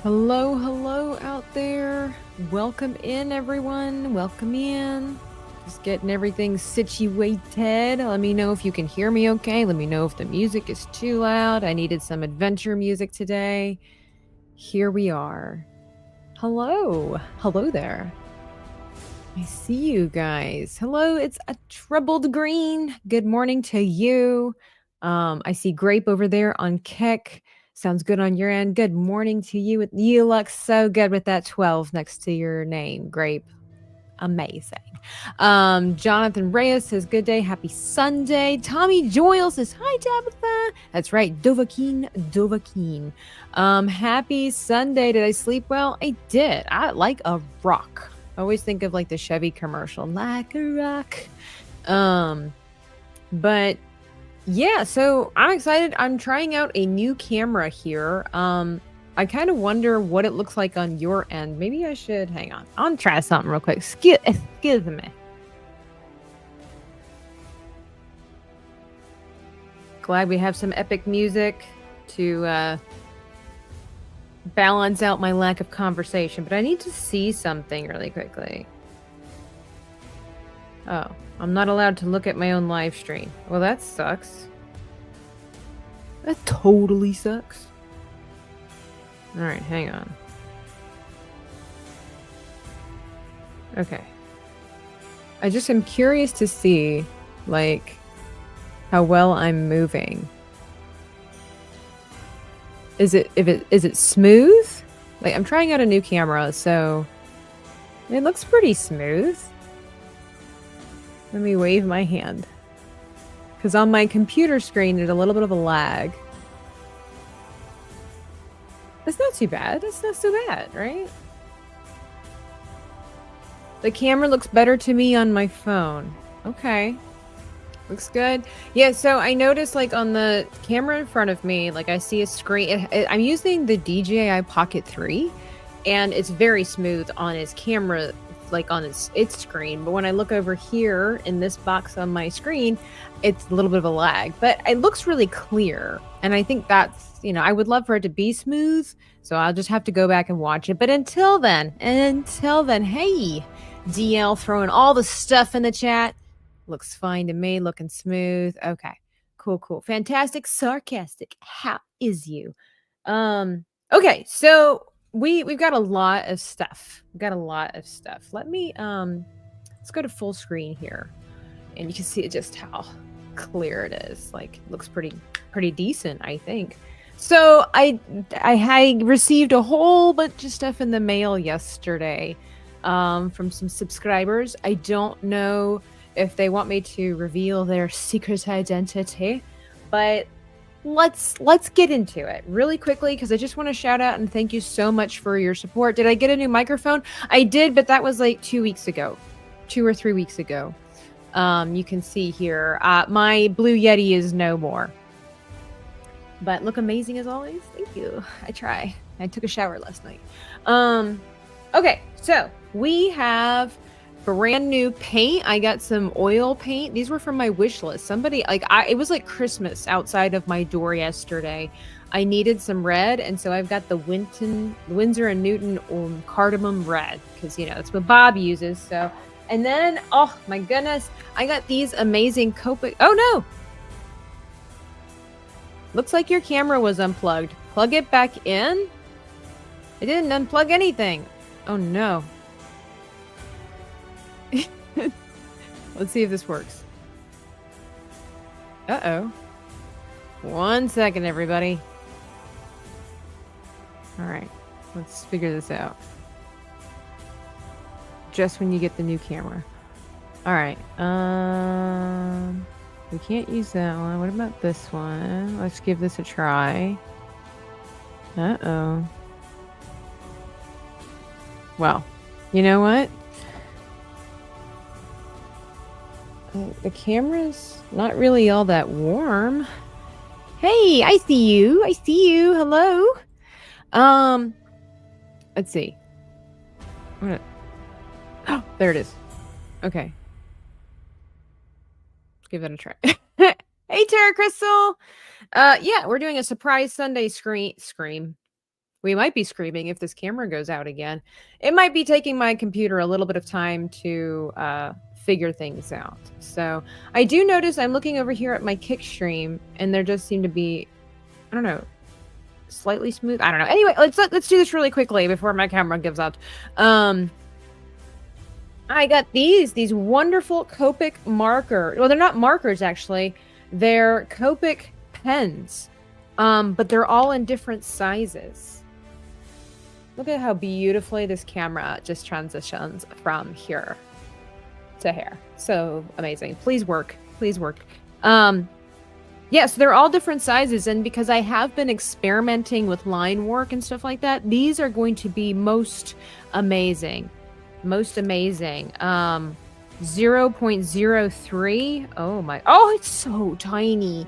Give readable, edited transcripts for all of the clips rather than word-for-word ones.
Hello, hello out there. Welcome in, everyone. Welcome in. Just getting everything situated. Let me know if you can hear me okay. Let me know if the music is too loud. I needed some adventure music today. Here we are. Hello. Hello there. I see you guys. Hello, it's a troubled green. Good morning to you. I see Grape over there on Keck. Sounds good on your end. Good morning to you. You look so good with that 12 next to your name, Grape. Amazing. Jonathan Reyes says, good day. Happy Sunday. Tommy Joyle says, hi, Tabitha. That's right. Dovahkiin. Happy Sunday. Did I sleep well? I did. I like a rock. I always think of like the Chevy commercial, like a rock. But yeah, so I'm excited. I'm trying out a new camera here. I kind of wonder what it looks like on your end. Maybe I should hang on. I'll try something real quick. Excuse me. Glad we have some epic music to balance out my lack of conversation, but I need to see something really quickly. Oh, I'm not allowed to look at my own live stream. Well, that sucks. That totally sucks. All right, hang on. Okay. I just am curious to see, like, how well I'm moving. Is it smooth? Like, I'm trying out a new camera, so it looks pretty smooth. Let me wave my hand. Because on my computer screen, there's a little bit of a lag. That's not too bad. That's not so bad, right? The camera looks better to me on my phone. Okay. Looks good. Yeah, so I noticed like on the camera in front of me, like I see a screen. I'm using the DJI Pocket 3, and it's very smooth on its camera, like on its screen. But when I look over here in this box on my screen, it's a little bit of a lag. But it looks really clear. And I think that's, I would love for it to be smooth. So I'll just have to go back and watch it. But until then, hey, DL throwing all the stuff in the chat. Looks fine to me, looking smooth. Okay. Cool. Fantastic. Sarcastic. How is you? Okay, so we've got a lot of stuff. Let me let's go to full screen here. And you can see just how clear it is. Like, looks pretty decent, I think. So I received a whole bunch of stuff in the mail yesterday from some subscribers. I don't know if they want me to reveal their secret identity, but let's get into it really quickly, because I just want to shout out and thank you so much for your support. Did I get a new microphone? I did, but that was like 2 or 3 weeks ago. You can see here, my Blue Yeti is no more, but look amazing as always. Thank you. I try. I took a shower last night. Okay, so we have brand new paint. I got some oil paint. These were from my wish list. Somebody, it was like Christmas outside of my door yesterday. I needed some red, and so I've got the Winsor & Newton cardamom red, because that's what Bob uses. So, and then, oh my goodness, I got these amazing Copic. Oh no! Looks like your camera was unplugged. Plug it back in. I didn't unplug anything. Oh no. Let's see if this works. Uh-oh. 1 second, everybody. All right, let's figure this out. Just when you get the new camera. All right. We can't use that one. What about this one? Let's give this a try. Uh-oh. Well, you know what? The camera's not really all that warm. Hey, I see you. Hello. Let's see. Oh, there it is. Okay. Let's give that a try. Hey, Tara Crystal. Yeah, we're doing a surprise Sunday scream. We might be screaming if this camera goes out again. It might be taking my computer a little bit of time to figure things out. So I do notice I'm looking over here at my kick stream, and there does seem to be, I don't know, slightly smooth. I don't know. Anyway, let's do this really quickly before my camera gives out. I got these wonderful Copic marker. Well, they're not markers actually. They're Copic pens. But they're all in different sizes. Look at how beautifully this camera just transitions from here to here. So amazing. Please work. Please work. Yeah, so they're all different sizes, and because I have been experimenting with line work and stuff like that, these are going to be most amazing. Most amazing. 0.03. Oh my. Oh, it's so tiny.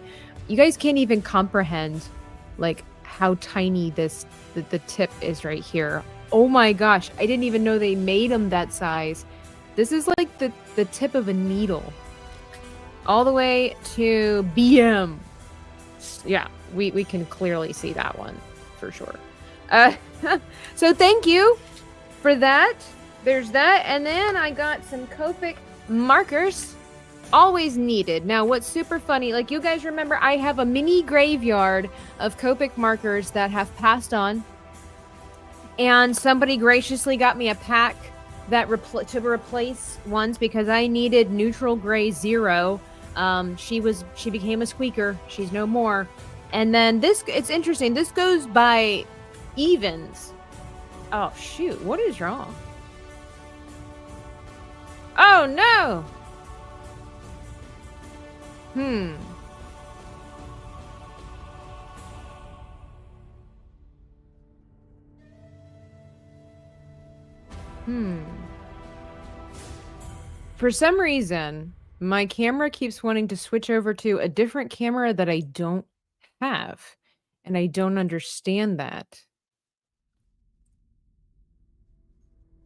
You guys can't even comprehend like how tiny the tip is right here. Oh my gosh, I didn't even know they made them that size. This is like the tip of a needle. All the way to BM. Yeah, we can clearly see that one for sure. So thank you for that. There's that, and then I got some Copic markers. Always needed. Now, what's super funny, like you guys remember, I have a mini graveyard of Copic markers that have passed on, and somebody graciously got me a pack that to replace ones because I needed neutral gray 0. She became a squeaker. She's no more. And then this, it's interesting. This goes by evens. Oh shoot! What is wrong? Oh no! For some reason, my camera keeps wanting to switch over to a different camera that I don't have, and I don't understand that.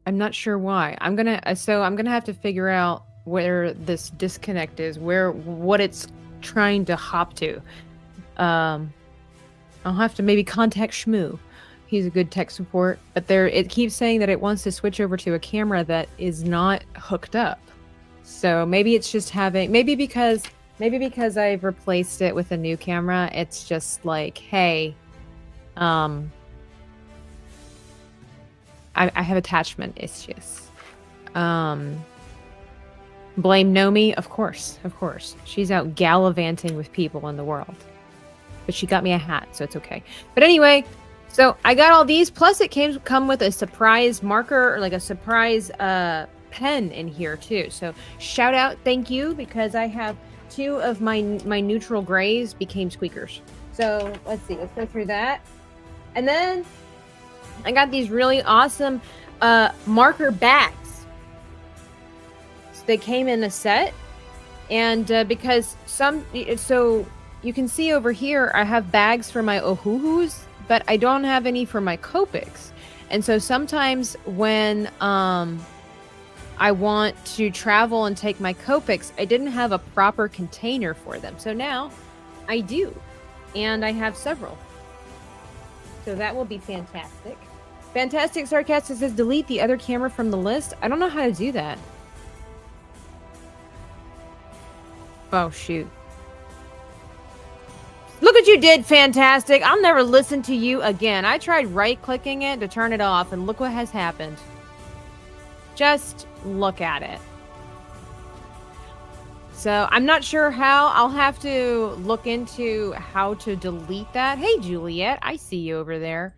I'm not sure why. I'm gonna have to figure out where this disconnect is, what it's trying to hop to. I'll have to maybe contact Shmoo. He's a good tech support, but it keeps saying that it wants to switch over to a camera that is not hooked up. So maybe it's just maybe because I've replaced it with a new camera, it's just like, hey, I have attachment issues. Blame Nomi? Of course. She's out gallivanting with people in the world. But she got me a hat, so it's okay. But anyway, so I got all these, plus it come with a surprise marker, or like a surprise pen in here too. So shout out, thank you, because I have 2 of my neutral grays became squeakers. So let's see, let's go through that. And then I got these really awesome marker bags. They came in a set, and because so you can see over here I have bags for my Ohuhus, but I don't have any for my Copics. And so sometimes when I want to travel and take my Copics, I didn't have a proper container for them. So now I do, and I have several. So that will be fantastic. Fantastic Sarcastic says delete the other camera from the list. I don't know how to do that. Oh, shoot. Look what you did, Fantastic. I'll never listen to you again. I tried right-clicking it to turn it off, and look what has happened. Just look at it. So I'm not sure how. I'll have to look into how to delete that. Hey, Juliet. I see you over there.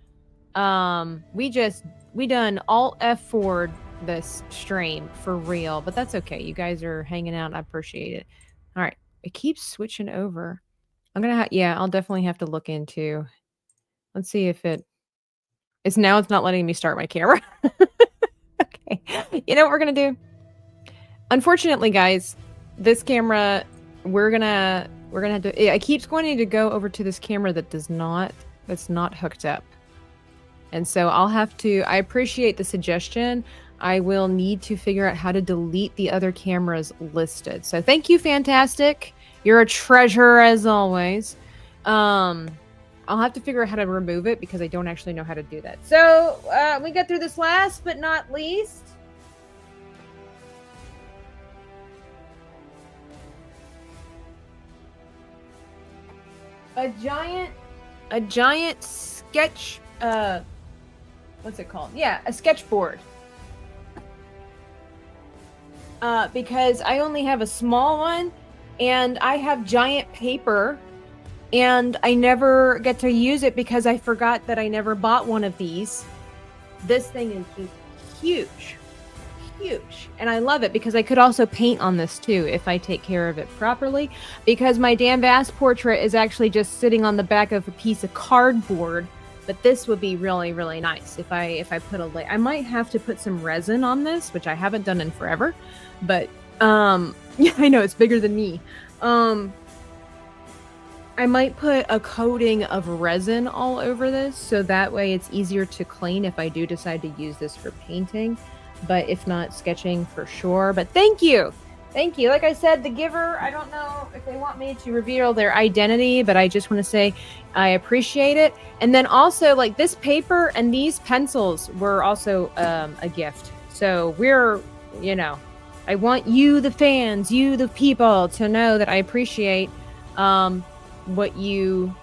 We done Alt F4'd this stream for real, but that's okay. You guys are hanging out. I appreciate it. All right, it keeps switching over. I'm gonna I'll definitely have to look into. Let's see if it's not letting me start my camera. Okay, you know what we're gonna do? Unfortunately, guys, this camera we're gonna have to. It keeps wanting to go over to this camera that's not hooked up, and so I'll have to. I appreciate the suggestion. I will need to figure out how to delete the other cameras listed. So thank you, Fantastic. You're a treasure as always. I'll have to figure out how to remove it because I don't actually know how to do that. So we got through this last but not least. A giant sketch, what's it called? Yeah, a sketchboard. Because I only have a small one and I have giant paper and I never get to use it because I forgot that I never bought one of these. This thing is huge. And I love it because I could also paint on this too if I take care of it properly, because my Dan Bass portrait is actually just sitting on the back of a piece of cardboard. But this would be really, really nice if I put a I might have to put some resin on this, which I haven't done in forever. But yeah, I know it's bigger than me. I might put a coating of resin all over this so that way it's easier to clean if I do decide to use this for painting. But if not, sketching for sure. But thank you. Like I said, the giver, I don't know if they want me to reveal their identity, but I just want to say I appreciate it. And then also, like, this paper and these pencils were also a gift. So we're, you know, I want you, the fans, you, the people, to know that I appreciate what you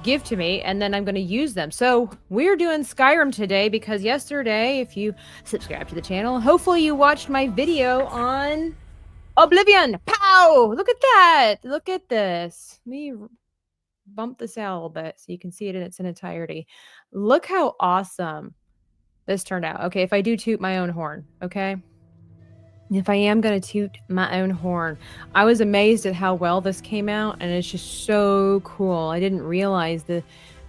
give to me, and then I'm going to use them. So we're doing Skyrim today because yesterday, if you subscribe to the channel, hopefully you watched my video on Oblivion. Pow! Look at that. Look at this. Let me bump this out a little bit so you can see it in its entirety. Look how awesome this turned out. Okay, if I do toot my own horn, okay? If I am going to toot my own horn, I was amazed at how well this came out, and it's just so cool. I didn't realize the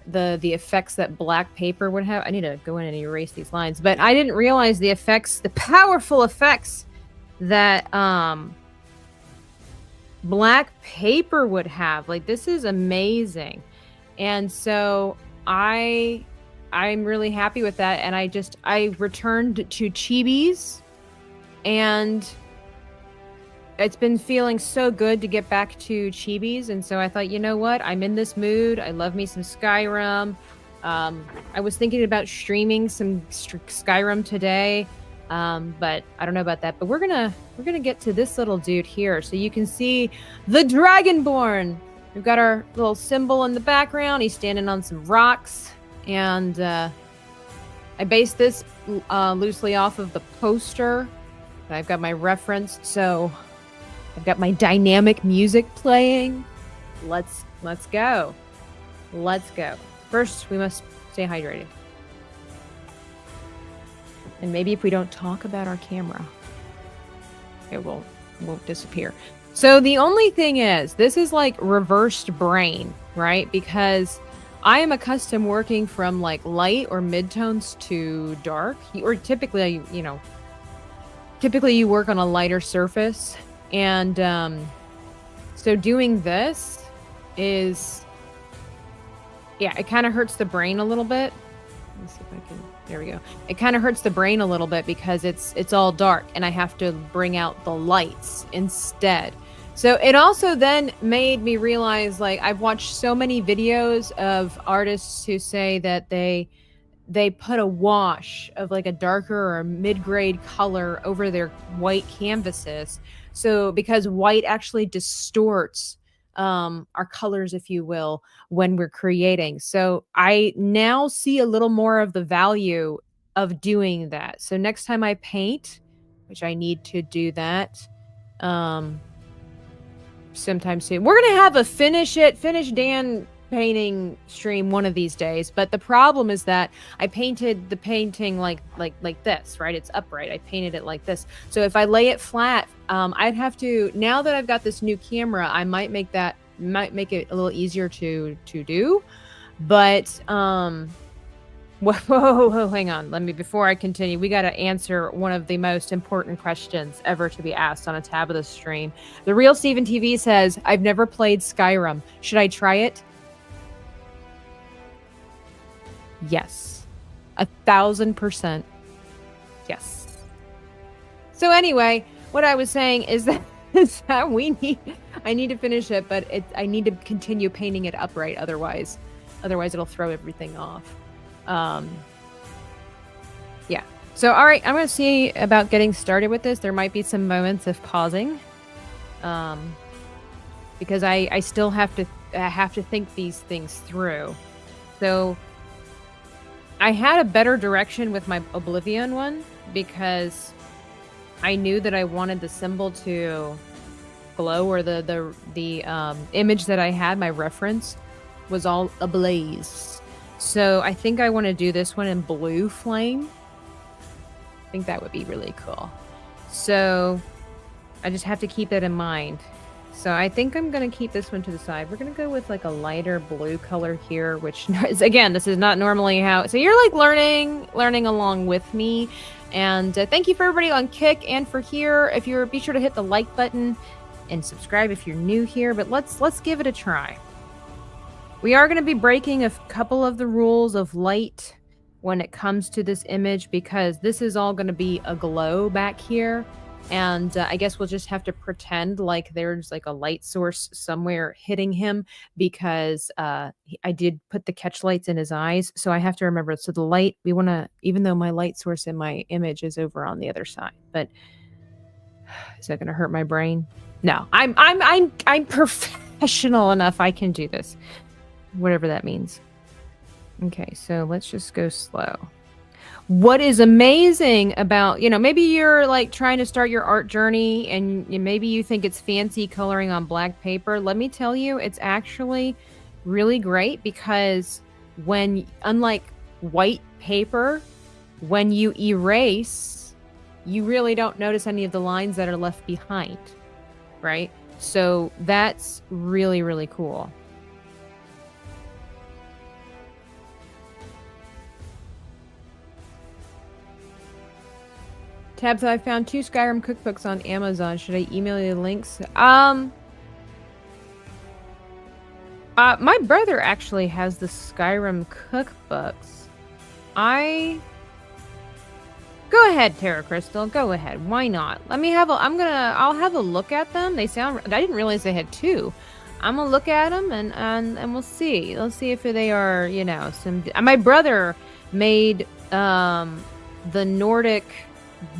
effects that black paper would have. I need to go in and erase these lines, but I didn't realize the effects, the powerful effects that black paper would have. Like, this is amazing. And so I'm really happy with that, and I returned to Chibi's. And it's been feeling so good to get back to Chibi's. And so I thought, you know what? I'm in this mood. I love me some Skyrim. I was thinking about streaming some Skyrim today. But I don't know about that. But we're gonna get to this little dude here. So you can see the Dragonborn. We've got our little symbol in the background. He's standing on some rocks. And I based this loosely off of the poster. I've got my reference, so I've got my dynamic music playing. Let's go. Let's go. First, we must stay hydrated. And maybe if we don't talk about our camera, it won't disappear. So the only thing is, this is like reversed brain, right? Because I am accustomed working from like light or midtones to dark, or typically, you know, you work on a lighter surface, and so doing this is, yeah, it kind of hurts the brain a little bit. Let's see if I can, there we go. It kind of hurts the brain a little bit because it's all dark and I have to bring out the lights instead. So it also then made me realize, like, I've watched so many videos of artists who say that they put a wash of like a darker or mid-grade color over their white canvases. So because white actually distorts our colors, if you will, when we're creating. So I now see a little more of the value of doing that. So next time I paint, which I need to do that sometime soon. We're going to have a finish Dan painting stream one of these days, but the problem is that I painted the painting like this, right? It's upright. I painted it like this. So if I lay it flat, I'd have to, now that I've got this new camera, I might make it a little easier to do. But whoa, hang on. Before I continue, we got to answer one of the most important questions ever to be asked on a tab of the stream. The Real Steven TV says, I've never played Skyrim. Should I try it? Yes. 1,000%. Yes. So anyway, what I was saying is that I need to finish it, but I need to continue painting it upright otherwise. Otherwise, it'll throw everything off. Yeah. So, all right, I'm going to see about getting started with this. There might be some moments of pausing, because I still have to think these things through. So, I had a better direction with my Oblivion one because I knew that I wanted the symbol to glow, or the image that I had, my reference, was all ablaze. So I think I want to do this one in blue flame. I think that would be really cool. So I just have to keep that in mind. So I think I'm going to keep this one to the side. We're going to go with like a lighter blue color here, which is, again, this is not normally how. So you're like learning along with me. And thank you for everybody on Kick and for here. If you're, be sure to hit the like button and subscribe if you're new here. But let's give it a try. We are going to be breaking a couple of the rules of light when it comes to this image, because this is all going to be a glow back here. And I guess we'll just have to pretend like there's like a light source somewhere hitting him, because I did put the catch lights in his eyes. So I have to remember. So the light, we want to, even though my light source in my image is over on the other side, but is that going to hurt my brain? No, I'm professional enough. I can do this, whatever that means. Okay, so let's just go slow. What is amazing about, maybe you're like trying to start your art journey and maybe you think it's fancy coloring on black paper. Let me tell you, it's actually really great, because unlike white paper, when you erase, you really don't notice any of the lines that are left behind, right? So that's really, really cool. Tabs, I found 2 Skyrim cookbooks on Amazon. Should I email you the links? My brother actually has the Skyrim cookbooks. Go ahead, Terra Crystal. Go ahead. Why not? I'll have a look at them. I didn't realize they had 2. I'm gonna look at them and we'll see. Let's see if they are, my brother made the Nordic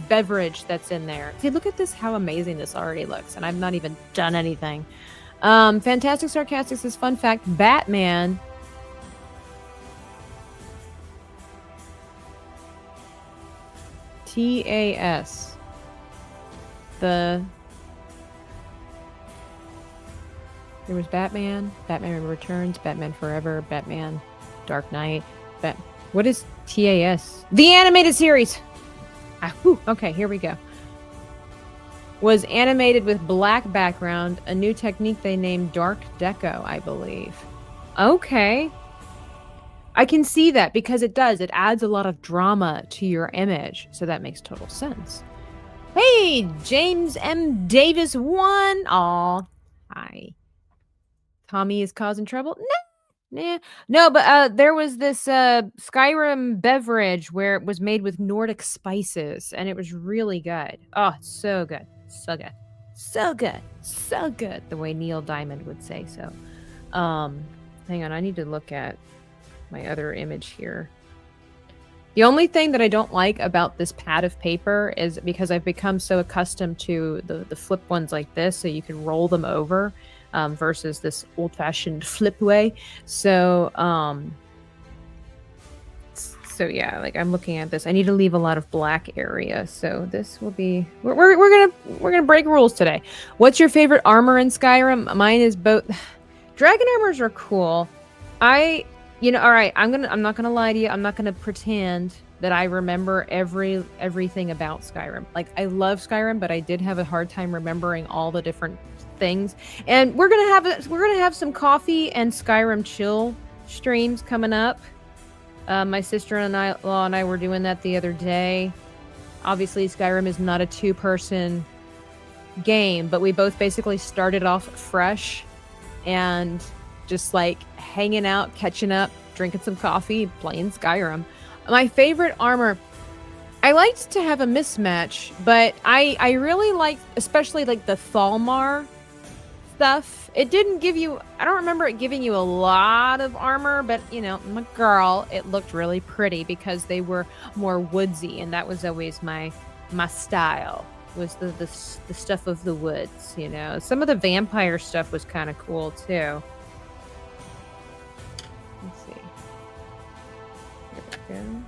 beverage that's in there. See, look at this, how amazing this already looks, and I've not even done anything. Fantastic Sarcastic says, fun fact, Batman TAS, there was Batman Returns, Batman Forever, Batman Dark Knight, what is TAS? The animated series. Okay, here we go. Was animated with black background, a new technique they named Dark Deco, I believe. Okay. I can see that, because it adds a lot of drama to your image. So that makes total sense. Hey, James M. Davis 1. Aw. Hi. Tommy is causing trouble? No, but there was this Skyrim beverage where it was made with Nordic spices, and it was really good. Oh, so good. So good. So good. So good, the way Neil Diamond would say so. Hang on, I need to look at my other image here. The only thing that I don't like about this pad of paper is because I've become so accustomed to the flip ones like this, so you can roll them over. Versus this old-fashioned flip way. So yeah, like I'm looking at this. I need to leave a lot of black area. So this will be. We're gonna break rules today. What's your favorite armor in Skyrim? Mine is both. Dragon armors are cool. All right. I'm not gonna lie to you. I'm not gonna pretend that I remember everything about Skyrim. Like, I love Skyrim, but I did have a hard time remembering all the different things. And we're gonna have some coffee and Skyrim chill streams coming up. My sister-in-law and I were doing that the other day. Obviously, Skyrim is not a 2-person game, but we both basically started off fresh and just like hanging out, catching up, drinking some coffee, playing Skyrim. My favorite armor, I liked to have a mismatch, but I really like, especially like the Thalmor stuff. It didn't give you, I don't remember it giving you a lot of armor, but you know, I'm a girl, it looked really pretty because they were more woodsy, and that was always my style, was the stuff of the woods, you know. Some of the vampire stuff was kind of cool too. Let's see. There we go.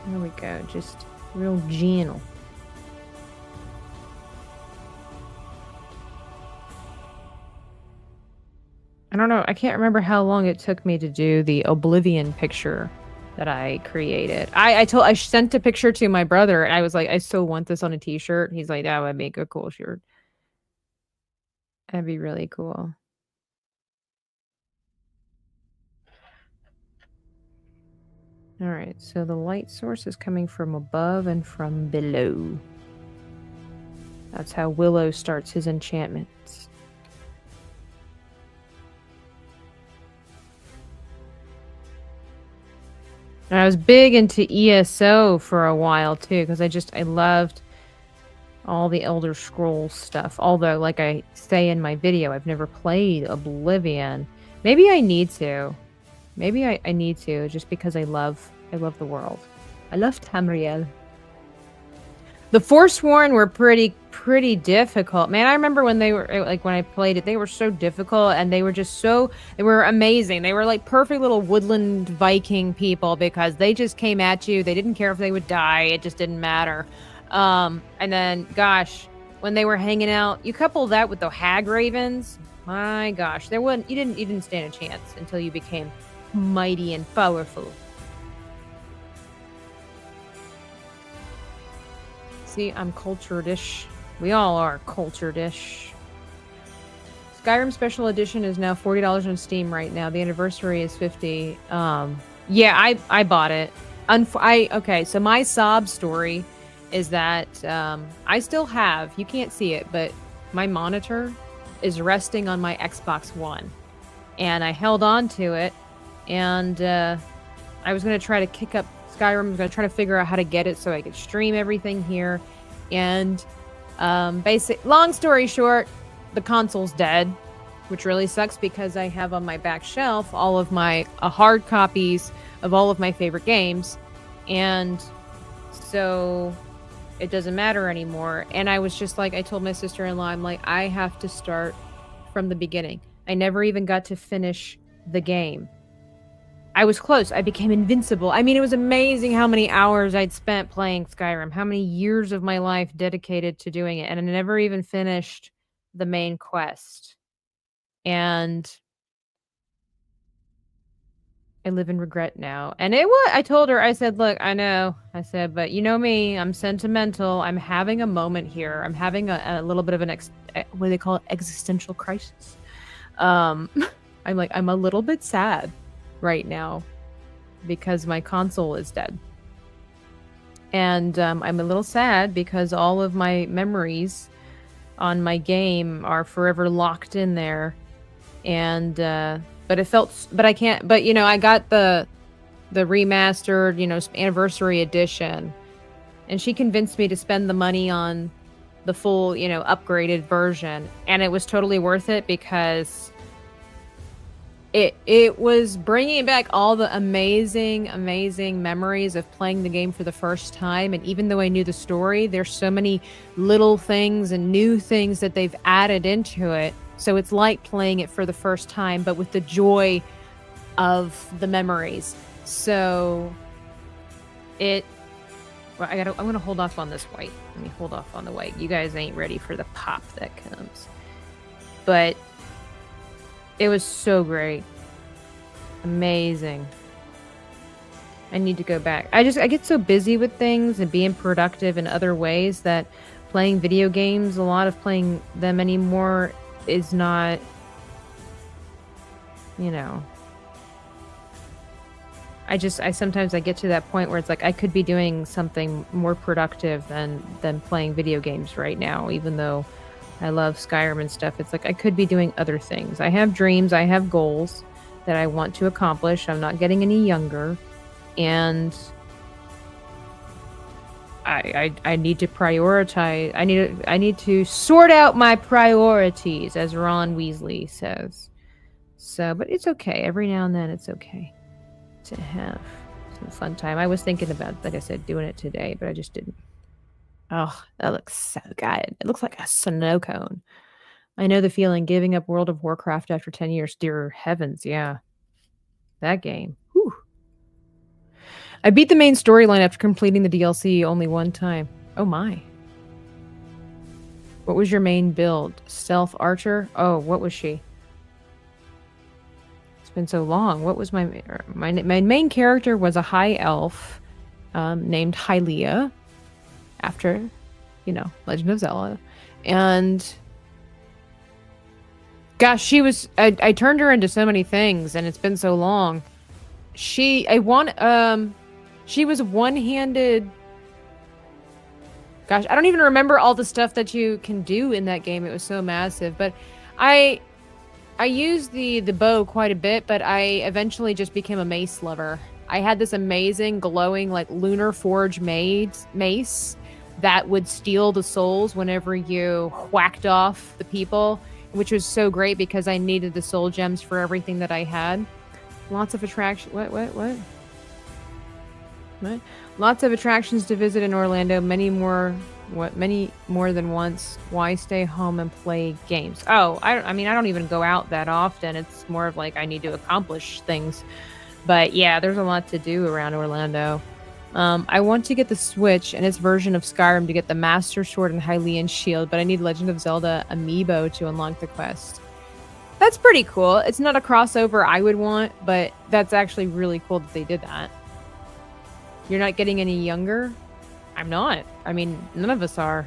There we go, just real gentle. I don't know, I can't remember how long it took me to do the Oblivion picture that I created. I sent a picture to my brother, and I was like, I still want this on a t-shirt. He's like, that would make a cool shirt. That'd be really cool. All right, so the light source is coming from above and from below. That's how Willow starts his enchantments. And I was big into ESO for a while too, because I loved all the Elder Scrolls stuff. Although, like I say in my video, I've never played Oblivion. Maybe I need to. Maybe I need to, just because I love the world. I love Tamriel. The Forsworn were pretty difficult. Man, I remember when they were, like, when I played it, they were so difficult, and they were just so, they were amazing. They were like perfect little woodland Viking people, because they just came at you. They didn't care if they would die. It just didn't matter. And then, gosh, when they were hanging out, you couple that with the Hag Ravens, my gosh, you didn't stand a chance until you became mighty and powerful. See, I'm cultured-ish. We all are cultured-ish. Skyrim Special Edition is now $40 on Steam right now. The anniversary is $50. Yeah, I bought it. Okay, so my sob story is that I still have, you can't see it, but my monitor is resting on my Xbox One. And I held on to it, and I was going to try to kick up Skyrim. I was going to try to figure out how to get it so I could stream everything here. And long story short, the console's dead, which really sucks, because I have on my back shelf all of my hard copies of all of my favorite games. And so it doesn't matter anymore. And I was just like, I told my sister-in-law, I'm like, I have to start from the beginning. I never even got to finish the game. I was close. I became invincible. I mean, it was amazing how many hours I'd spent playing Skyrim, how many years of my life dedicated to doing it, and I never even finished the main quest. And I live in regret now. And I told her, I said, look, I know. I said, but you know me, I'm sentimental. I'm having a moment here. I'm having a little bit of an, what do they call it? Existential crisis. I'm a little bit sad right now because my console is dead. And I'm a little sad because all of my memories on my game are forever locked in there. And but I can't, but you know, I got the remastered, you know, anniversary edition, and she convinced me to spend the money on the full, you know, upgraded version, and it was totally worth it because it was bringing back all the amazing memories of playing the game for the first time. And even though I knew the story, there's so many little things and new things that they've added into it. So it's like playing it for the first time, but with the joy of the memories. So I'm gonna hold off on this white. Let me hold off on the white. You guys ain't ready for the pop that comes. But it was so great. Amazing. I need to go back. I get so busy with things and being productive in other ways that playing video games, a lot of playing them anymore is not, you know, I sometimes I get to that point where it's like I could be doing something more productive than playing video games right now, even though I love Skyrim and stuff. It's like I could be doing other things. I have dreams, I have goals that I want to accomplish. I'm not getting any younger, and I need to prioritize. I need to sort out my priorities, as Ron Weasley says. So, but it's okay. Every now and then, it's okay to have some fun time. I was thinking about, like I said, doing it today, but I just didn't. Oh, that looks so good. It looks like a snow cone. I know the feeling, giving up World of Warcraft after 10 years. Dear heavens, yeah. That game. Whew. I beat the main storyline after completing the DLC only one time. Oh my. What was your main build? Stealth Archer? Oh, what was she? It's been so long. What was my main character was a high elf named Hylia, after, you know, Legend of Zelda. And gosh, she was I turned her into so many things, and it's been so long. She was one-handed. Gosh, I don't even remember all the stuff that you can do in that game. It was so massive. But I used the bow quite a bit, but I eventually just became a mace lover. I had this amazing glowing like lunar forge mace that would steal the souls whenever you whacked off the people, which was so great because I needed the soul gems for everything that I had. Lots of attraction. What? Lots of attractions to visit in Orlando. Many more than once. Why stay home and play games? Oh, I mean, I don't even go out that often. It's more of like I need to accomplish things. But yeah, there's a lot to do around Orlando. I want to get the Switch and its version of Skyrim to get the Master Sword and Hylian Shield, but I need Legend of Zelda Amiibo to unlock the quest. That's pretty cool. It's not a crossover I would want, but that's actually really cool that they did that. You're not getting any younger? I'm not. I mean, none of us are.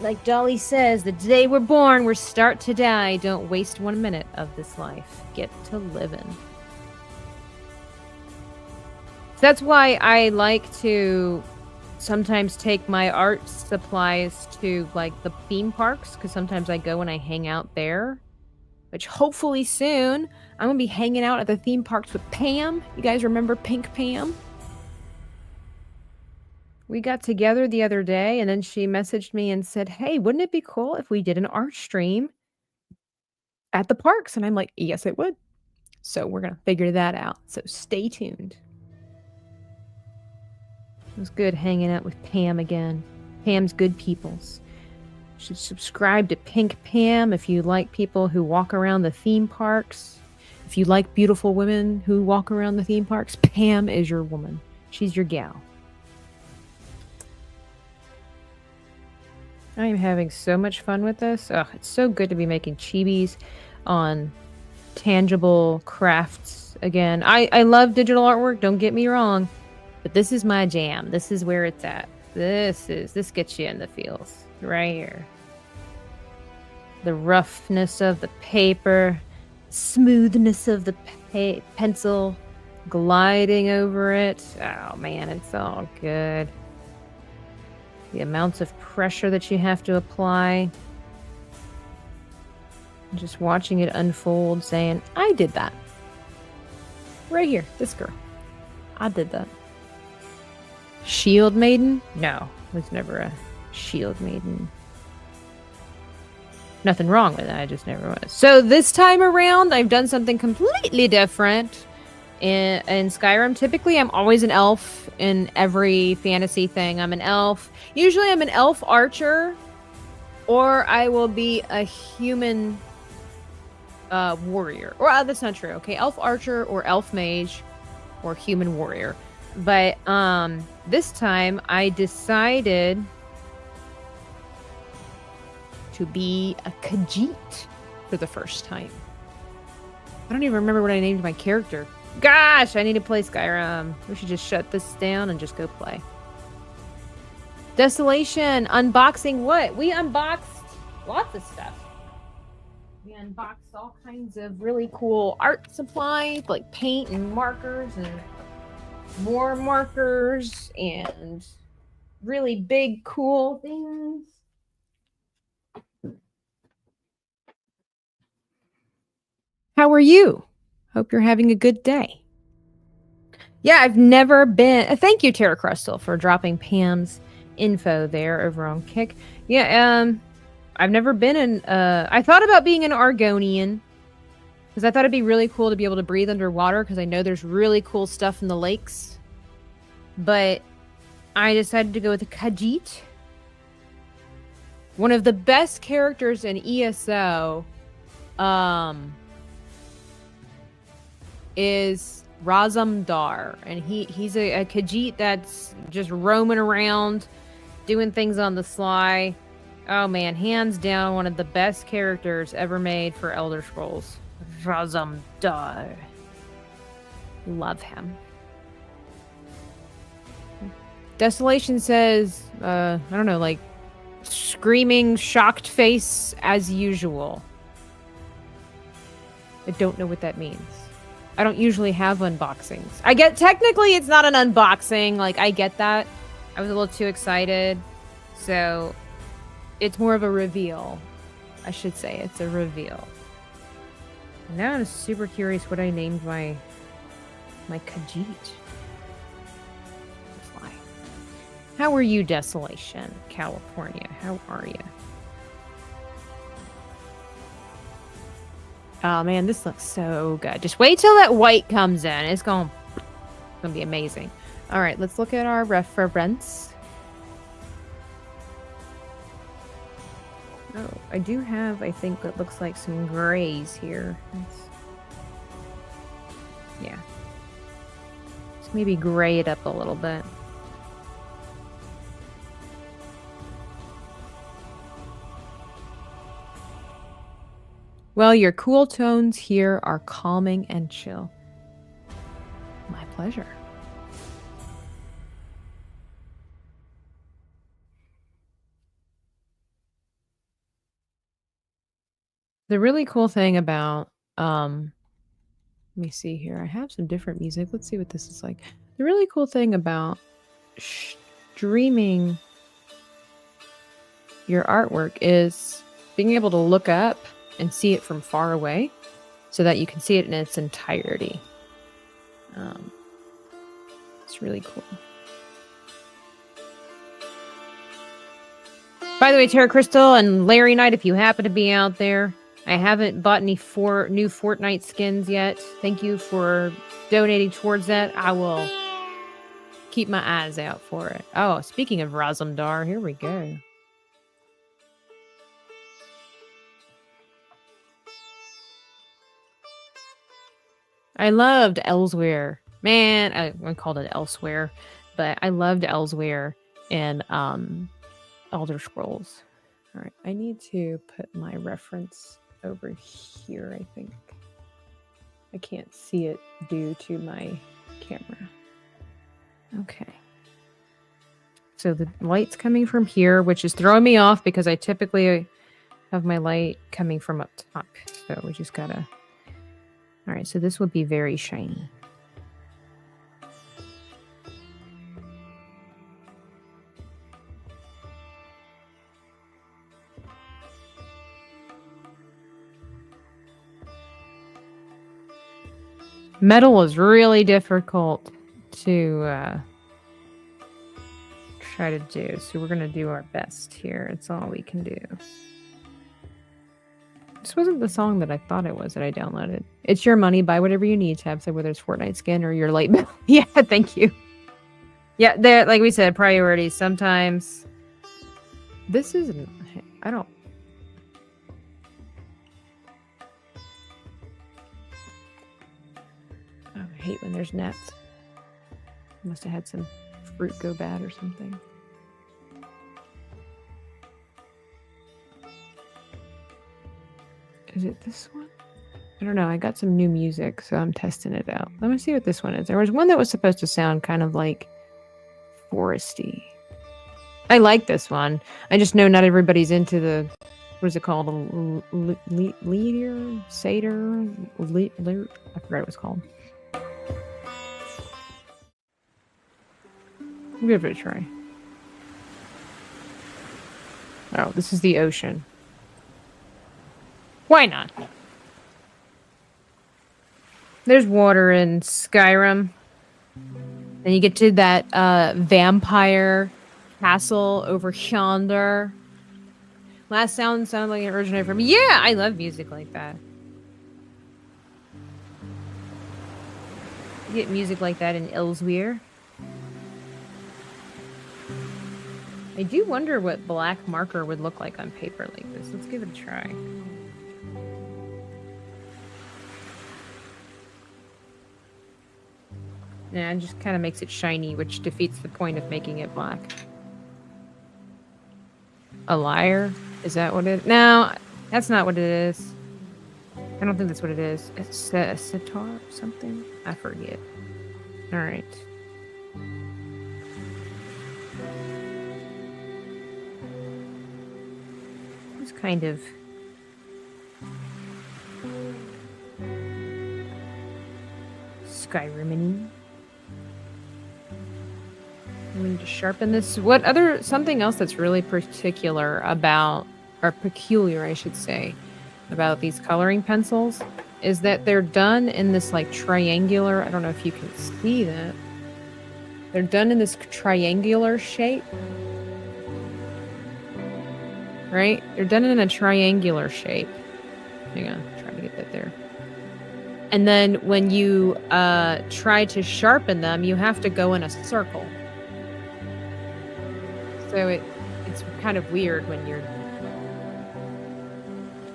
Like Dolly says, the day we're born, we're start to die. Don't waste 1 minute of this life. Get to living. That's why I like to sometimes take my art supplies to like the theme parks, because sometimes I go and I hang out there, which hopefully soon I'm gonna be hanging out at the theme parks with Pam. You guys remember Pink Pam? We got together the other day and then she messaged me and said, hey, wouldn't it be cool if we did an art stream at the parks? And I'm like, yes, it would. So we're gonna figure that out. So stay tuned. It was good hanging out with Pam again. Pam's Good Peoples. You should subscribe to Pink Pam if you like people who walk around the theme parks. If you like beautiful women who walk around the theme parks, Pam is your woman. She's your gal. I am having so much fun with this. Oh, it's so good to be making chibis on tangible crafts again. I love digital artwork, don't get me wrong. But this is my jam. This is where it's at. This gets you in the feels. Right here. The roughness of the paper. Smoothness of the pencil. Gliding over it. Oh man, it's all good. The amounts of pressure that you have to apply. Just watching it unfold, saying, I did that. Right here, this girl. I did that. Shield Maiden? No, was never a Shield Maiden. Nothing wrong with it, I just never was. So this time around, I've done something completely different in Skyrim. Typically, I'm always an elf in every fantasy thing. I'm an elf. Usually, I'm an elf archer, or I will be a human warrior. Or that's not true. Okay, elf archer or elf mage or human warrior. But this time I decided to be a Khajiit for the first time. I don't even remember what I named my character. Gosh, I need to play Skyrim. We should just shut this down and just go play. Desolation, unboxing what? We unboxed lots of stuff. We unboxed all kinds of really cool art supplies, like paint and markers and more markers and really big, cool things. How are you? Hope you're having a good day. Yeah, I've never been. Thank you, Tara Crystal, for dropping Pam's info there over on Kick. Yeah, I've never been in. I thought about being an Argonian because I thought it'd be really cool to be able to breathe underwater because I know there's really cool stuff in the lakes. But I decided to go with a Khajiit. One of the best characters in ESO is Razumdar, and he's a Khajiit that's just roaming around doing things on the sly. Oh man, hands down one of the best characters ever made for Elder Scrolls. Razumdar. Love him. Desolation says, I don't know, like screaming, shocked face as usual. I don't know what that means. I don't usually have unboxings. I get, technically it's not an unboxing, like I get that. I was a little too excited. So it's more of a reveal. I should say it's a reveal. Now I'm super curious what I named my Khajiit. How are you, Desolation, California? How are you? Oh man, this looks so good. Just wait till that white comes in. It's gonna be amazing. All right, let's look at our reference. Oh, I do have, I think, what looks like some grays here. Yeah. Let's maybe gray it up a little bit. Well, your cool tones here are calming and chill. My pleasure. The really cool thing about, let me see here. I have some different music. Let's see what this is like. The really cool thing about streaming your artwork is being able to look up and see it from far away so that you can see it in its entirety. It's really cool. By the way, Terra Crystal and Larry Knight, if you happen to be out there, I haven't bought any new Fortnite skins yet. Thank you for donating towards that. I will keep my eyes out for it. Oh, speaking of Razumdar, here we go. I loved Elsewhere. Man, I called it Elsewhere, but I loved Elsewhere in Elder Scrolls. All right, I need to put my reference over here, I think. I can't see it due to my camera. Okay. So the light's coming from here, which is throwing me off because I typically have my light coming from up top. So we just gotta... All right, so this would be very shiny. Metal is really difficult to try to do, so we're gonna do our best here. It's all we can do. This wasn't the song that I thought it was that I downloaded. It's your money, buy whatever you need, Tab said, whether it's Fortnite skin or your light bill. Yeah, thank you. Yeah, there, like we said, priorities. Sometimes this isn't, I don't. Oh, I hate when there's nets. Must have had some fruit go bad or something. Is it this one? I don't know. I got some new music, so I'm testing it out. Let me see what this one is. There was one that was supposed to sound kind of like foresty. I like this one. I just know not everybody's into the, what is it called? Leader? Satyr? I forgot what it was called. I'll give it a try. Oh, this is the ocean. Why not? There's water in Skyrim. Then you get to that vampire castle over yonder. Last sound sounded like it originated from me. Yeah, I love music like that. You get music like that in Elsewhere. I do wonder what black marker would look like on paper like this. Let's give it a try. Yeah, it just kind of makes it shiny, which defeats the point of making it black. A liar? Is that what it is? No, that's not what it is. I don't think that's what it is. It's a sitar or something? I forget. Alright. It's kind of... Skyrim-y. I'm going to sharpen this. Something else that's really particular about, or peculiar, I should say, about these coloring pencils is that they're done in this like triangular, I don't know if you can see that. They're done in this triangular shape. Right? They're done in a triangular shape. Hang on, I'm trying to get that there. And then when you try to sharpen them, you have to go in a circle. So it's kind of weird when you're...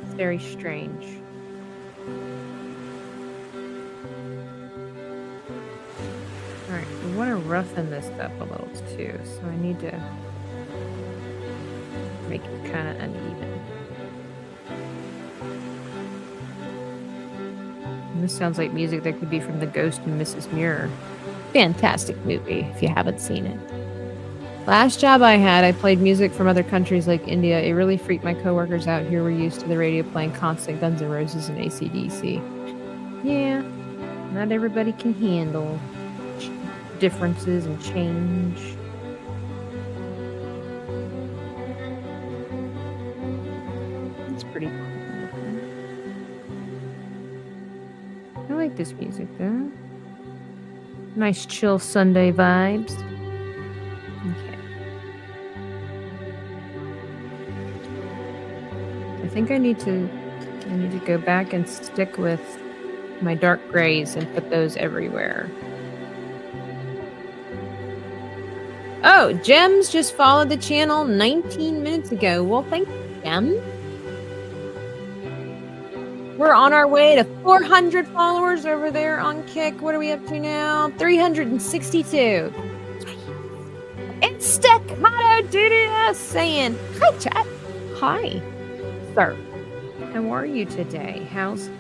It's very strange. Alright, we want to roughen this up a little too, so I need to make it kind of uneven. And this sounds like music that could be from The Ghost and Mrs. Muir. Fantastic movie, if you haven't seen it. Last job I had, I played music from other countries like India. It really freaked my coworkers out. Here we're used to the radio playing constant Guns N' Roses and AC/DC. Yeah, not everybody can handle differences and change. It's pretty cool. I like this music though. Nice chill Sunday vibes. Okay. I think I need to go back and stick with my dark grays and put those everywhere. Oh, Gems just followed the channel 19 minutes ago. Well, thank you, Gem. We're on our way to 400 followers over there on Kick. What are we up to now? 362. It's Staccato DDS saying, hi, chat. Hi, sir. How are you today? How's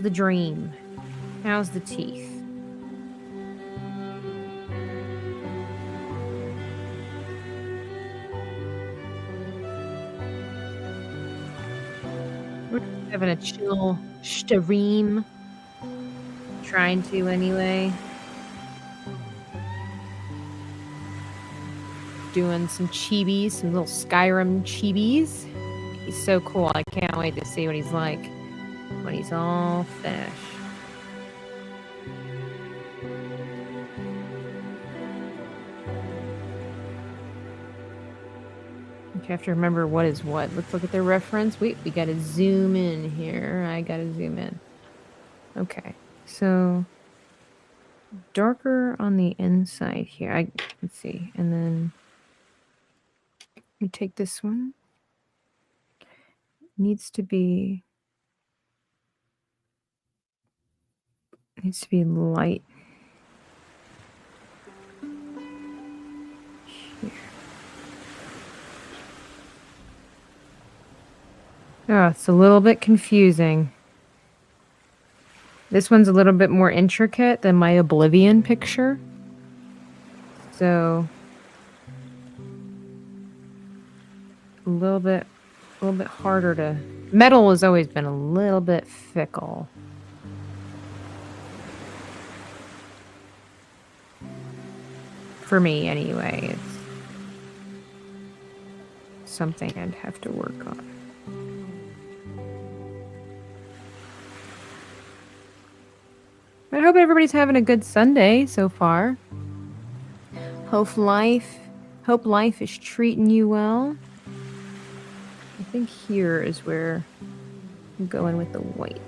the dream? How's the teeth? We're having a chill stream. Trying to anyway. Doing some chibis, some little Skyrim chibis. He's so cool. I can't wait to see what he's like when he's all finished. Okay, I have to remember what is what. Let's look at the reference. Wait, we gotta zoom in here. I gotta zoom in. Okay, so darker on the inside here. Let's see, and then we take this one. Needs to be light. Here. Oh, it's a little bit confusing. This one's a little bit more intricate than my Oblivion picture. So a little bit harder to... Metal has always been a little bit fickle. For me, anyway. It's something I'd have to work on. I hope everybody's having a good Sunday so far. Hope life is treating you well. I think here is where I'm going with the white.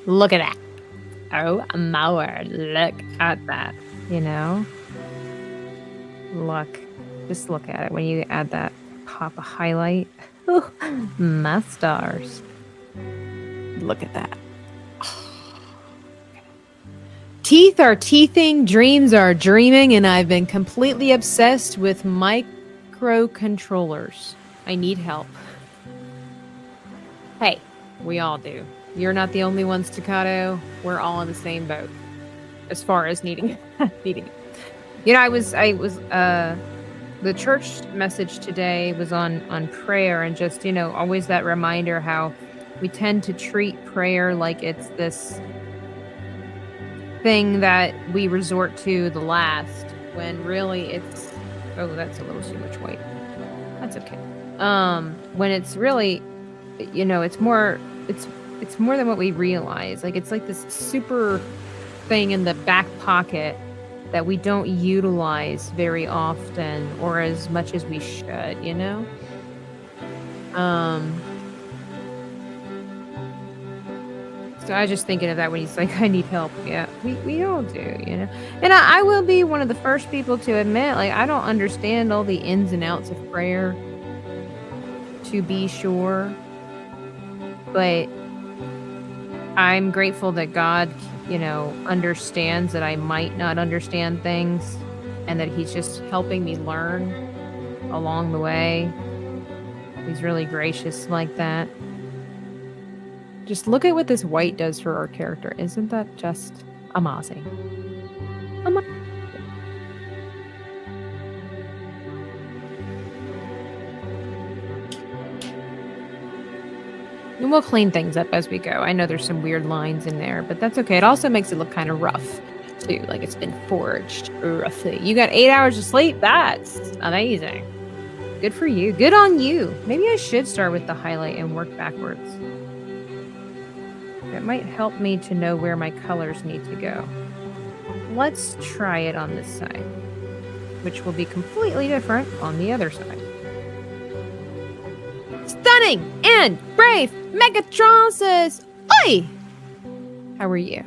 Look at that. Oh my word. Look at that. You know? Look. Just look at it when you add that pop of highlight. Oh, my stars. Look at that. Teeth are teething, dreams are dreaming, and I've been completely obsessed with microcontrollers. I need help. Hey, we all do. You're not the only one, Staccato. We're all in the same boat as far as needing needing. You know, I was the church message today was on prayer, and just, you know, always that reminder how we tend to treat prayer like it's this thing that we resort to the last, when really it's, oh, that's a little too much white. That's okay. When it's really, you know, it's more than what we realize. Like, it's like this super thing in the back pocket that we don't utilize very often or as much as we should, you know? So I was just thinking of that when he's like, I need help. Yeah, we all do, you know? And I will be one of the first people to admit, like, I don't understand all the ins and outs of prayer, to be sure. But I'm grateful that God, you know, understands that I might not understand things, and that he's just helping me learn along the way. He's really gracious like that. Just look at what this white does for our character. Isn't that just amazing? And we'll clean things up as we go. I know there's some weird lines in there, but that's okay. It also makes it look kind of rough, too. Like it's been forged roughly. You got 8 hours of sleep? That's amazing. Good for you. Good on you. Maybe I should start with the highlight and work backwards. It might help me to know where my colors need to go. Let's try it on this side, which will be completely different on the other side. Stunning and brave Megatron says, "Oi! How are you?"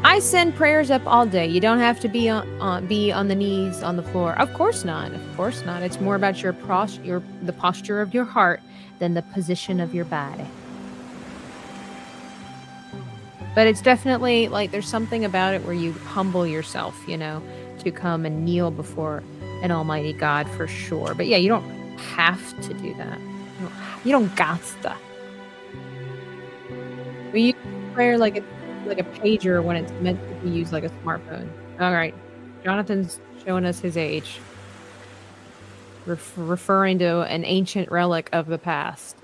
I send prayers up all day. You don't have to be on the knees on the floor. Of course not. Of course not. It's more about the posture of your heart than the position of your body. But it's definitely like there's something about it where you humble yourself, you know, to come and kneel before an almighty God for sure. But yeah, you don't have to do that. You don't got to. We use prayer like a pager when it's meant to be used like a smartphone. All right, Jonathan's showing us his age, referring to an ancient relic of the past.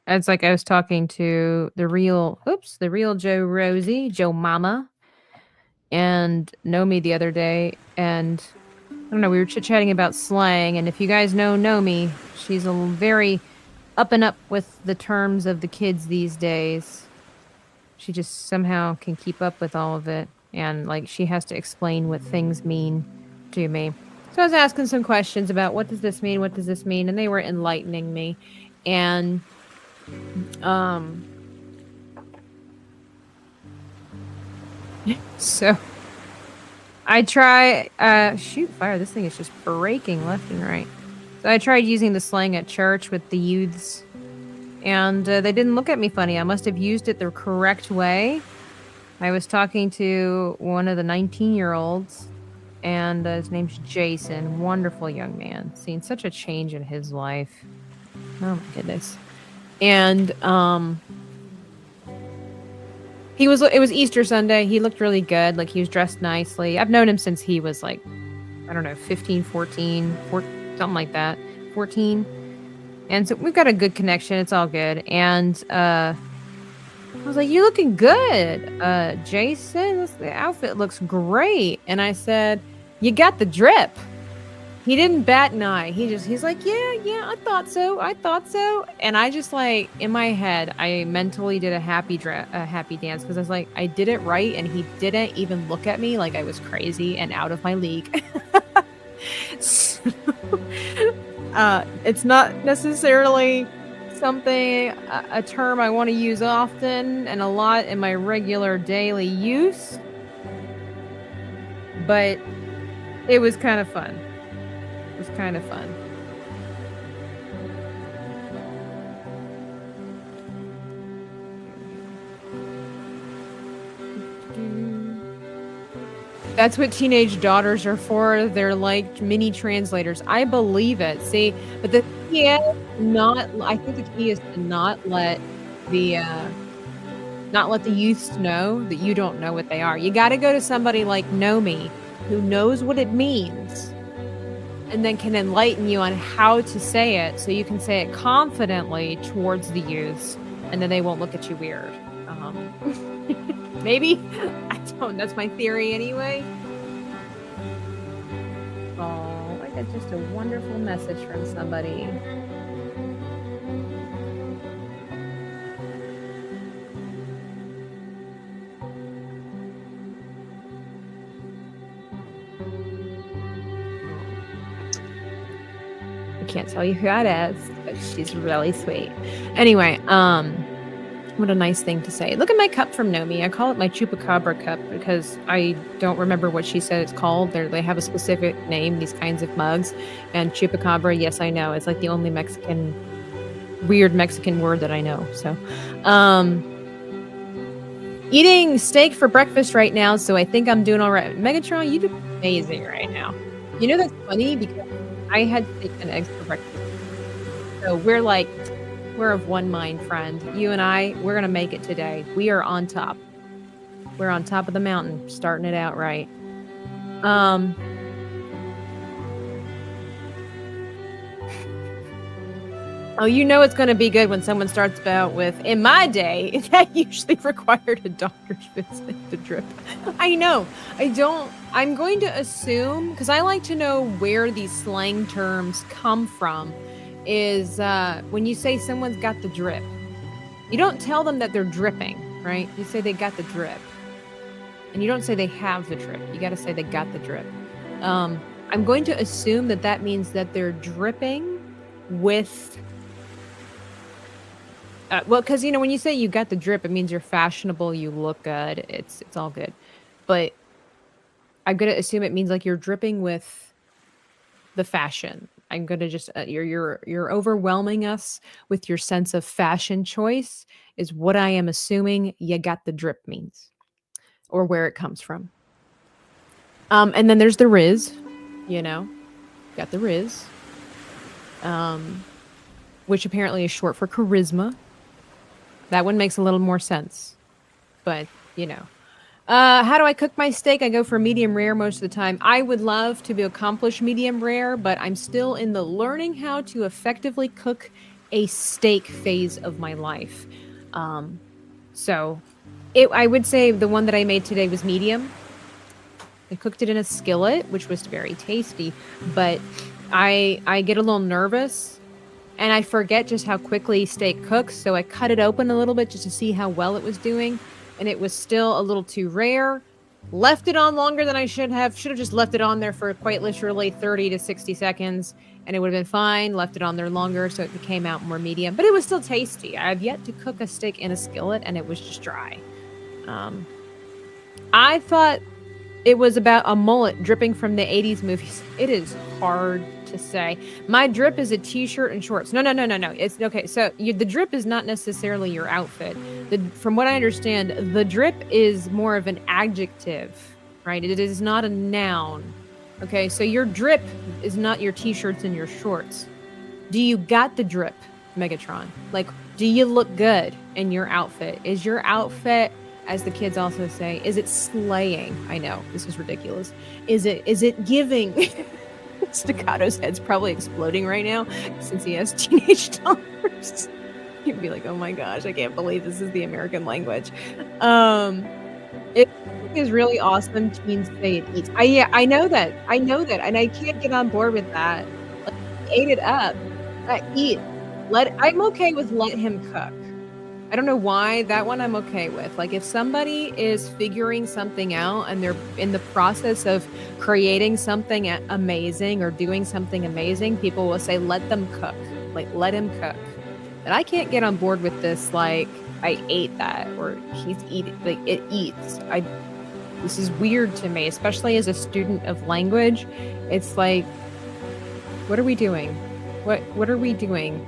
It's like I was talking to the real Joe Mama, and Nomi the other day, and I don't know, we were chit-chatting about slang, and if you guys know Nomi, she's a very up and up with the terms of the kids these days. She just somehow can keep up with all of it, and like she has to explain what things mean to me. So I was asking some questions about what does this mean, and they were enlightening me. And so I try shoot fire, this thing is just breaking left and right. So I tried using the slang at church with the youths, and they didn't look at me funny. I must have used it the correct way. I was talking to one of the 19-year-olds, and his name's Jason. Wonderful young man. Seen such a change in his life. Oh my goodness. And it was Easter Sunday. He looked really good. Like, he was dressed nicely. I've known him since he was like, I don't know, 15, 14, something like that. 14. And so we've got a good connection. It's all good. And I was like, "You're looking good, Jason. The outfit looks great." And I said, "You got the drip." He didn't bat an eye. He's like, yeah, I thought so. And I just like, in my head, I mentally did a happy dance because I was like, I did it right, and he didn't even look at me like I was crazy and out of my league. So, it's not necessarily something, a term I want to use often and a lot in my regular daily use, but it was kind of fun. It was kind of fun. That's what teenage daughters are for. They're like mini translators. I believe it. See, but the key is I think the key is to not let the youths know that you don't know what they are. You got to go to somebody like Nomi who knows what it means and then can enlighten you on how to say it so you can say it confidently towards the youths, and then they won't look at you weird. Maybe? I don't. That's my theory anyway. Oh, I got just a wonderful message from somebody. I can't tell you who that is, but she's really sweet. Anyway, what a nice thing to say. Look at my cup from Nomi. I call it my Chupacabra cup because I don't remember what she said it's called. They have a specific name, these kinds of mugs. And Chupacabra, yes, I know. It's like the only weird Mexican word that I know. So, eating steak for breakfast right now, so I think I'm doing all right. Megatron, you do amazing right now. You know, that's funny because I had steak and eggs for breakfast. So we're of one mind, friend. You and I, we're going to make it today. We are on top. We're on top of the mountain, starting it out right. Oh, you know it's going to be good when someone starts out with, in my day, that usually required a doctor's visit to drip. I know. I'm going to assume, because I like to know where these slang terms come from, is when you say someone's got the drip, you don't tell them that they're dripping, right? You say they got the drip. And you don't say they have the drip. You got to say they got the drip. I'm going to assume that means that they're dripping with... well, because, you know, when you say you got the drip, it means you're fashionable, you look good, it's all good. But I'm going to assume it means like you're dripping with the fashion. I'm going to just, you're overwhelming us with your sense of fashion choice is what I am assuming you got the drip means, or where it comes from. And then there's the Riz, you know, got the Riz, which apparently is short for charisma. That one makes a little more sense, but you know. How do I cook my steak? I go for medium rare most of the time. I would love to accomplish medium rare, but I'm still in the learning how to effectively cook a steak phase of my life. So I would say the one that I made today was medium. I cooked it in a skillet, which was very tasty, but I get a little nervous and I forget just how quickly steak cooks. So I cut it open a little bit just to see how well it was doing. And it was still a little too rare. Left it on longer than I should have. Should have just left it on there for quite literally 30 to 60 seconds. And it would have been fine. Left it on there longer so it came out more medium. But it was still tasty. I've yet to cook a steak in a skillet and it was just dry. I thought it was about a mullet dripping from the 80s movies. It is hard to say. My drip is a t-shirt and shorts. No. It's okay. So the drip is not necessarily your outfit. From what I understand, the drip is more of an adjective, right? It is not a noun. Okay, so your drip is not your t-shirts and your shorts. Do you got the drip, Megatron? Like, do you look good in your outfit? Is your outfit, as the kids also say, is it slaying? I know, this is ridiculous. Is it giving? Staccato's head's probably exploding right now since he has teenage daughters. He'd be like, oh my gosh, I can't believe this is the American language. It's is really awesome. Teens say it eats. Yeah, I know that. I know that, and I can't get on board with that. Like, he ate it up. Eat. I'm okay with let him cook. I don't know why. That one I'm okay with. Like, if somebody is figuring something out and they're in the process of creating something amazing or doing something amazing, people will say, let them cook. Like, let him cook. And I can't get on board with this, like, I ate that, or he's eating, like, it eats. This is weird to me, especially as a student of language. It's like, what are we doing? What are we doing?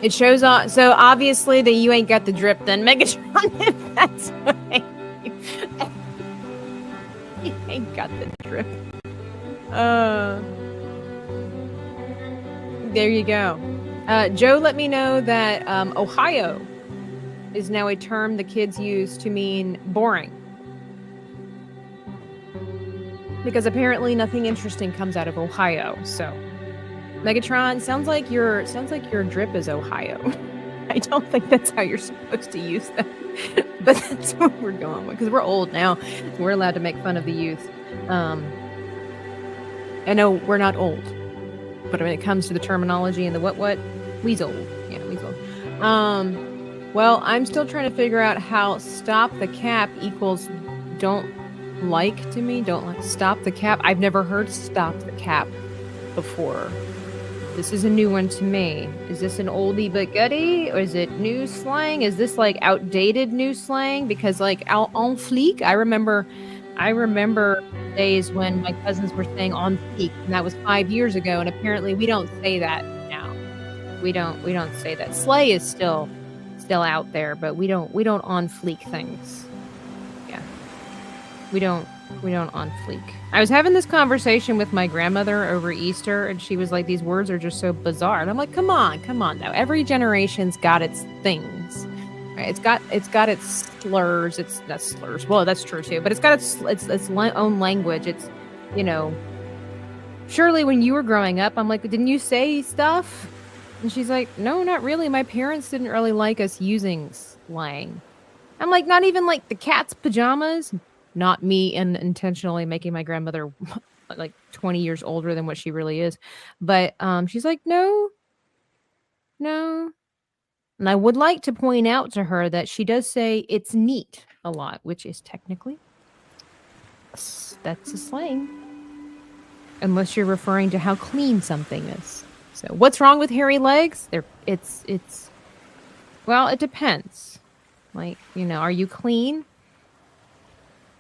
It shows on, so obviously that you ain't got the drip then, Megatron, if that's what you ain't got the drip. There you go. Joe let me know that Ohio is now a term the kids use to mean boring. Because apparently nothing interesting comes out of Ohio, so... Megatron, sounds like your drip is Ohio. I don't think that's how you're supposed to use them. But that's what we're going with, because we're old now. So we're allowed to make fun of the youth. I know we're not old. But when it comes to the terminology and the what, we's old. Yeah, we's old. Well, I'm still trying to figure out how stop the cap equals don't like to me. Don't like stop the cap. I've never heard stop the cap before. This is a new one to me. Is this an oldie but goodie? Or is it new slang? Is this like outdated new slang? Because like en fleek, I remember days when my cousins were saying en fleek, and that was 5 years ago, and apparently we don't say that now. We don't say that. Slay is still out there, but we don't en fleek things. Yeah. We don't on fleek. I was having this conversation with my grandmother over Easter, and she was like, these words are just so bizarre. And I'm like, come on now. Every generation's got its things. Right? It's got its slurs. It's not slurs. Well, that's true too. But it's got its own language. It's, surely when you were growing up, I'm like, didn't you say stuff? And she's like, no, not really. My parents didn't really like us using slang. I'm like, not even like the cat's pajamas? Not me and intentionally making my grandmother like 20 years older than what she really is. But she's like, no. And I would like to point out to her that she does say it's neat a lot, which is technically, that's a slang. Unless you're referring to how clean something is. So what's wrong with hairy legs? Well, it depends. Like, are you clean?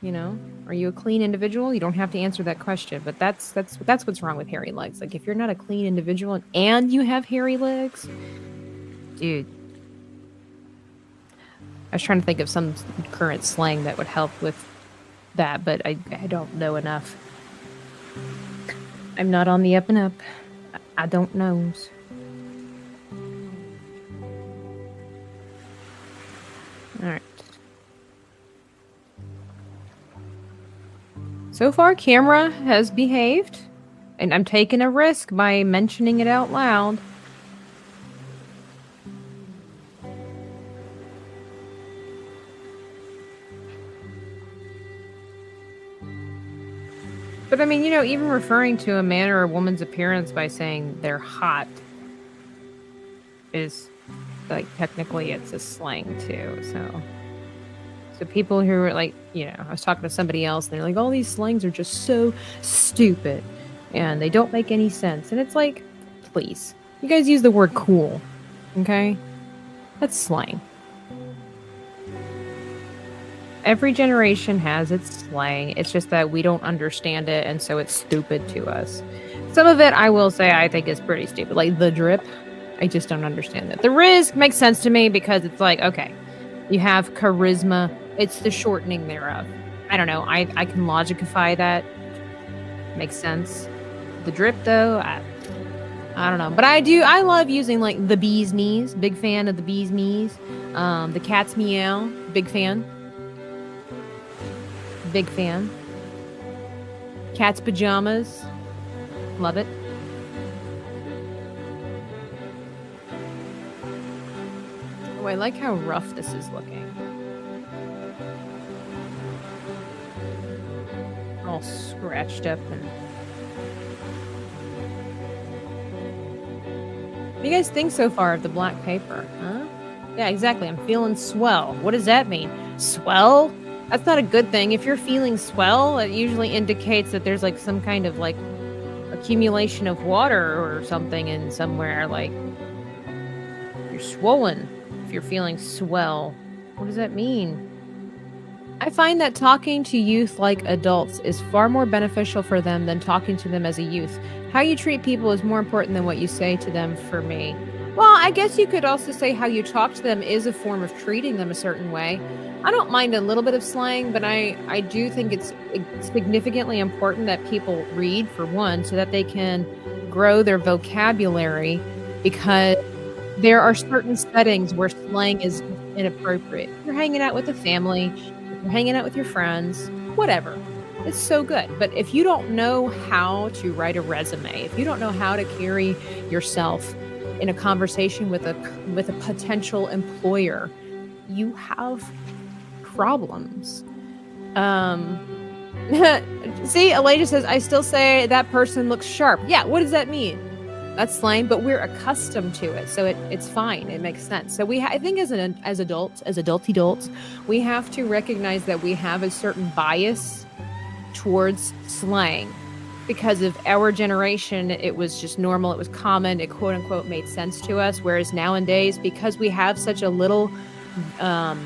Are you a clean individual? You don't have to answer that question, but that's what's wrong with hairy legs. Like, if you're not a clean individual and you have hairy legs, dude. I was trying to think of some current slang that would help with that, but I don't know enough. I'm not on the up and up. I don't know. All right. So far, camera has behaved, and I'm taking a risk by mentioning it out loud. But I mean, even referring to a man or a woman's appearance by saying they're hot is, like, technically it's a slang too, so people who are like, I was talking to somebody else, and they're like, all these slangs are just so stupid, and they don't make any sense. And it's like, please, you guys use the word cool, okay? That's slang. Every generation has its slang. It's just that we don't understand it, and so it's stupid to us. Some of it, I will say, I think is pretty stupid. Like the drip, I just don't understand that. The Riz makes sense to me because it's like, okay, you have charisma. It's the shortening thereof. I don't know. I can logicify that. Makes sense. The drip, though, I don't know. But I love using, like, the bee's knees. Big fan of the bee's knees. The cat's meow. Big fan. Big fan. Cat's pajamas. Love it. Oh, I like how rough this is looking. all scratched up and... What do you guys think so far of the black paper? Huh? Yeah, exactly. I'm feeling swell. What does that mean? Swell? That's not a good thing. If you're feeling swell, it usually indicates that there's like some kind of like accumulation of water or something in somewhere. Like you're swollen if you're feeling swell. What does that mean? I find that talking to youth like adults is far more beneficial for them than talking to them as a youth. How you treat people is more important than what you say to them for me. Well, I guess you could also say how you talk to them is a form of treating them a certain way. I don't mind a little bit of slang, but I do think it's significantly important that people read, for one, so that they can grow their vocabulary, because there are certain settings where slang is inappropriate. If you're hanging out with a family, if you're hanging out with your friends, whatever. It's so good. But if you don't know how to write a resume, if you don't know how to carry yourself in a conversation with a potential employer, you have problems. See, Elijah says, I still say that person looks sharp. Yeah, what does that mean? That's slang, but we're accustomed to it, so it's fine. It makes sense. So I think as adults, we have to recognize that we have a certain bias towards slang. Because of our generation, it was just normal, it was common, it quote unquote made sense to us. Whereas nowadays, because we have such a little, how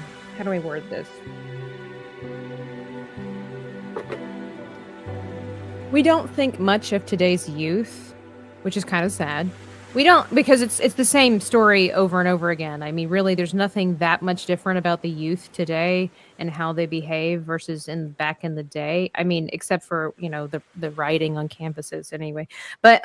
do I word this? We don't think much of today's youth, which is kind of sad. We don't, because it's the same story over and over again. I mean, really, there's nothing that much different about the youth today and how they behave versus back in the day. I mean, except for, the rioting on campuses anyway. But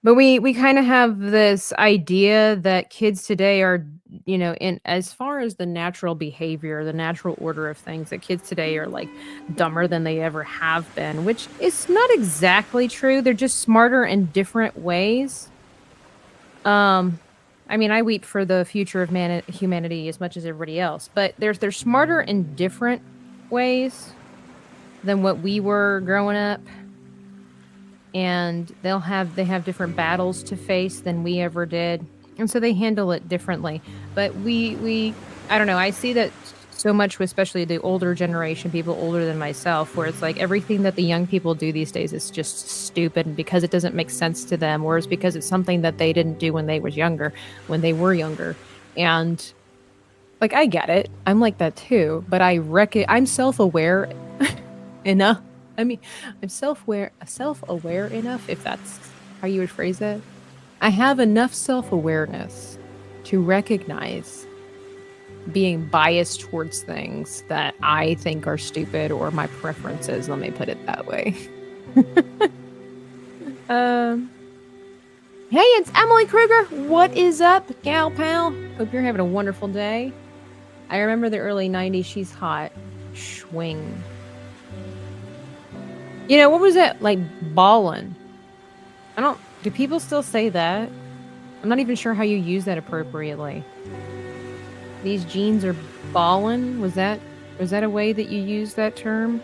we kind of have this idea that kids today are, in as far as the natural behavior, the natural order of things, that kids today are like dumber than they ever have been, which is not exactly true. They're just smarter in different ways. I mean, I weep for the future of humanity as much as everybody else, but they're smarter in different ways than what we were growing up. And they have different battles to face than we ever did. And so they handle it differently. But we I don't know, I see that so much with especially the older generation, people older than myself, where it's like everything that the young people do these days is just stupid because it doesn't make sense to them, or it's because it's something that they didn't do when they were younger. And like, I get it. I'm like that too. But I'm self-aware enough. I mean, I'm self-aware enough, if that's how you would phrase it. I have enough self-awareness to recognize being biased towards things that I think are stupid, or my preferences. Let me put it that way. Hey, it's Emily Kruger. What is up, gal pal? Hope you're having a wonderful day. I remember the early 90s. She's hot. Schwing. What was it? Like, ballin'. Do people still say that? I'm not even sure how you use that appropriately. These jeans are ballin'? Was that a way that you used that term?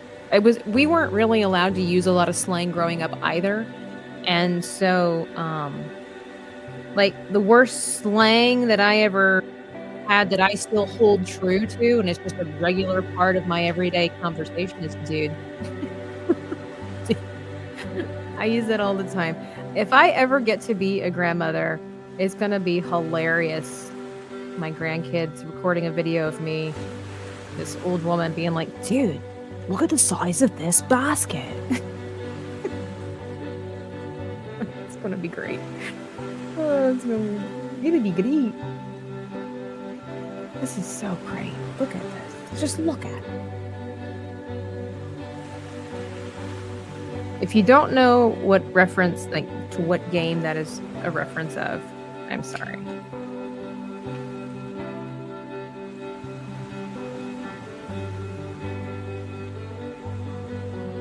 We weren't really allowed to use a lot of slang growing up either. And so, like, the worst slang that I ever had that I still hold true to, and it's just a regular part of my everyday conversation, is dude. I use it all the time. If I ever get to be a grandmother, it's going to be hilarious. My grandkids recording a video of me, this old woman being like, dude, look at the size of this basket. It's going to be great. Oh, it's going to be great. This is so great. Look at this. Just look at it. If you don't know what reference, like, to what game that is a reference of, I'm sorry.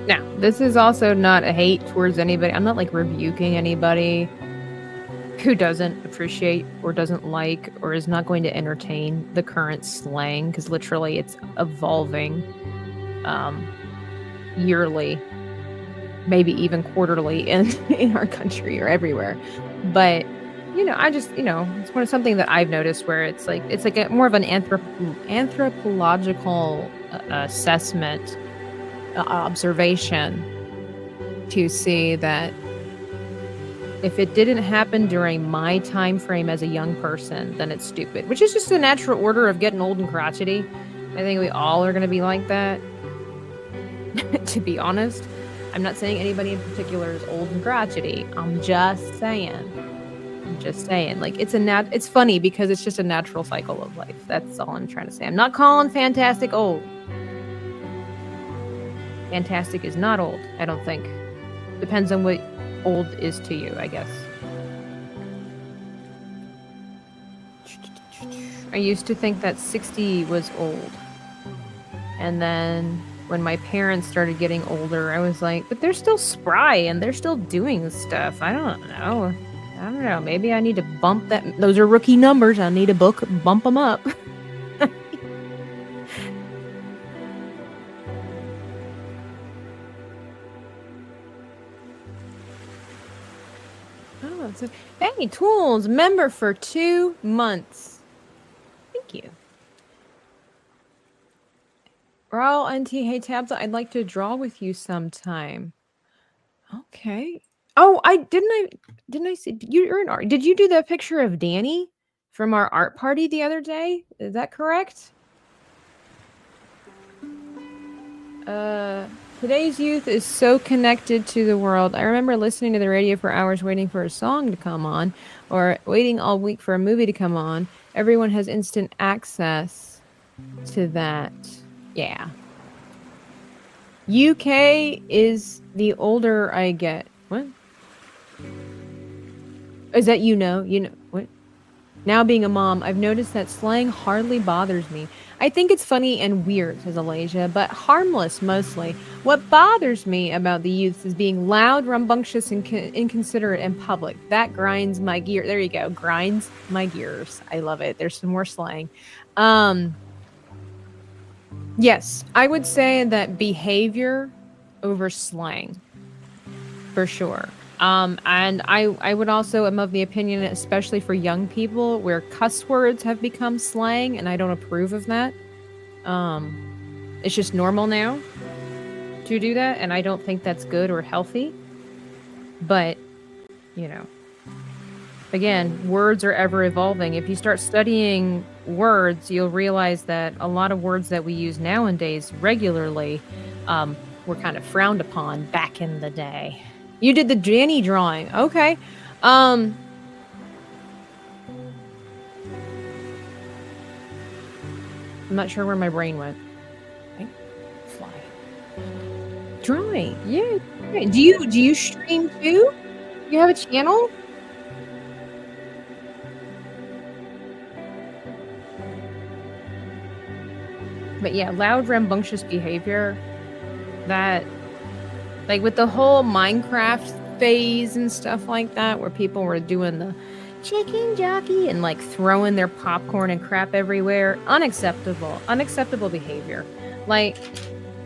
Now, this is also not a hate towards anybody. I'm not, like, rebuking anybody who doesn't appreciate or doesn't like or is not going to entertain the current slang, because literally it's evolving. yearly, maybe even quarterly in our country or everywhere. But I just it's something that I've noticed where it's like more of an anthropological assessment, observation, to see that if it didn't happen during my time frame as a young person, then it's stupid, which is just the natural order of getting old and crotchety. I think we all are going to be like that. To be honest, I'm not saying anybody in particular is old and crotchety. I'm just saying. Like, it's funny because it's just a natural cycle of life. That's all I'm trying to say. I'm not calling Fantastic old. Fantastic is not old, I don't think. Depends on what old is to you, I guess. I used to think that 60 was old. And then when my parents started getting older, I was like, but they're still spry and they're still doing stuff. I don't know. Maybe I need to bump that. Those are rookie numbers. I need to bump them up. Oh, so, hey, Tools, member for 2 months. Thank you. Raul NT, hey Tabs, I'd like to draw with you sometime. Okay. Oh, didn't I see you're an art? Did you do that picture of Danny from our art party the other day? Is that correct? Today's youth is so connected to the world. I remember listening to the radio for hours waiting for a song to come on, or waiting all week for a movie to come on. Everyone has instant access to that. Yeah. UK is the older I get. What? Is that what? Now being a mom, I've noticed that slang hardly bothers me. I think it's funny and weird, says Alasia, but harmless mostly. What bothers me about the youth is being loud, rambunctious, and inconsiderate in public. That grinds my gear. There you go. Grinds my gears. I love it. There's some more slang. Yes, I would say that behavior over slang, for sure. And I would also am of the opinion, especially for young people, where cuss words have become slang, and I don't approve of that. It's just normal now to do that, and I don't think that's good or healthy. But, again, words are ever evolving. If you start studying words, you'll realize that a lot of words that we use nowadays regularly were kind of frowned upon back in the day. You did the Danny drawing. Okay. I'm not sure where my brain went. Okay. Fly. Drawing. Yeah. Do you stream too? You have a channel? But yeah, loud, rambunctious behavior, that, like with the whole Minecraft phase and stuff like that, where people were doing the chicken jockey and like throwing their popcorn and crap everywhere, unacceptable behavior. Like,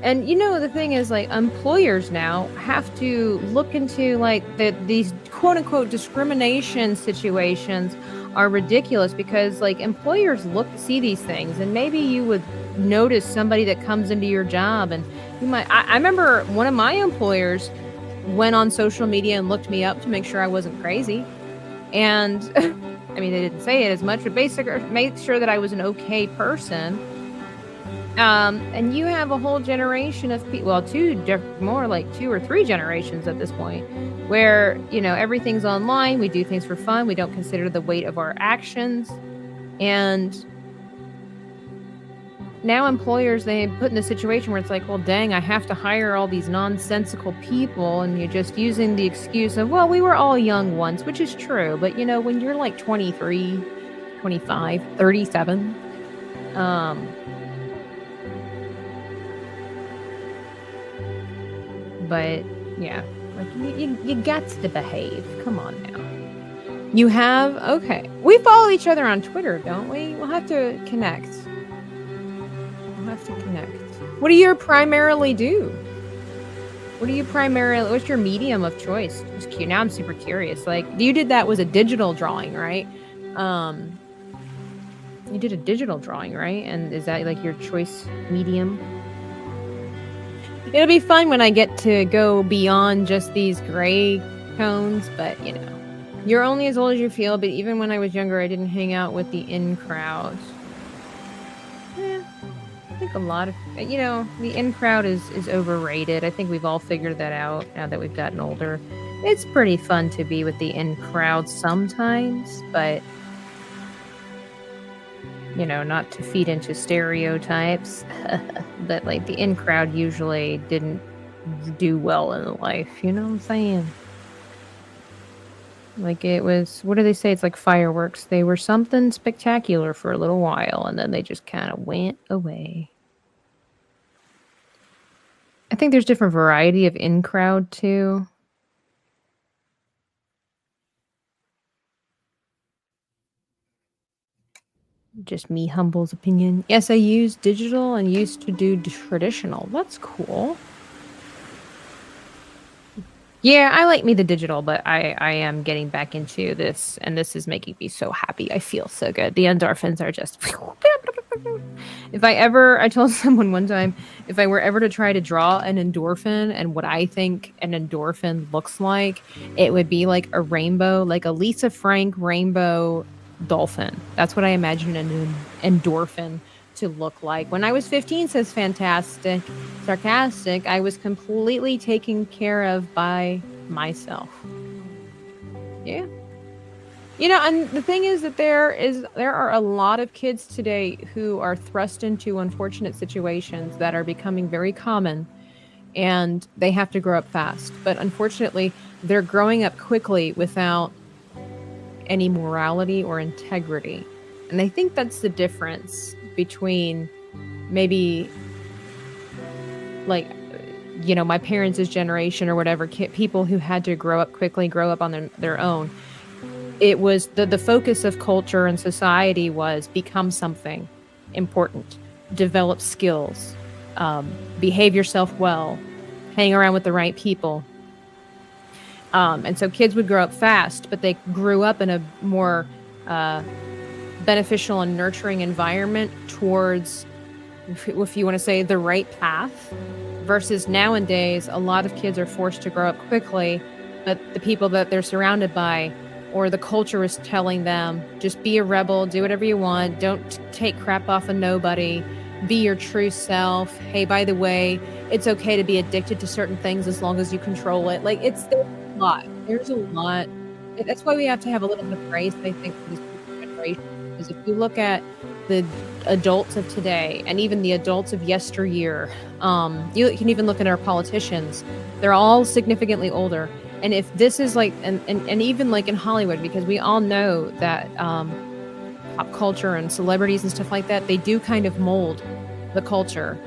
and the thing is, like, employers now have to look into like these quote unquote discrimination situations are ridiculous, because like employers see these things, and maybe you would notice somebody that comes into your job, and you might. I remember one of my employers went on social media and looked me up to make sure I wasn't crazy, and I mean, they didn't say it as much, but basically make sure that I was an okay person. And you have a whole generation of people, well, more like 2 or 3 generations at this point, where, everything's online. We do things for fun. We don't consider the weight of our actions. And now employers, they put in a situation where it's like, well, dang, I have to hire all these nonsensical people. And you're just using the excuse of, well, we were all young once, which is true. But, when you're like 23, 25, 37, but yeah, like you got to behave. Come on now. You have, okay. We follow each other on Twitter, don't we? We'll have to connect. What do you primarily do? What do you primarily, what's your medium of choice? Just now I'm super curious. Like, you did that was a digital drawing, right? You did a digital drawing, right? And is that like your choice medium? It'll be fun when I get to go beyond just these gray tones, but you know, you're only as old as you feel. But even when I was younger, I didn't hang out with the in crowd. I think a lot of, you know, the in crowd is overrated. I think we've all figured that out now that we've gotten older. It's pretty fun to be with the in crowd sometimes, but you know, not to feed into stereotypes. But like the in crowd usually didn't do well in life, you know what I'm saying? Like it was, what do they say? It's like fireworks. They were something spectacular for a little while and then they just kind of went away. I think there's different variety of in crowd too. Just me, Humble's opinion. Yes, I use digital and used to do traditional. That's cool. Yeah, I like me the digital, but I am getting back into this, and this is making me so happy. I feel so good. The endorphins are just... I told someone one time, if I were ever to try to draw an endorphin and what I think an endorphin looks like, it would be like a rainbow, like a Lisa Frank rainbow dolphin. That's what I imagine an endorphin to look like. When I was 15, says Fantastic Sarcastic, I was completely taken care of by myself. Yeah. You know, and the thing is that there are a lot of kids today who are thrust into unfortunate situations that are becoming very common, and they have to grow up fast. But unfortunately, they're growing up quickly without any morality or integrity. And I think that's the difference between maybe like, you know, my parents' generation or whatever, people who had to grow up quickly, grow up on their own. It was the focus of culture and society was become something important, develop skills, behave yourself well, hang around with the right people. And so kids would grow up fast, but they grew up in a more beneficial and nurturing environment towards, if you want to say, the right path, versus nowadays, a lot of kids are forced to grow up quickly, but the people that they're surrounded by or the culture is telling them, just be a rebel, do whatever you want, don't take crap off of nobody, be your true self. Hey, by the way, it's okay to be addicted to certain things as long as you control it. Like, there's a lot. There's a lot. That's why we have to have a little bit of grace, I think, for this generation. Because if you look at the adults of today and even the adults of yesteryear, you can even look at our politicians. They're all significantly older. And if this is like, and even like in Hollywood, because we all know that pop culture and celebrities and stuff like that, they do kind of mold the culture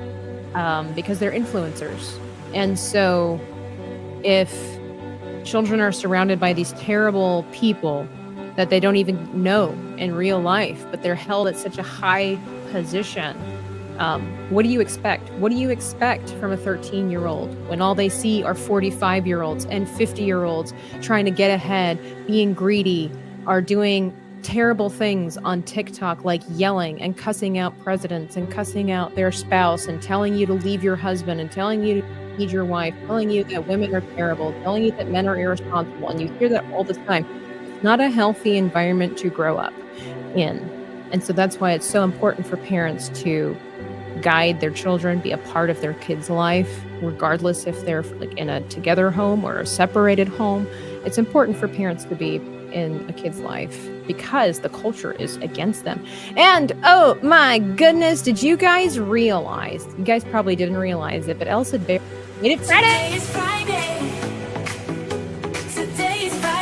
because they're influencers. And so if children are surrounded by these terrible people that they don't even know in real life, but they're held at such a high position, what do you expect? What do you expect from a 13-year-old when all they see are 45-year-olds and 50-year-olds trying to get ahead, being greedy, are doing terrible things on TikTok, like yelling and cussing out presidents and cussing out their spouse and telling you to leave your husband and telling you to leave your wife, telling you that women are terrible, telling you that men are irresponsible, and you hear that all the time. It's not a healthy environment to grow up in. And so that's why it's so important for parents to guide their children, be a part of their kids' life, regardless if they're like in a together home or a separated home. It's important for parents to be in a kid's life because the culture is against them. And oh my goodness, did you guys realize? You guys probably didn't realize it, but Elsa Bear made it Friday. Today is Friday. Today is Friday.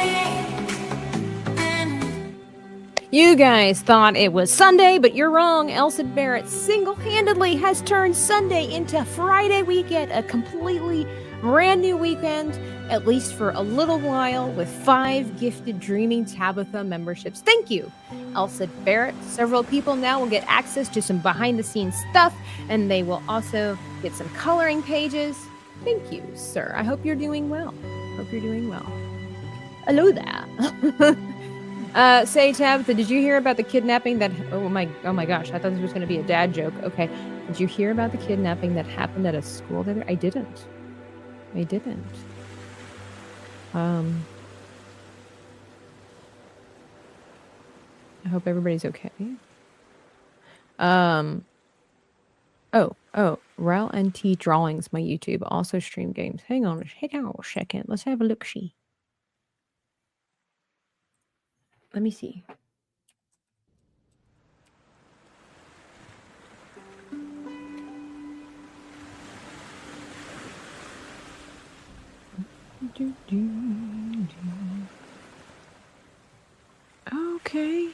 You guys thought it was Sunday, but you're wrong. Elsa Barrett single-handedly has turned Sunday into Friday weekend, a completely brand new weekend, at least for a little while, with 5 gifted Dreaming Tabitha memberships. Thank you, Elsa Barrett. Several people now will get access to some behind-the-scenes stuff, and they will also get some coloring pages. Thank you, sir. I hope you're doing well. Hope you're doing well. Hello there. Say, Tabitha, did you hear about the kidnapping that... Oh my gosh, I thought this was going to be a dad joke. Okay. Did you hear about the kidnapping that happened at a school there? I didn't. I hope everybody's okay. Oh, Rel NT Drawings, my YouTube, also stream games. Hang on a second. Let's have a look-see. Let me see. Okay.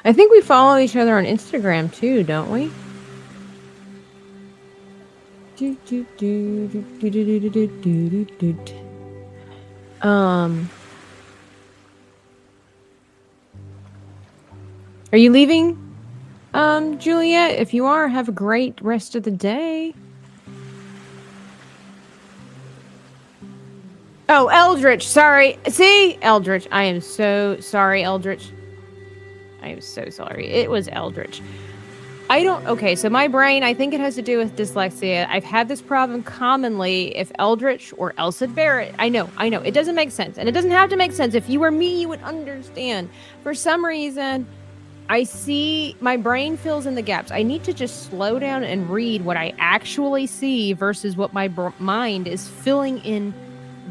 I think we follow each other on Instagram too, don't we? Are you leaving, Juliet? If you are, have a great rest of the day. Oh, Eldritch, sorry. See? Eldritch. I am so sorry, Eldritch. I am so sorry. It was Eldritch. Okay, so my brain, I think it has to do with dyslexia. I've had this problem commonly if Eldritch or Elsa Barrett. I know. It doesn't make sense. And it doesn't have to make sense. If you were me, you would understand. For some reason, I see my brain fills in the gaps. I need to just slow down and read what I actually see versus what my mind is filling in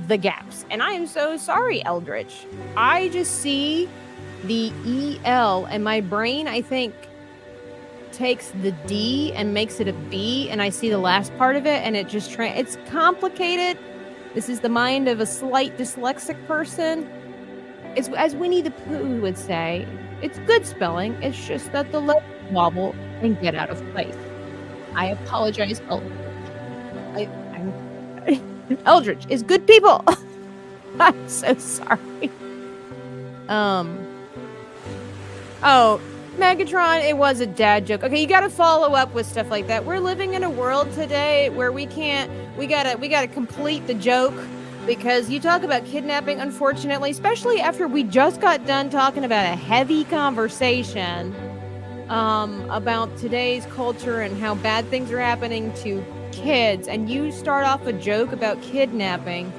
the gaps. And I am so sorry, Eldritch. I just see the EL and my brain, I think, takes the D and makes it a B, and I see the last part of it, and it just it's complicated. This is the mind of a slight dyslexic person. It's, as Winnie the Pooh would say, it's good spelling. It's just that the letters wobble and get out of place. I apologize, Eldritch. Eldritch is good people. I'm so sorry. Oh, Megatron, it was a dad joke. Okay, you gotta follow up with stuff like that. We're living in a world today where we gotta complete the joke, because you talk about kidnapping, unfortunately, especially after we just got done talking about a heavy conversation about today's culture and how bad things are happening to kids, and you start off a joke about kidnapping.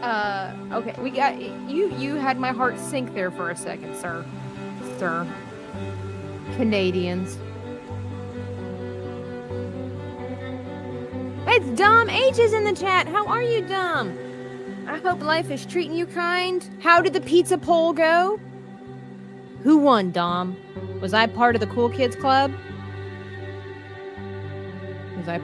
Okay, we got you had my heart sink there for a second, sir. Canadians. It's Dom H is in the chat. How are you, Dom? I hope life is treating you kind. How did the pizza poll go? Who won, Dom? Was I part of the Cool Kids Club? Club?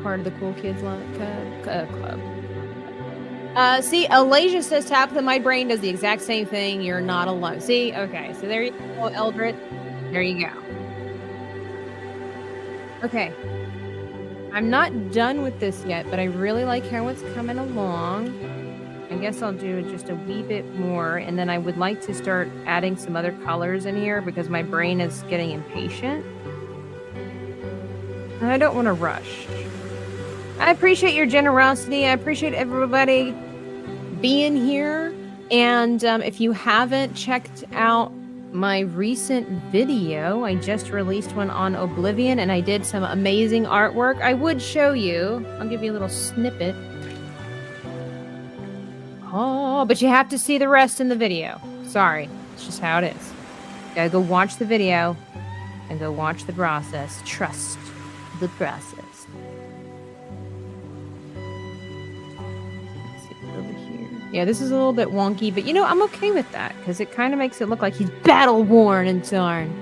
See, Alasia says, Tabitha, my brain does the exact same thing. You're not alone. See? Okay, so there you go, Eldritch. There you go. Okay. I'm not done with this yet, but I really like how it's coming along. I guess I'll do just a wee bit more, and then I would like to start adding some other colors in here because my brain is getting impatient. And I don't want to rush. I appreciate your generosity. I appreciate everybody being here. And if you haven't checked out my recent video, I just released one on Oblivion, and I did some amazing artwork. I would show you. I'll give you a little snippet. Oh, but you have to see the rest in the video. Sorry. It's just how it is. You gotta go watch the video and go watch the process. Trust the process. Yeah, this is a little bit wonky, but I'm okay with that because it kind of makes it look like he's battle worn and Tarn.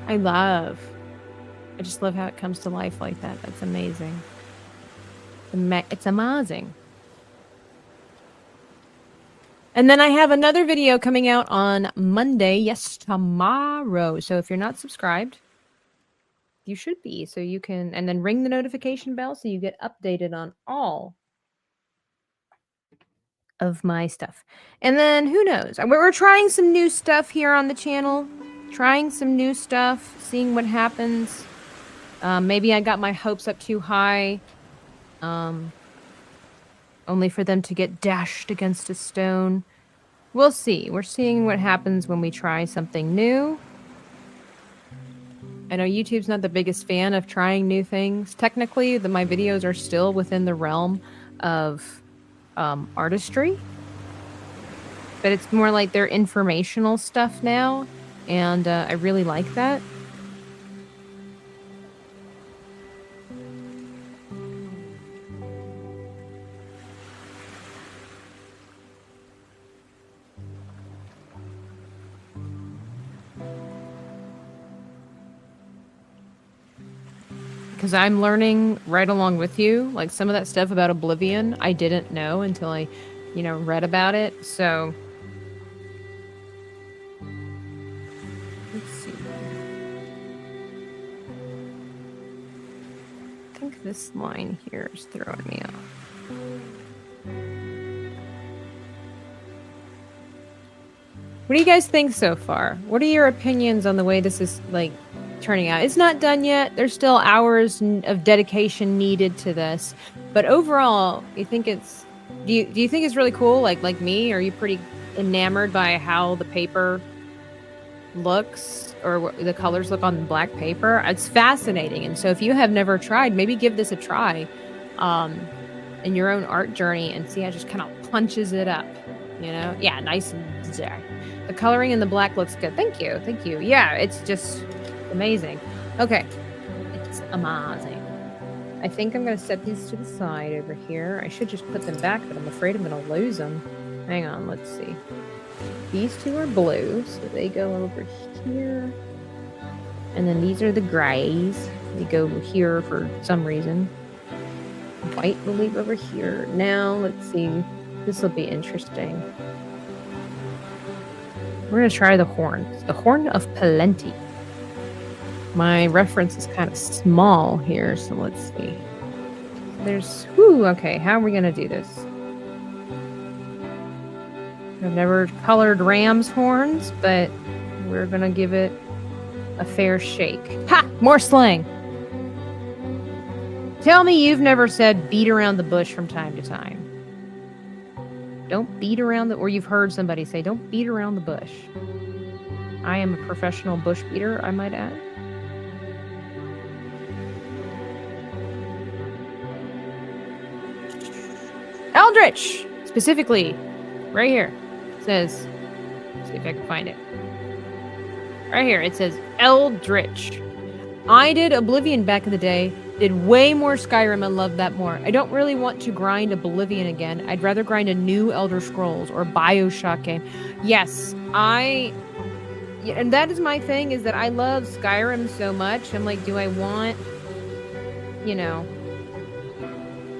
I just love how it comes to life like that. That's amazing. It's amazing. And then I have another video coming out on Monday. Yes, tomorrow. So if you're not subscribed, you should be, so you can, and then ring the notification bell so you get updated on all of my stuff. And then who knows? We're trying some new stuff here on the channel. Trying some new stuff, seeing what happens. Maybe I got my hopes up too high. Only for them to get dashed against a stone. We'll see. We're seeing what happens when we try something new. I know YouTube's not the biggest fan of trying new things. Technically, my videos are still within the realm of artistry. But it's more like they're informational stuff now. And I really like that. Because I'm learning right along with you. Like some of that stuff about Oblivion, I didn't know until I, read about it. So let's see. I think this line here is throwing me off. What do you guys think so far? What are your opinions on the way this is turning out? It's not done yet. There's still hours of dedication needed to this, but overall, you think it's? Do you think it's really cool? Like me, are you pretty enamored by how the paper looks or the colors look on black paper? It's fascinating, and so if you have never tried, maybe give this a try, in your own art journey and see how it just kind of punches it up. Yeah, nice and the coloring in the black looks good. Thank you. Yeah, it's just amazing. Okay, it's amazing. I think I'm going to set these to the side over here. I should just put them back, but I'm afraid I'm going to lose them. Hang on, let's see. These two are blue, so they go over here. And then these are the grays. They go here for some reason. White will leave over here. Now, let's see. This will be interesting. We're going to try the horns. The horn of plenty. My reference is kind of small here, so let's see. Okay, how are we going to do this? I've never colored ram's horns, but we're going to give it a fair shake. Ha! More slang! Tell me you've never said beat around the bush from time to time. Don't beat around or you've heard somebody say, don't beat around the bush. I am a professional bush beater, I might add. Eldritch! Specifically, right here, it says, let's see if I can find it. Right here, it says Eldritch. I did Oblivion back in the day, did way more Skyrim and loved that more. I don't really want to grind Oblivion again. I'd rather grind a new Elder Scrolls or BioShock game. Yes, and that is my thing, is that I love Skyrim so much. I'm like, do I want,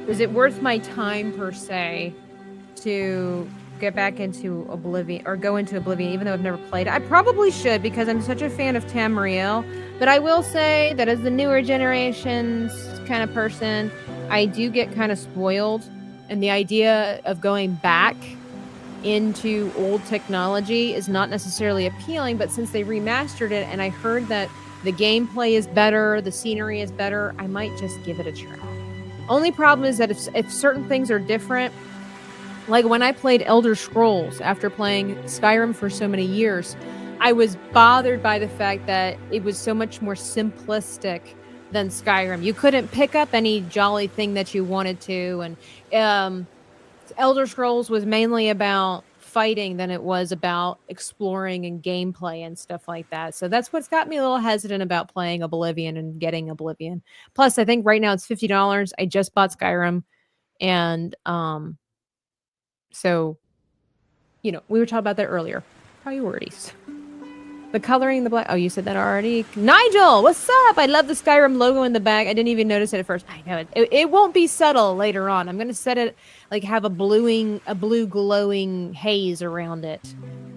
is it worth my time per se to get back into Oblivion or go into Oblivion, even though I've never played it? I probably should, because I'm such a fan of Tamriel. But I will say that as the newer generations kind of person, I do get kind of spoiled. And the idea of going back into old technology is not necessarily appealing. But since they remastered it and I heard that the gameplay is better, the scenery is better, I might just give it a try. Only problem is that if certain things are different, like when I played Elder Scrolls after playing Skyrim for so many years, I was bothered by the fact that it was so much more simplistic than Skyrim. You couldn't pick up any jolly thing that you wanted to, and Elder Scrolls was mainly about fighting than it was about exploring and gameplay and stuff like that. So that's what's got me a little hesitant about playing Oblivion and getting Oblivion. Plus, I think right now it's $50. I just bought Skyrim, and so, we were talking about that earlier. Priorities. The coloring, the black. Oh, you said that already. Nigel, what's up? I love the Skyrim logo in the back. I didn't even notice it at first. I know it won't be subtle later on. I'm going to set it, have a blue glowing haze around it.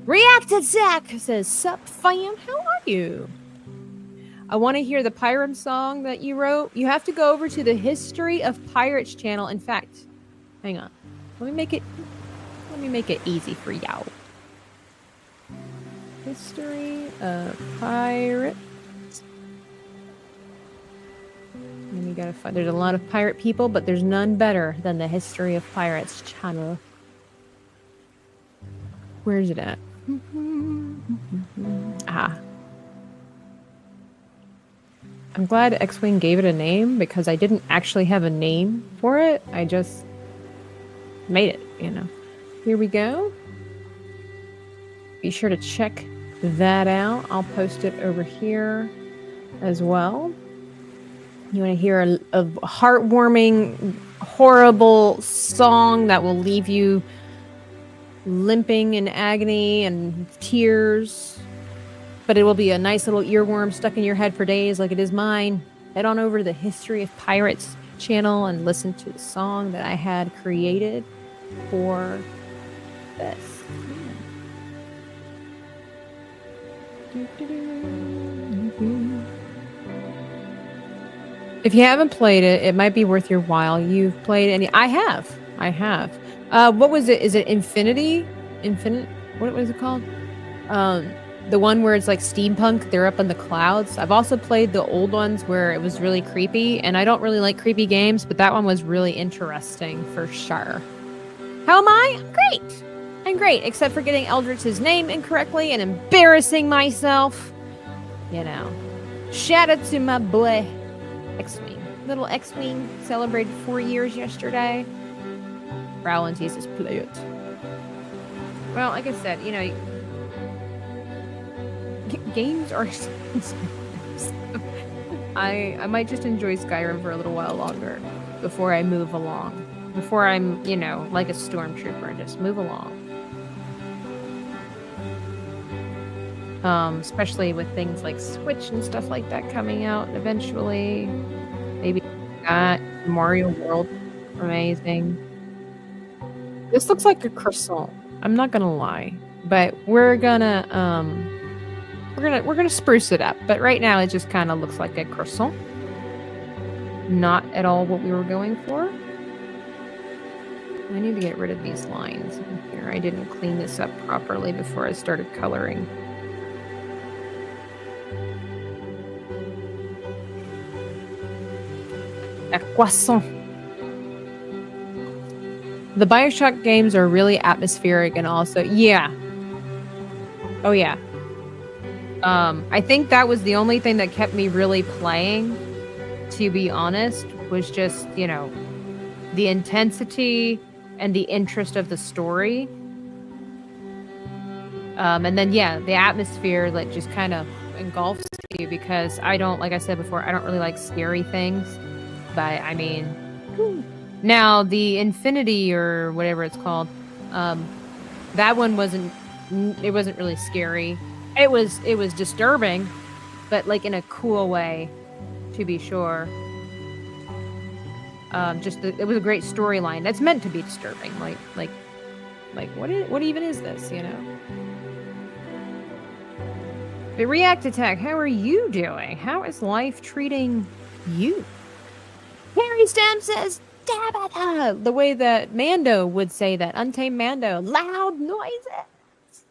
Reacted Zach says, sup fam, how are you? I want to hear the pirate song that you wrote. You have to go over to the History of Pirates channel. In fact, hang on. Let me make it easy for y'all. History of Pirates. And you gotta find. There's a lot of pirate people, but there's none better than the History of Pirates channel. Where is it at? Ah. I'm glad X-Wing gave it a name because I didn't actually have a name for it. I just made it, you know. Here we go. Be sure to check that out. I'll post it over here as well. You want to hear a heartwarming, horrible song that will leave you limping in agony and tears, but it will be a nice little earworm stuck in your head for days like it is mine. Head on over to the History of Pirates channel and listen to the song that I had created for this. If you haven't played it, it might be worth your while. You've played any? I have. What was it? Is it Infinite? What was it called? The one where it's like steampunk. They're up in the clouds. I've also played the old ones where it was really creepy, and I don't really like creepy games, but that one was really interesting for sure. How am I? I'm great. I'm great, except for getting Eldritch's name incorrectly and embarrassing myself. You know. Shout out to my boy, X-Wing. Little X-Wing celebrated 4 years yesterday. Rowland Jesus, play it. Well, like I said, you know, games are expensive. I might just enjoy Skyrim for a little while longer before I move along. Before I'm, you know, like a stormtrooper and just move along. Especially with things like Switch and stuff like that coming out eventually. Maybe Mario World, amazing. This looks like a croissant. I'm not gonna lie, but we're gonna spruce it up. But right now, it just kind of looks like a croissant. Not at all what we were going for. I need to get rid of these lines in here. I didn't clean this up properly before I started coloring. A croissant. The BioShock games are really atmospheric and also, yeah. Oh, yeah. I think that was the only thing that kept me really playing, to be honest, was just, you know, the intensity and the interest of the story. And then, yeah, the atmosphere that just kind of engulfs you because I don't, like I said before, I don't really like scary things. But, I mean, now the Infinity or whatever it's called, that one wasn't really scary. It was disturbing, but like in a cool way, to be sure. It was a great storyline. That's meant to be disturbing. Like what even is this, you know? The React Attack, how are you doing? How is life treating you? Harry Stem says, Dabba, the way that Mando would say that. Untamed Mando. Loud noises.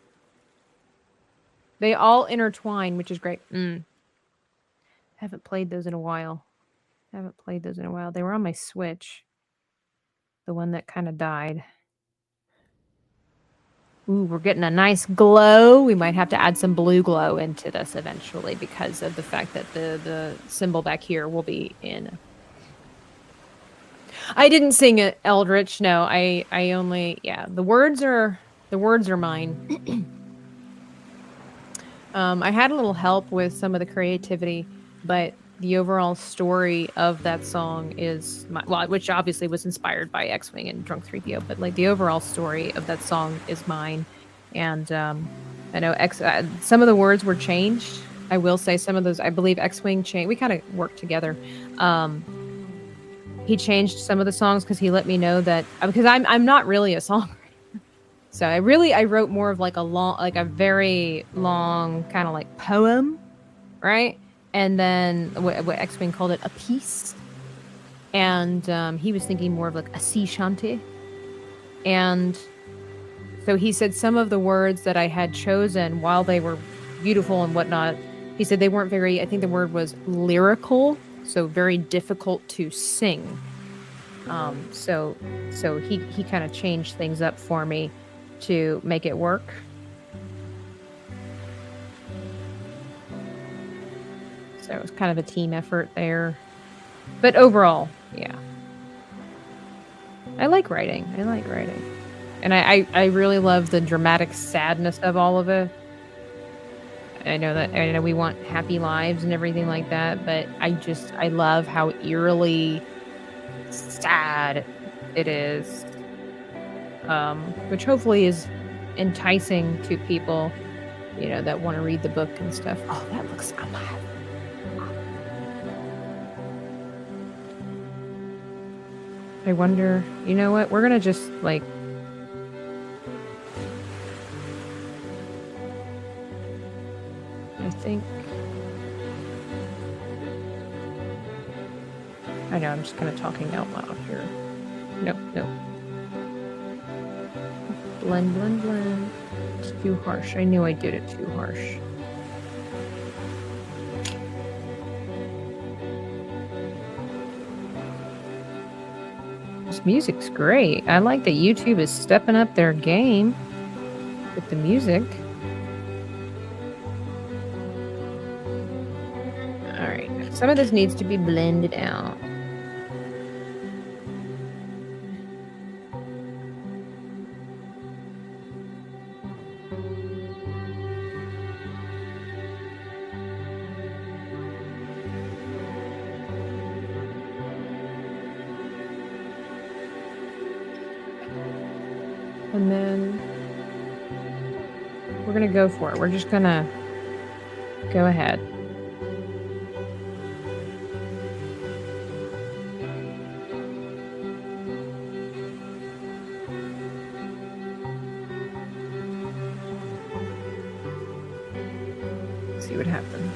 They all intertwine, which is great. Haven't played those in a while. They were on my Switch. The one that kind of died. Ooh, we're getting a nice glow. We might have to add some blue glow into this eventually because of the fact that the symbol back here will be in. I didn't sing it, Eldritch. No, I only, yeah. The words are mine. I had a little help with some of the creativity, but the overall story of that song is which obviously was inspired by X-Wing and Drunk 3PO, but like the overall story of that song is mine. And I know some of the words were changed. I will say some of those, I believe X-Wing changed. We kind of worked together. He changed some of the songs because he let me know that because I'm not really a songwriter. So I wrote more of like a very long kind of like poem, right? and then what X-Wing called it, a piece. And he was thinking more of like a sea shanty. And so he said some of the words that I had chosen, while they were beautiful and whatnot, he said they weren't very, I think the word was lyrical, so very difficult to sing. So he kind of changed things up for me to make it work. So it was kind of a team effort there. But overall, yeah. I like writing. And I really love the dramatic sadness of all of it. I know we want happy lives and everything like that, but I love how eerily sad it is. Which hopefully is enticing to people, that want to read the book and stuff. Oh, that looks alive. I wonder, you know what? We're gonna just like I know, I'm just kind of talking out loud here. Nope. Blend. It's too harsh. I knew I did it too harsh. This music's great. I like that YouTube is stepping up their game with the music. Alright, some of this needs to be blended out. And then we're going to go for it. We're just going to go ahead. See what happens.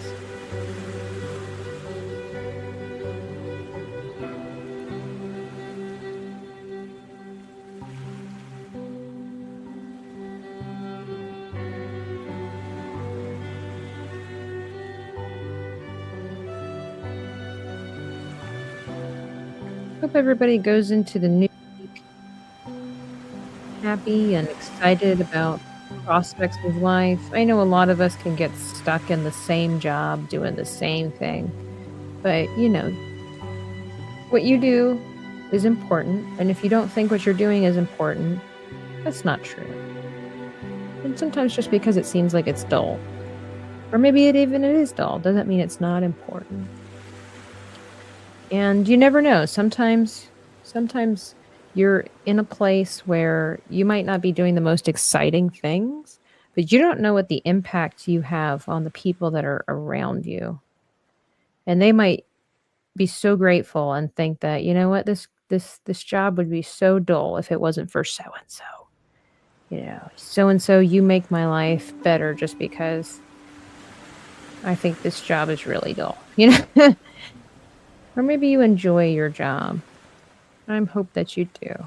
Hope everybody goes into the new week happy and excited about prospects of life. I know a lot of us can get stuck in the same job, doing the same thing. But, what you do is important. And if you don't think what you're doing is important, that's not true. And sometimes just because it seems like it's dull, or maybe it is dull, doesn't mean it's not important. And you never know. Sometimes you're in a place where you might not be doing the most exciting things, but you don't know what the impact you have on the people that are around you. And they might be so grateful and think that, you know what, this job would be so dull if it wasn't for so-and-so. So-and-so, you make my life better just because I think this job is really dull, Or maybe you enjoy your job. I hope that you do.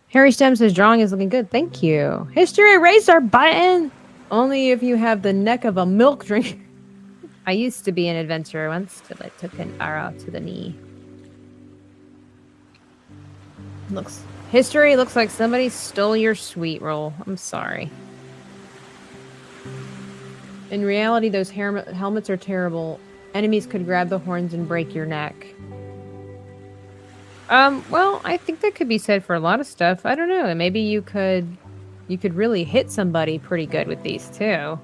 Harry Stem says drawing is looking good. Thank you. History eraser button. Only if you have the neck of a milk drink. I used to be an adventurer once till I took an arrow to the knee. History looks like somebody stole your sweet roll. I'm sorry. In reality, those helmets are terrible. Enemies could grab the horns and break your neck. Well, I think that could be said for a lot of stuff. I don't know. Maybe you could really hit somebody pretty good with these too.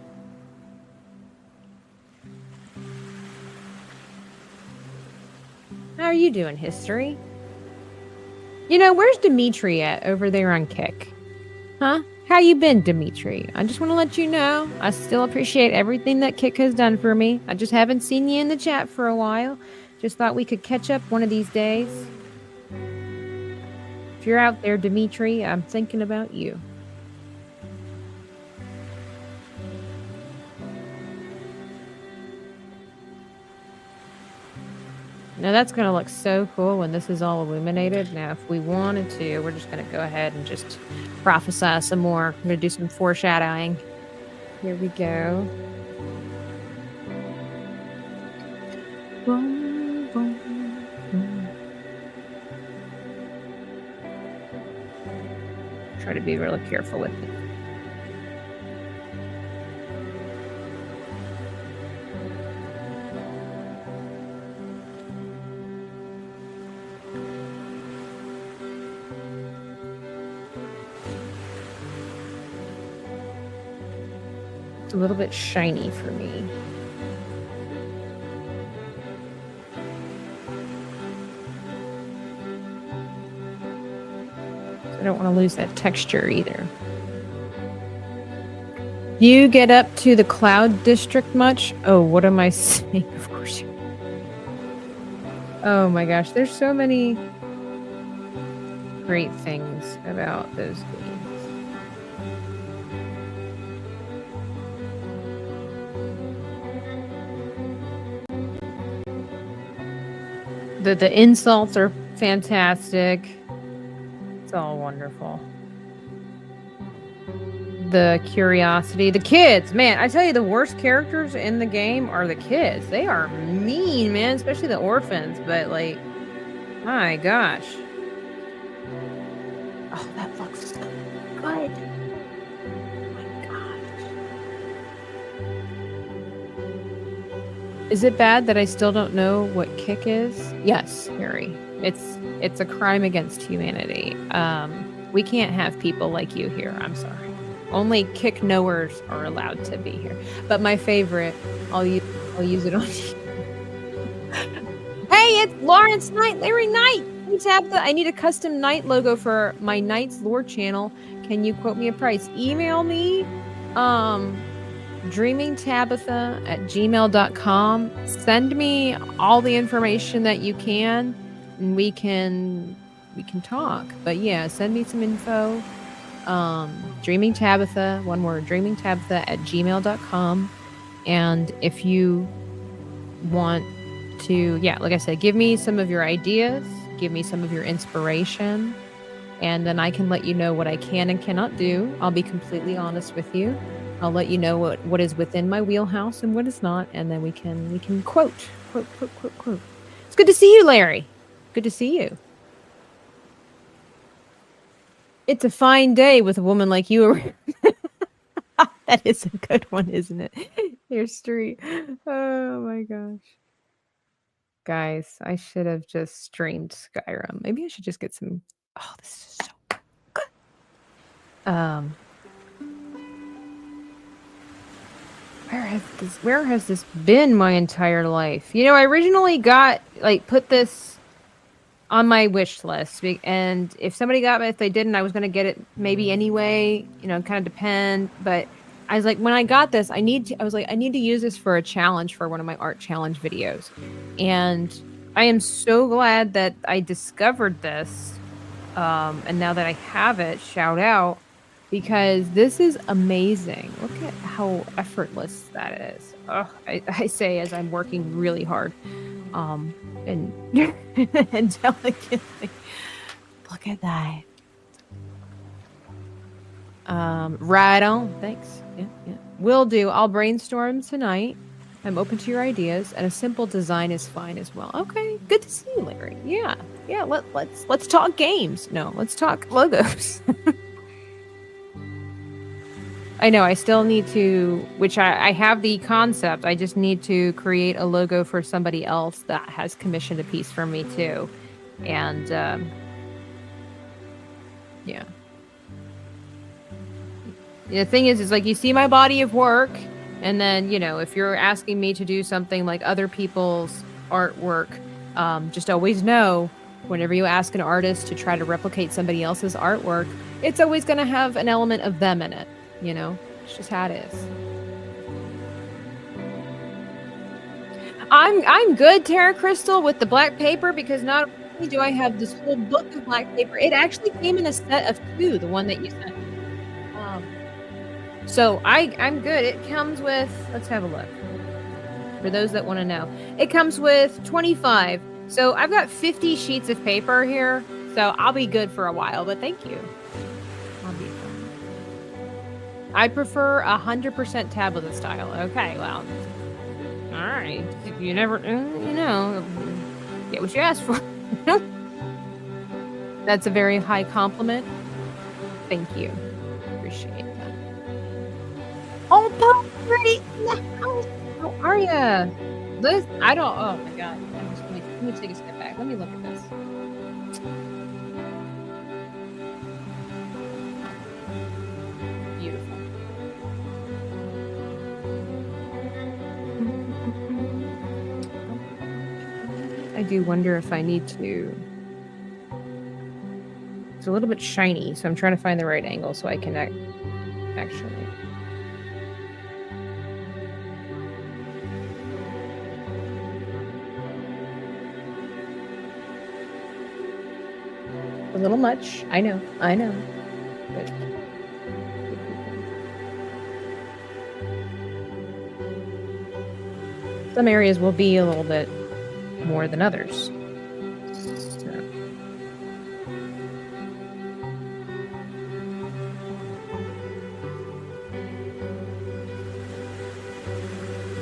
How are you doing, History? Where's Dimitri at over there on Kick? Huh? How you been, Dimitri? I just want to let you know I still appreciate everything that Kick has done for me. I just haven't seen you in the chat for a while. Just thought we could catch up one of these days. If you're out there, Dimitri, I'm thinking about you. Now that's gonna look so cool when this is all illuminated. Now, if we wanted to, we're just gonna go ahead and just prophesy some more. I'm gonna do some foreshadowing. Here we go. Boom, boom, boom. Try to be really careful with it. It's a little bit shiny for me. I don't want to lose that texture either. Do you get up to the cloud district much? Oh, what am I saying? Of course you. Oh my gosh, there's so many great things about those games. The insults are fantastic. It's all wonderful. The curiosity, the kids, man, I tell you, the worst characters in the game are the kids. They are mean, man, especially the orphans, but like, my gosh. Oh, that looks so good. Oh my gosh. Is it bad that I still don't know what kick is? Yes, Harry. It's a crime against humanity. We can't have people like you here. I'm sorry. Only kick knowers are allowed to be here. But my favorite, I'll use it on you. Hey, it's Lawrence Knight, Larry Knight. I need a custom Knight logo for my Knight's Lore channel. Can you quote me a price? Email me, dreamingtabitha@gmail.com. Send me all the information that you can, and we can talk. But yeah, send me some info. dreamingtabitha, one word, dreamingtabitha@gmail.com. And if you want to, yeah, like I said, give me some of your ideas, give me some of your inspiration, and then I can let you know what I can and cannot do. I'll be completely honest with you. I'll let you know what is within my wheelhouse and what is not, and then we can quote. It's good to see you, Larry. Good to see you. It's a fine day with a woman like you around. That is a good one, isn't it? Your street. Oh my gosh. Guys, I should have just streamed Skyrim. Maybe I should just get some. Oh, this is so good. Where has this been my entire life? You know, I originally put this on my wish list, and if somebody got it, if they didn't, I was going to get it maybe anyway, you know, kind of depend. But I was like, when I got this, I need to use this for a challenge for one of my art challenge videos. And I am so glad that I discovered this. And now that I have it, shout out, because this is amazing. Look at how effortless that is. Oh, I say as I'm working really hard. And delicately. Look at that. Right on. Thanks. Yeah. Will do. I'll brainstorm tonight. I'm open to your ideas, and a simple design is fine as well. Okay. Good to see you, Larry. Yeah. Let's talk games. No, let's talk logos. I know, I still need to, which I have the concept, I just need to create a logo for somebody else that has commissioned a piece for me too. And, yeah. The thing is like, you see my body of work, and then, you know, if you're asking me to do something like other people's artwork, just always know, whenever you ask an artist to try to replicate somebody else's artwork, it's always going to have an element of them in it. You know, it's just how it is. I'm good, Terra Crystal, with the black paper, because not only do I have this whole book of black paper, it actually came in a set of 2, the one that you sent. So I'm good. It comes with, let's have a look. For those that want to know, it comes with 25 So I've got 50 sheets of paper here, so I'll be good for a while, but thank you. I'll be fine. I prefer 100% tablet style. Okay, well, all right. You never, get what you asked for. That's a very high compliment. Thank you. Appreciate that. Oh, Paul, ready in the house. How are ya? Liz, I don't. Oh my God. Let me take a step back. Let me look at this. Beautiful. I do wonder if I need to. It's a little bit shiny, so I'm trying to find the right angle so I can actually. A little much. I know. But some areas will be a little bit more than others. So.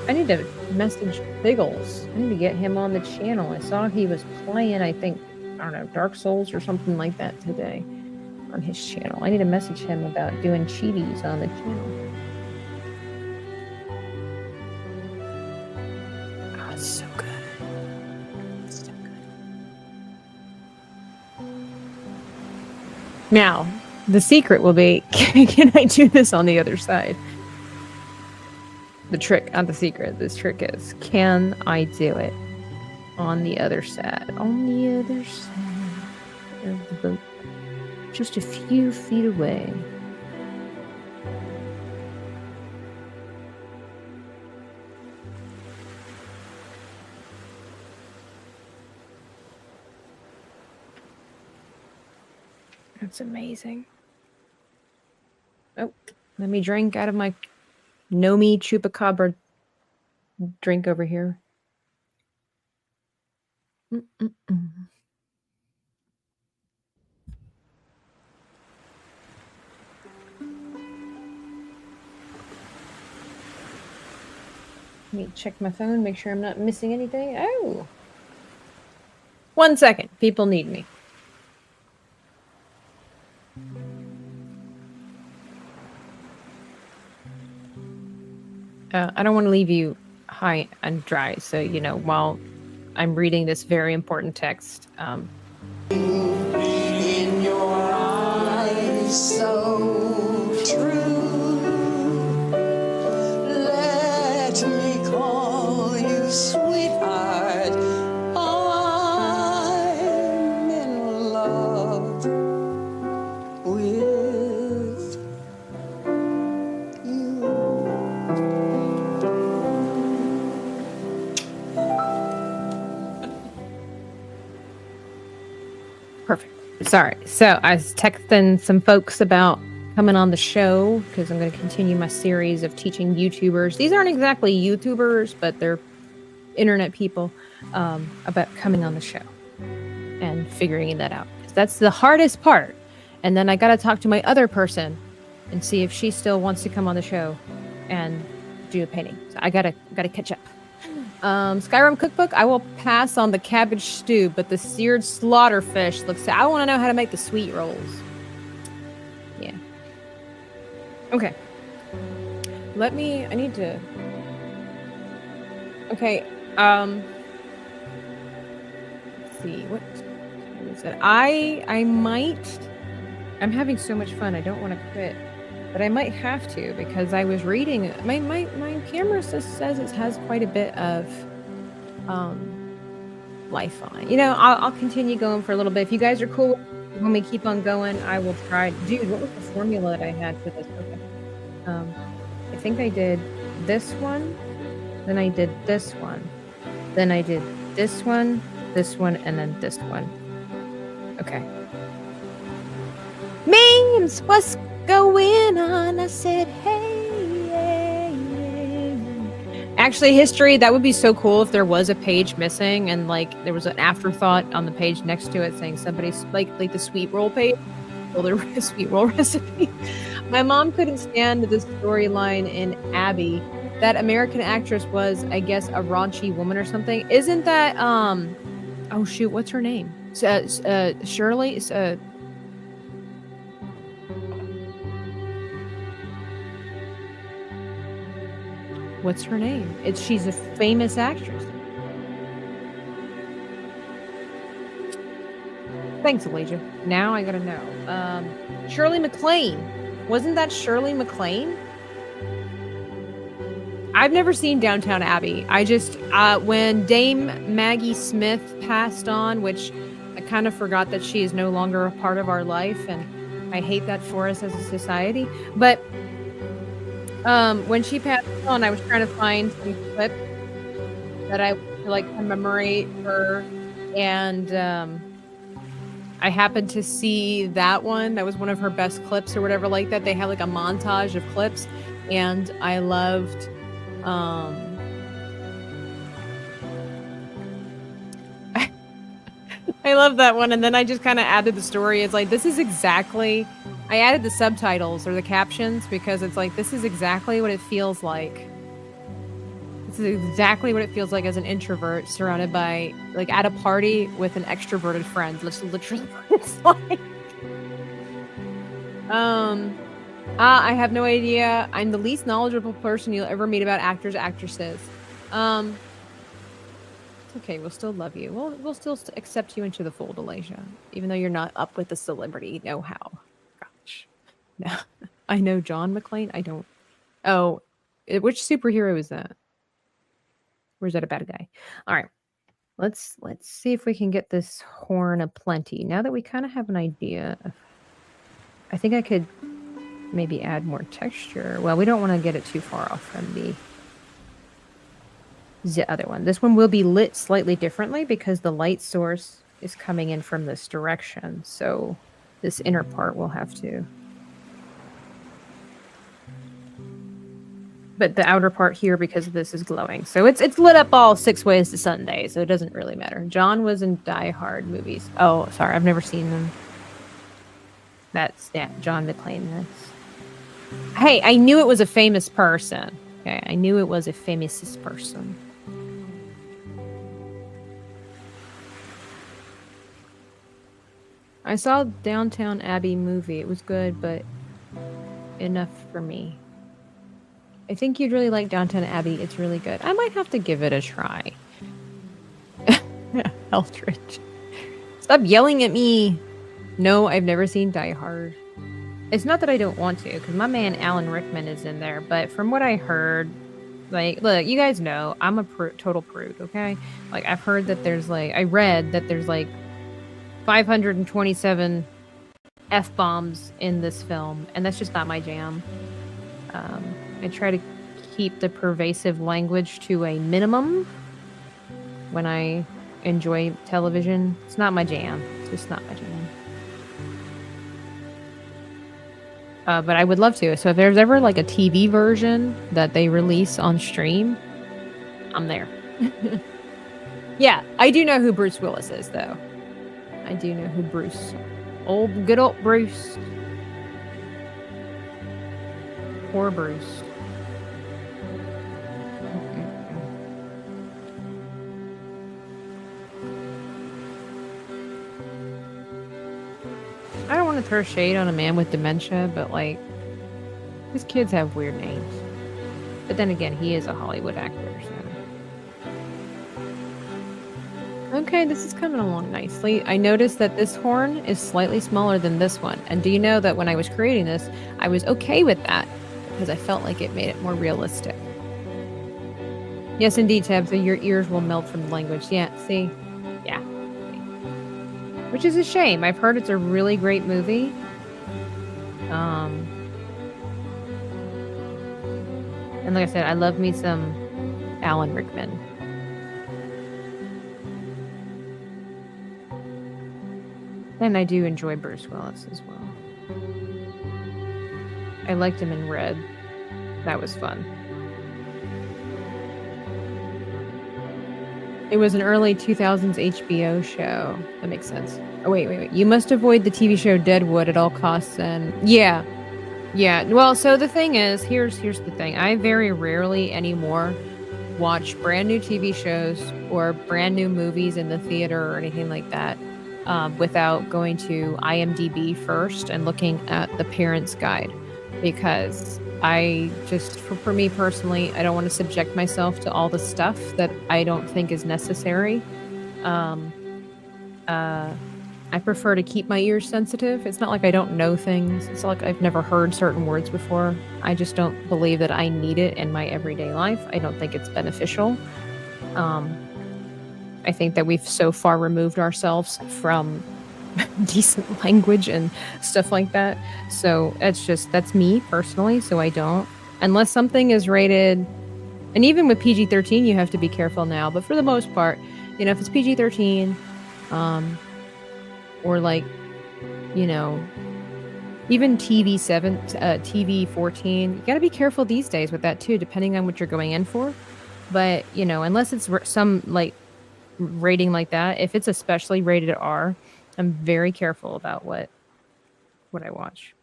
I need to message Biggles. I need to get him on the channel. I saw he was playing, I think, I don't know, Dark Souls or something like that today on his channel. I need to message him about doing chibis on the channel. Oh, it's so good. It's so good. Now, the secret will be, can I do this on the other side? The trick, not the secret. This trick is, can I do it on the other side? On the other side of the boat. Just a few feet away. That's amazing. Oh, let me drink out of my Nomi Chupacabra drink over here. Mm-mm-mm. Let me check my phone, make sure I'm not missing anything. Oh. 1 second. People need me. I don't want to leave you high and dry. So, while I'm reading this very important text. In your eyes, so true. Let me call you sweetheart. I'm in love with you. Perfect. Sorry. So I was texting some folks about coming on the show because I'm going to continue my series of teaching YouTubers. These aren't exactly YouTubers, but they're internet people about coming on the show and figuring that out. That's the hardest part. And then I got to talk to my other person and see if she still wants to come on the show and do a painting. So I gotta catch up. SKYRIM cookbook. I will pass on the cabbage stew, but the seared slaughterfish looks. I want to know how to make the sweet rolls. Yeah. Okay. I need to. Okay. Let's see. What is it? I might. I'm having so much fun. I don't want to quit. But I might have to because I was reading my camera says it has quite a bit of life on it. I'll continue going for a little bit. If you guys are cool when we keep on going, I will try. Dude, what was the formula that I had for this? Okay. I think I did this one, then I did this one, then I did this one, and then this one. Okay. Memes, what's going on? I said, hey. Actually, history, that would be so cool if there was a page missing and like there was an afterthought on the page next to it saying somebody's like the sweet roll page. Well, there was a sweet roll recipe. My mom couldn't stand the storyline in Abby. That American actress was, I guess, a raunchy woman or something. Isn't that oh shoot, what's her name? Shirley. What's her name? She's a famous actress. Thanks, Elijah. Now I gotta know. Shirley MacLaine. Wasn't that Shirley MacLaine? I've never seen Downtown Abbey. I just, when Dame Maggie Smith passed on, which I kind of forgot that she is no longer a part of our life, and I hate that for us as a society. But when she passed on, I was trying to find some clips that I would like commemorate her, and I happened to see that one. That was one of her best clips or whatever like that. They had like a montage of clips, and I loved I love that one. And then I just kind of added the story. It's like, this is exactly, I added the subtitles or the captions because it's like, this is exactly what it feels like. This is exactly what it feels like as an introvert surrounded by, like, at a party with an extroverted friend. That's literally what it's like. I have no idea. I'm the least knowledgeable person you'll ever meet about actors, actresses. It's okay. We'll still love you. We'll still accept you into the fold, Elijah, even though you're not up with the celebrity know-how. Gosh, no. I know John McClane. I don't. Oh, which superhero is that? Or is that a bad guy? All right. Let's see if we can get this horn aplenty. Now that we kind of have an idea, I think I could maybe add more texture. Well, we don't want to get it too far off from the other one. This one will be lit slightly differently because the light source is coming in from this direction. So this inner part will have to. But the outer part here, because of this, is glowing. So it's lit up all 6 ways to Sunday, so it doesn't really matter. John was in Die Hard movies. Oh, sorry, I've never seen them. That's John McClane. Hey, I knew it was a famous person. Okay, I knew it was a famous person. I saw Downtown Abbey movie. It was good, but enough for me. I think you'd really like Downton Abbey. It's really good. I might have to give it a try. Eldridge. Stop yelling at me. No, I've never seen Die Hard. It's not that I don't want to, because my man Alan Rickman is in there. But from what I heard, like, look, you guys know, I'm a total prude, okay? Like, I've heard that there's, like, I read that there's, like, 527 F-bombs in this film, and that's just not my jam. I try to keep the pervasive language to a minimum when I enjoy television. It's not my jam. It's just not my jam. But I would love to. So if there's ever like a TV version that they release on stream, I'm there. Yeah, I do know who Bruce Willis is, though. I do know who Bruce. Good old Bruce. Poor Bruce. I don't want to throw shade on a man with dementia, but like, his kids have weird names. But then again, he is a Hollywood actor, so. Okay, this is coming along nicely. I noticed that this horn is slightly smaller than this one. And do you know that when I was creating this, I was okay with that because I felt like it made it more realistic. Yes, indeed, Tab. So your ears will melt from the language. Yeah, see? Yeah. Which is a shame. I've heard it's a really great movie. And like I said, I love me some Alan Rickman. And I do enjoy Bruce Willis as well. I liked him in Red. That was fun. It was an early 2000s HBO show. That makes sense. Oh, wait. You must avoid the TV show Deadwood at all costs, and yeah. Well, so the thing is, here's the thing. I very rarely anymore watch brand new TV shows or brand new movies in the theater or anything like that without going to IMDb first and looking at the parent's guide, because I just, for me personally, I don't want to subject myself to all the stuff that I don't think is necessary. I prefer to keep my ears sensitive. It's not like I don't know things. It's not like I've never heard certain words before. I just don't believe that I need it in my everyday life. I don't think it's beneficial. I think that we've so far removed ourselves from decent language and stuff like that. So that's me personally. So I don't, unless something is rated, and even with PG-13, you have to be careful now. But for the most part, if it's PG-13, or like, even TV-14, you got to be careful these days with that too, depending on what you're going in for. But, unless it's some like rating like that, if it's especially rated R, I'm very careful about what I watch.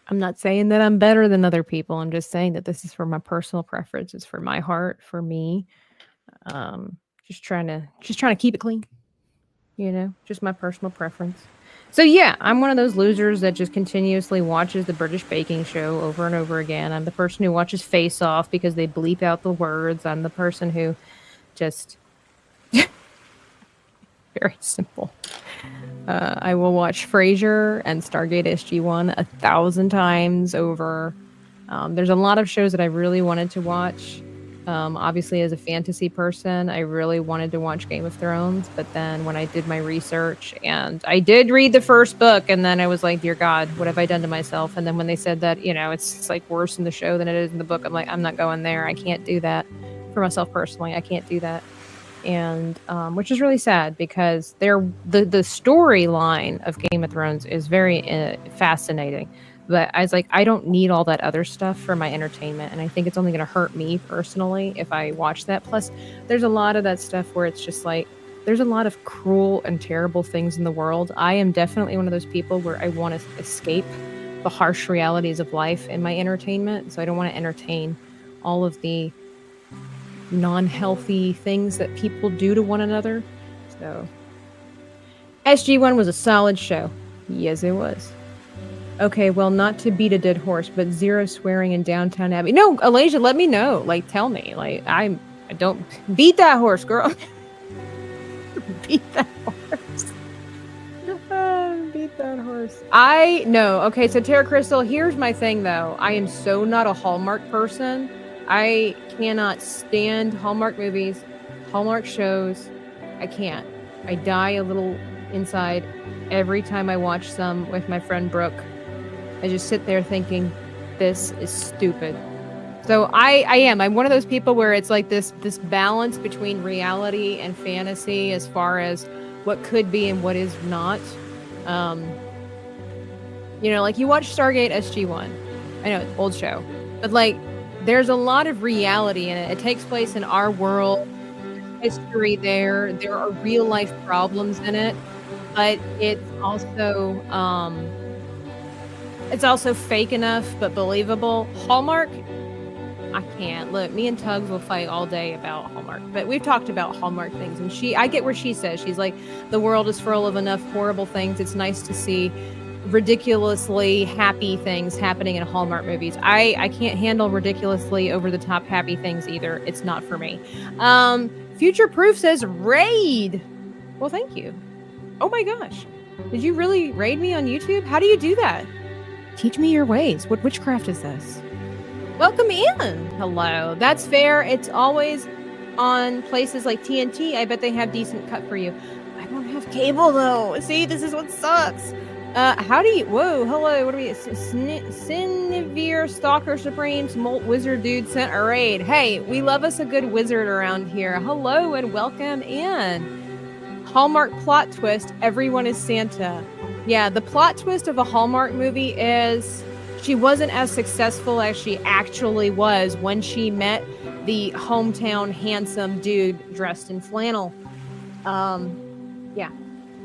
I'm not saying that I'm better than other people. I'm just saying that this is for my personal preference. It's for my heart, for me. Just trying to keep it clean. Just my personal preference. So yeah, I'm one of those losers that just continuously watches the British baking show over and over again. I'm the person who watches Face Off because they bleep out the words. I'm the person who just very simple. I will watch Frasier and Stargate SG-1 1,000 times over. There's a lot of shows that I really wanted to watch. Obviously, as a fantasy person, I really wanted to watch Game of Thrones. But then when I did my research, and I did read the first book, and then I was like, dear God, what have I done to myself? And then when they said that, it's like worse in the show than it is in the book, I'm like, I'm not going there. I can't do that for myself personally. I can't do that. And which is really sad, because the storyline of Game of Thrones is very fascinating. But I was like, I don't need all that other stuff for my entertainment. And I think it's only going to hurt me personally if I watch that. Plus, there's a lot of that stuff where it's just like, there's a lot of cruel and terrible things in the world. I am definitely one of those people where I want to escape the harsh realities of life in my entertainment. So I don't want to entertain all of the non-healthy things that people do to one another. So SG-1 was a solid show. Yes, it was. Okay, well, not to beat a dead horse, but zero swearing in Downtown Abbey. No, Alasia, let me know. Like, tell me. Like, I don't beat that horse, girl. Beat that horse. Beat that horse. Okay, so Terra Crystal, here's my thing though. I am so not a Hallmark person. I cannot stand Hallmark movies, Hallmark shows. I can't. I die a little inside every time I watch some with my friend Brooke. I just sit there thinking, this is stupid. So I'm one of those people where it's like this balance between reality and fantasy as far as what could be and what is not. Like you watch Stargate SG-1. I know, it's old show. But like, there's a lot of reality in it. It takes place in our world. There's history there. There are real life problems in it. But it's also fake enough but believable. Hallmark, I can't. Look, me and Tugs will fight all day about Hallmark. But we've talked about Hallmark things, and I get where she says. She's like, the world is full of enough horrible things. It's nice to see ridiculously happy things happening in Hallmark movies. I can't handle ridiculously over-the-top happy things either. It's not for me. Future Proof says, raid! Well, thank you. Oh my gosh. Did you really raid me on YouTube? How do you do that? Teach me your ways. What witchcraft is this? Welcome in. Hello. That's fair. It's always on places like TNT. I bet they have decent cut for you. I don't have cable though. See, this is what sucks. How do you... Whoa, hello. What are we... Sinivere Stalker Supreme Molt Wizard Dude sent a raid. Hey, we love us a good wizard around here. Hello and welcome in. Hallmark plot twist, everyone is Santa. Yeah, the plot twist of a Hallmark movie is she wasn't as successful as she actually was when she met the hometown handsome dude dressed in flannel. Yeah.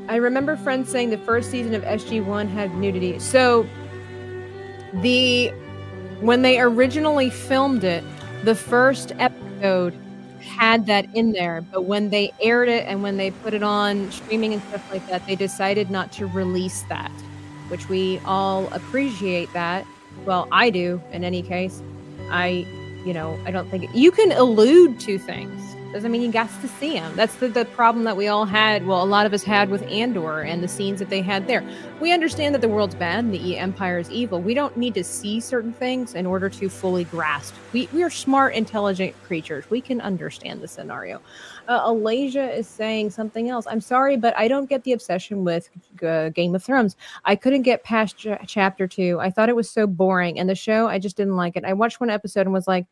I remember friends saying the first season of SG1 had nudity. So when they originally filmed it, the first episode had that in there, but when they aired it and when they put it on streaming and stuff like that, they decided not to release that, which we all appreciate that. Well, I do in any case. I don't think you can allude to things. Doesn't mean you got to see them. That's the problem that we all had. Well, a lot of us had with Andor and the scenes that they had there. We understand that the world's bad and the Empire is evil. We don't need to see certain things in order to fully grasp. We are smart, intelligent creatures. We can understand the scenario. Alasia is saying something else. I'm sorry, but I don't get the obsession with Game of Thrones. I couldn't get past chapter 2. I thought it was so boring. And the show, I just didn't like it. I watched one episode and was like,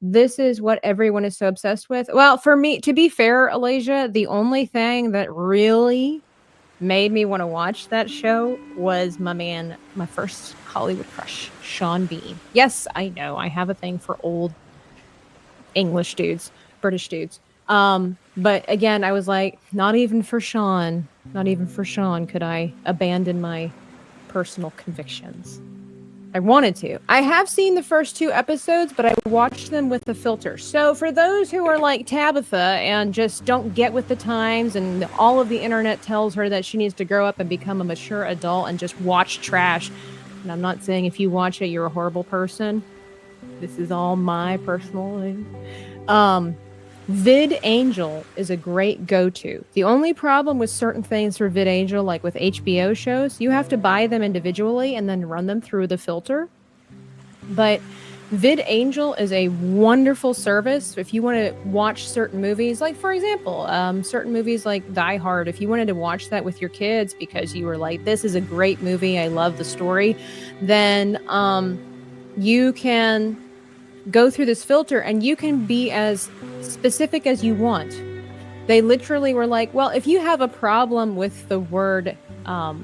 this is what everyone is so obsessed with. Well, for me, to be fair, Alasia, the only thing that really made me want to watch that show was my first Hollywood crush, Sean Bean. Yes, I know. I have a thing for old English dudes, British dudes. But again, I was like, not even for Sean could I abandon my personal convictions. I wanted to. I have seen the first 2 episodes, but I watched them with the filter. So for those who are like Tabitha and just don't get with the times and all of the internet tells her that she needs to grow up and become a mature adult and just watch trash. And I'm not saying if you watch it, you're a horrible person. This is all my personal thing. VidAngel is a great go-to. The only problem with certain things for VidAngel, like with HBO shows, you have to buy them individually and then run them through the filter. But VidAngel is a wonderful service if you want to watch certain movies. Like, for example, certain movies like Die Hard, if you wanted to watch that with your kids because you were like, this is a great movie, I love the story, then you can go through this filter and you can be as specific as you want. They literally were like, well, if you have a problem with the word, let's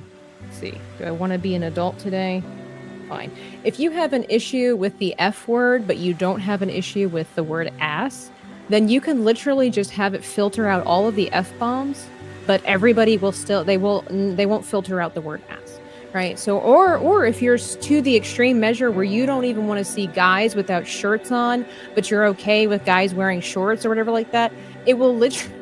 see, do I want to be an adult today? Fine. If you have an issue with the F word, but you don't have an issue with the word ass, then you can literally just have it filter out all of the F-bombs, but everybody will still, they won't filter out the word ass. Right. So, or if you're to the extreme measure where you don't even want to see guys without shirts on, but you're okay with guys wearing shorts or whatever like that, it will literally,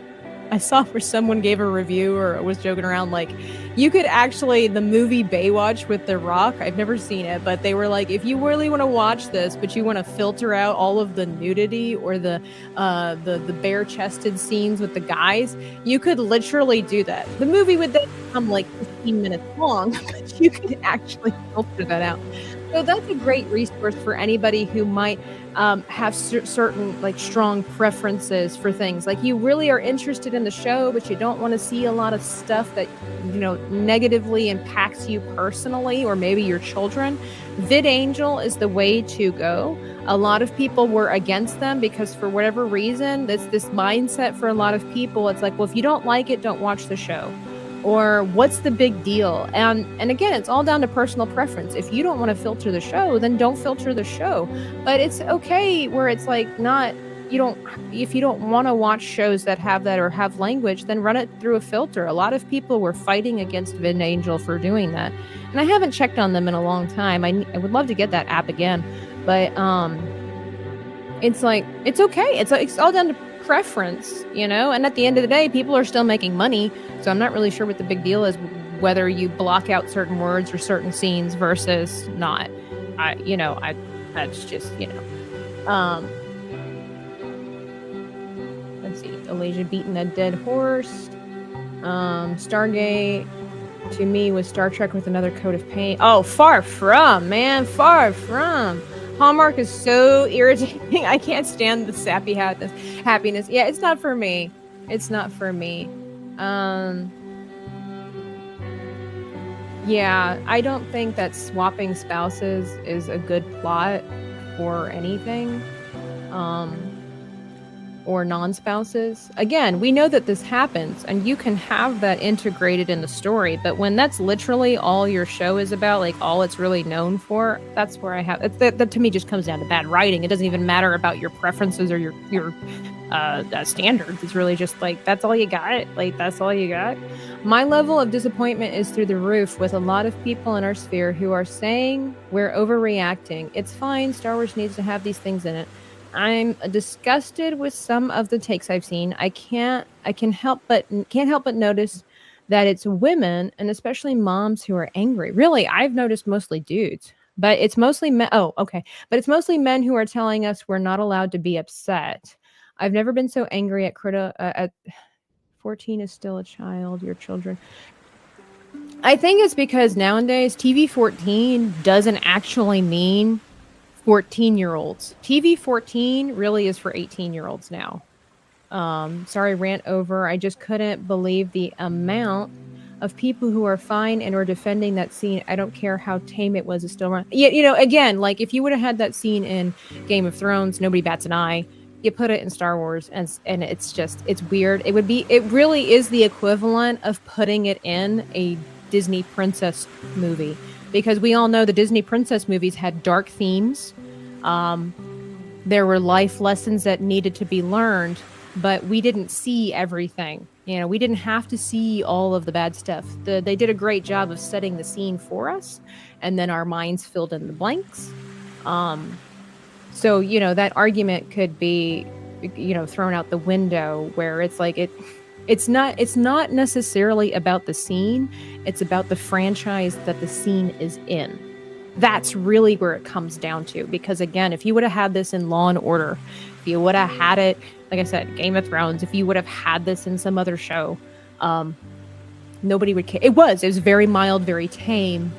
I saw where someone gave a review or was joking around, like, you could actually, the movie Baywatch with The Rock, I've never seen it, but they were like, if you really want to watch this, but you want to filter out all of the nudity or the bare-chested scenes with the guys, you could literally do that. The movie would then become like 15 minutes long, but you could actually filter that out. So that's a great resource for anybody who might have certain like strong preferences for things. Like you really are interested in the show, but you don't want to see a lot of stuff that, you know, negatively impacts you personally or maybe your children. VidAngel is the way to go. A lot of people were against them because for whatever reason, this mindset for a lot of people, it's like, well, if you don't like it, don't watch the show. Or what's the big deal? And again, it's all down to personal preference. If you don't want to filter the show, then don't filter the show. But it's okay where it's like not, if you don't want to watch shows that have that or have language, then run it through a filter. A lot of people were fighting against VidAngel for doing that. And I haven't checked on them in a long time. I would love to get that app again. But it's like, it's okay. It's all down to preference, you know, and at the end of the day, people are still making money. So I'm not really sure what the big deal is, whether you block out certain words or certain scenes versus not. That's just, let's see, Alasia beating a dead horse. Stargate to me was Star Trek with another coat of paint. Oh, far from, man, far from. Hallmark is so irritating. I can't stand the sappy happiness. Yeah, it's not for me. It's not for me. Yeah, I don't think that swapping spouses is a good plot for anything. or non-spouses. Again, we know that this happens and you can have that integrated in the story, but when that's literally all your show is about, like all it's really known for, that's where I have that to me just comes down to bad writing. It doesn't even matter about your preferences or your standards. It's really just like, that's all you got. Like, that's all you got. My level of disappointment is through the roof with a lot of people in our sphere who are saying we're overreacting. It's fine. Star Wars needs to have these things in it. I'm disgusted with some of the takes I've seen. I can't help but notice that it's women and especially moms who are angry. Really, I've noticed mostly dudes, but it's mostly men. Oh, okay. But it's mostly men who are telling us we're not allowed to be upset. I've never been so angry at 14 is still a child, your children. I think it's because nowadays TV 14 doesn't actually mean 14-year-olds. TV 14 really is for 18-year-olds now. Sorry, rant over. I just couldn't believe the amount of people who are fine and are defending that scene. I don't care how tame it was, it's still wrong. Yeah, you know, again, like if you would have had that scene in Game of Thrones, nobody bats an eye. You put it in Star Wars and it's just, it's weird. It really is the equivalent of putting it in a Disney princess movie, because we all know the Disney princess movies had dark themes. There were life lessons that needed to be learned, but we didn't see everything. You know, we didn't have to see all of the bad stuff. They did a great job of setting the scene for us, and then our minds filled in the blanks. So, you know, that argument could be, you know, thrown out the window, where it's like it's not necessarily about the scene, it's about the franchise that the scene is in. That's really where it comes down to. Because again, if you would have had this in Law and Order, if you would have had it, like I said, Game of Thrones, if you would have had this in some other show, nobody would care. It was very mild, very tame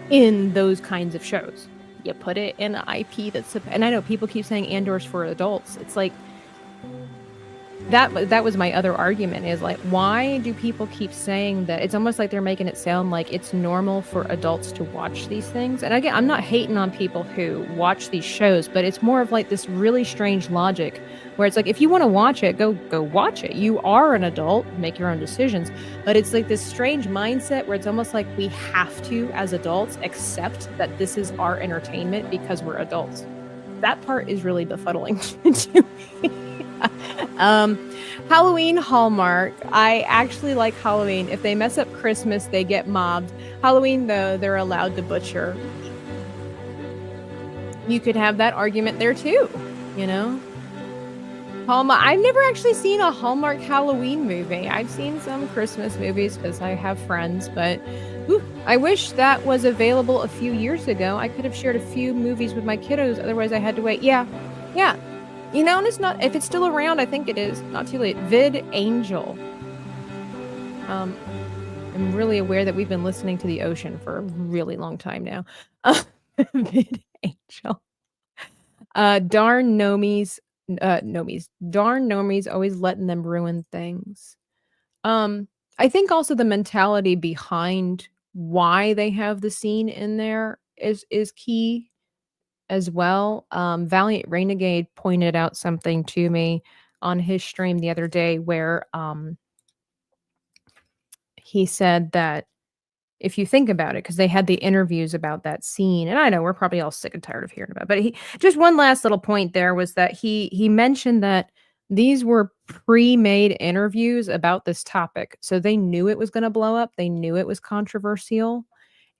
in those kinds of shows. You put it in an IP that's, and I know people keep saying Andor's for adults. It's like, that was my other argument, is like, why do people keep saying that? It's almost like they're making it sound like it's normal for adults to watch these things. And again, I'm not hating on people who watch these shows, but it's more of like this really strange logic where it's like, if you want to watch it, go watch it. You are an adult, make your own decisions. But it's like this strange mindset where it's almost like we have to, as adults, accept that this is our entertainment because we're adults. That part is really befuddling to me. Halloween Hallmark. I actually like Halloween. If they mess up Christmas, they get mobbed. Halloween, though, they're allowed to butcher. You could have that argument there too, you know? Hallmark. I've never actually seen a Hallmark Halloween movie. I've seen some Christmas movies because I have friends, but I wish that was available a few years ago. I could have shared a few movies with my kiddos. Otherwise, I had to wait. Yeah. You know, and it's not, if it's still around, I think it is. Not too late. Vid Angel. I'm really aware that we've been listening to the ocean for a really long time now. Vid Angel. Darn Nomies. Darn Nomies always letting them ruin things. I think also the mentality behind why they have the scene in there is key as well. Valiant Renegade pointed out something to me on his stream the other day where he said that if you think about it, because they had the interviews about that scene, and I know we're probably all sick and tired of hearing about it, but he just one last little point there was that he mentioned that these were pre-made interviews about this topic. So they knew it was going to blow up. They knew it was controversial.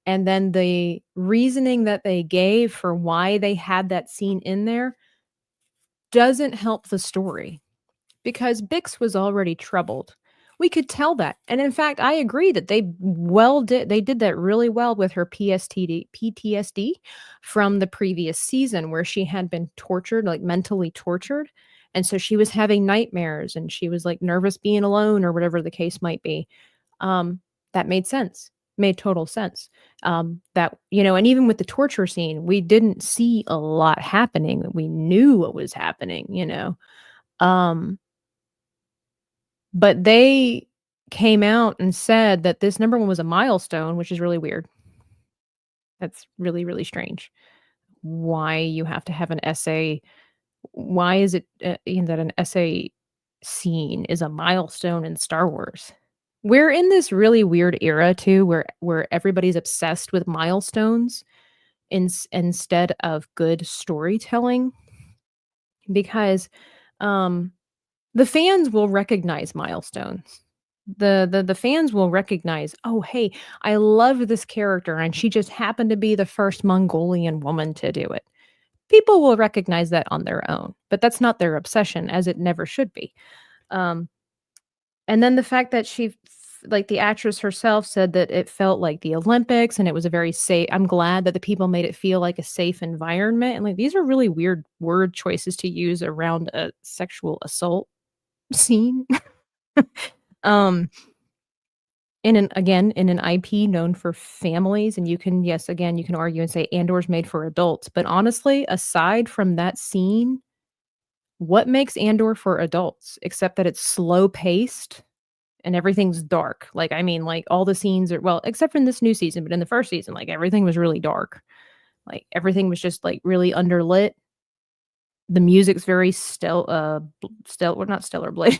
And then the reasoning that they gave for why they had that scene in there doesn't help the story, because Bix was already troubled. We could tell that. And in fact, I agree that they did that really well with her PTSD from the previous season, where she had been tortured, like mentally tortured. And so she was having nightmares and she was like nervous being alone or whatever the case might be. That made sense. Made total sense. That, you know, and even with the torture scene, we didn't see a lot happening. We knew what was happening, you know. But they came out and said that this number one was a milestone, which is really weird. That's really, really strange. Why you have to have an essay Why is it, that an essay scene is a milestone in Star Wars? We're in this really weird era too where everybody's obsessed with milestones instead of good storytelling because, um, the fans will recognize milestones. The fans will recognize, "Oh, hey, I love this character, and she just happened to be the first Mongolian woman to do it." People will recognize that on their own, but that's not their obsession, as it never should be. Um, and then the fact that like, the actress herself said that it felt like the Olympics, and it was a very safe. I'm glad that the people made it feel like a safe environment, and, like, these are really weird word choices to use around a sexual assault scene. Um, in an IP known for families, and you can yes, again, you can argue and say Andor's made for adults, but honestly, aside from that scene, what makes Andor for adults except that it's slow paced and everything's dark? Like, I mean, like, all the scenes are well, except for in this new season, but in the first season, like, everything was really dark. Like, everything was just, like, really underlit. The music's very well, not Stellar Blade,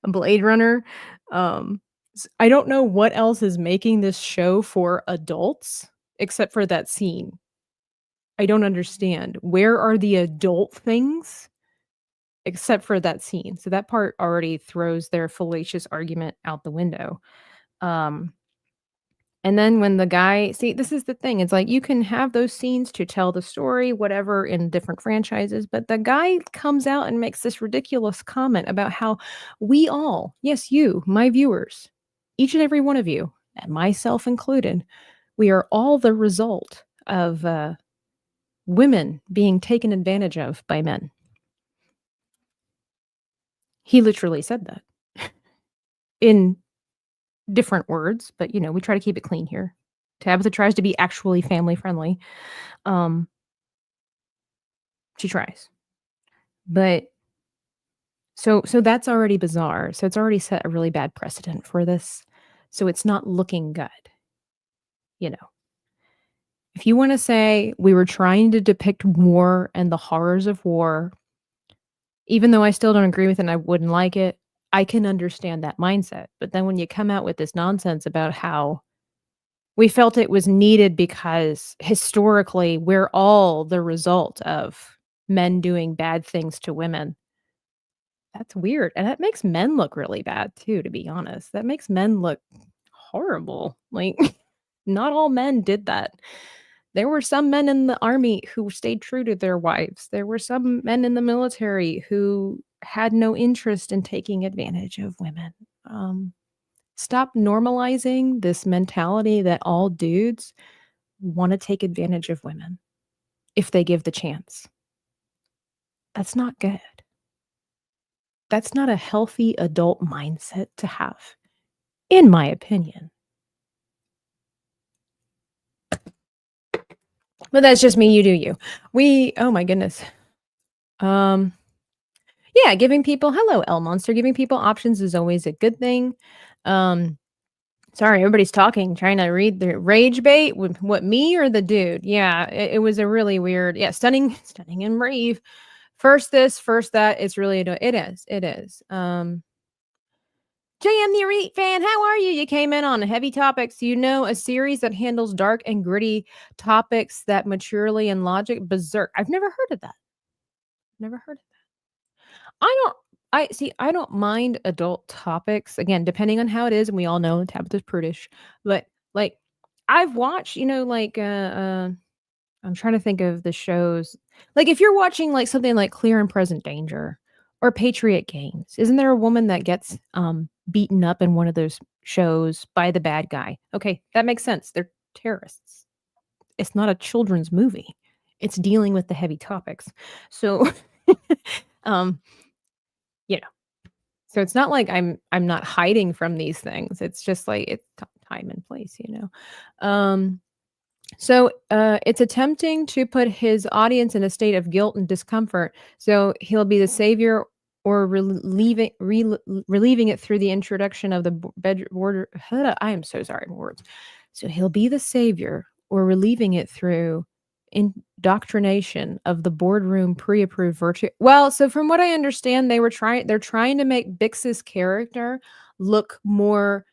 Blade Runner. I don't know what else is making this show for adults except for that scene. I don't understand. Where are the adult things except for that scene? So that part already throws their fallacious argument out the window. Um, and then when the guy see, this is the thing. It's like you can have those scenes to tell the story, whatever, in different franchises, but the guy comes out and makes this ridiculous comment about how we all, yes, you, my viewers, each and every one of you, and myself included, we are all the result of women being taken advantage of by men. He literally said that in different words, but we try to keep it clean here. Tabitha tries to be actually family friendly. Um, she tries. But so that's already bizarre. So it's already set a really bad precedent for this. So it's not looking good, you know. If you want to say we were trying to depict war and the horrors of war, even though I still don't agree with it and I wouldn't like it, I can understand that mindset. But then when you come out with this nonsense about how we felt it was needed because historically we're all the result of men doing bad things to women. That's weird, and that makes men look really bad too, to be honest. That makes men look horrible. Like, not all men did that. There were some men in the army who stayed true to their wives. There were some men in the military who had no interest in taking advantage of women. Um, Stop normalizing this mentality that all dudes wanna take advantage of women if they give the chance. That's not good. That's not a healthy adult mindset to have, in my opinion. But that's just me, you do you. Oh my goodness. Um, yeah, giving people hello, L Monster, giving people options is always a good thing. Um, Sorry, everybody's talking, trying to read the rage bait. What, me or the dude? Yeah, it was a really weird, yeah, stunning, stunning and brave. First this, first that. It's really, it is, it is. JM the Elite fan, how are you? You came in on heavy topics. You know, a series that handles dark and gritty topics that maturely and logic. Berserk. I've never heard of that. Never heard of that. I don't mind adult topics. Again, depending on how it is, and we all know Tabitha's prudish, but like I've watched, I'm trying to think of the shows. Like if you're watching like something like Clear and Present Danger or Patriot Games, isn't there a woman that gets beaten up in one of those shows by the bad guy? Okay, that makes sense. They're terrorists. It's not a children's movie. It's dealing with the heavy topics. So um you know, so it's not like I'm not hiding from these things. It's just like it's time and place. It's attempting to put his audience in a state of guilt and discomfort. So he'll be the savior or relieving it through the introduction of the border. I am so sorry, words. So he'll be the savior or relieving it through indoctrination of the boardroom pre-approved virtue. Well, so from what I understand, they're trying to make Bix's character look more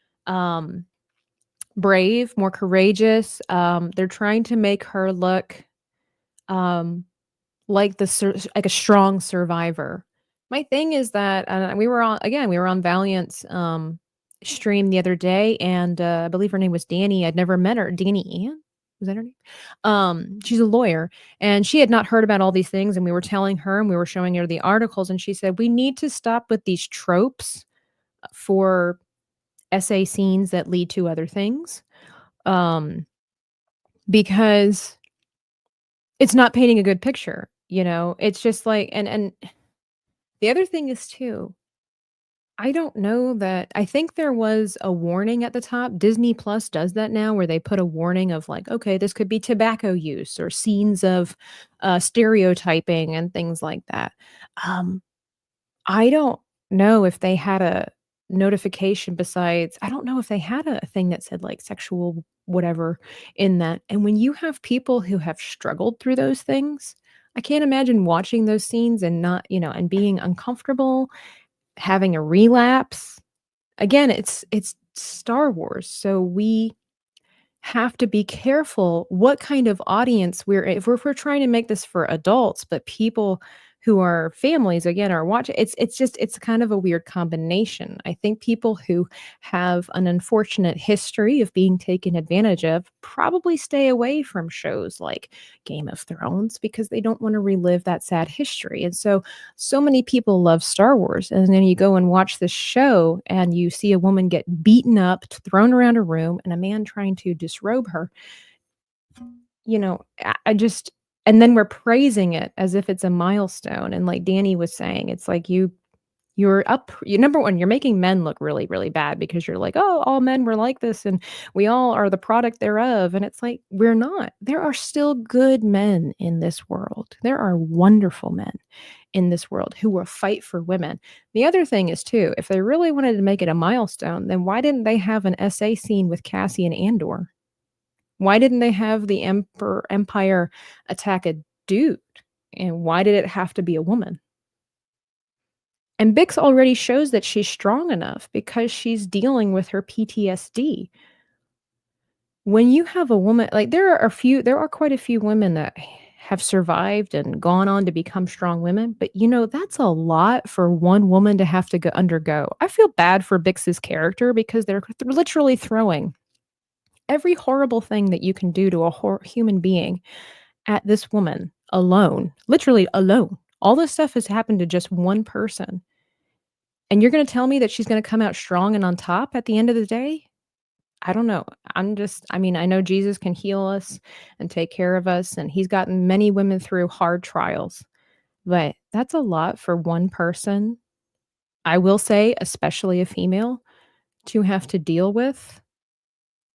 brave, more courageous. They're trying to make her look um like like a strong survivor. My thing is that we were on Valiant's stream the other day, and I believe her name was Danny. I'd never met her. Danny Ann? Was that her name? She's a lawyer, and she had not heard about all these things, and we were telling her and we were showing her the articles, and she said, "We need to stop with these tropes for essay scenes that lead to other things." Um, because it's not painting a good picture, you know? It's just like and the other thing is too, I don't know that I think there was a warning at the top. Disney Plus does that now where they put a warning of like, okay, this could be tobacco use or scenes of stereotyping and things like that. Um, I don't know if they had a notification besides I don't know if they had a thing that said, like, sexual whatever in that, and when you have people who have struggled through those things, I can't imagine watching those scenes and not, and being uncomfortable, having a relapse. Again, it's Star Wars, so we have to be careful what kind of audience if we're trying to make this for adults, but people who are families again are watching it's kind of a weird combination. I think people who have an unfortunate history of being taken advantage of probably stay away from shows like Game of Thrones because they don't want to relive that sad history. And so many people love Star Wars, and then you go and watch this show and you see a woman get beaten up, thrown around a room, and a man trying to disrobe her. I just and then we're praising it as if it's a milestone. And like Danny was saying, it's like number one, you're making men look really, really bad because you're like, oh, all men were like this and we all are the product thereof. And it's like, we're not. There are still good men in this world. There are wonderful men in this world who will fight for women. The other thing is too, if they really wanted to make it a milestone, then why didn't they have an SA scene with Cassie and Andor? Why didn't they have the Empire attack a dude? And why did it have to be a woman? And Bix already shows that she's strong enough because she's dealing with her PTSD. When you have a woman, like there are quite a few women that have survived and gone on to become strong women, but that's a lot for one woman to have to undergo. I feel bad for Bix's character because they're literally throwing every horrible thing that you can do to a human being at this woman alone, literally alone. All this stuff has happened to just one person. And you're going to tell me that she's going to come out strong and on top at the end of the day? I don't know. I know Jesus can heal us and take care of us, and he's gotten many women through hard trials, but that's a lot for one person. I will say, especially a female, to have to deal with.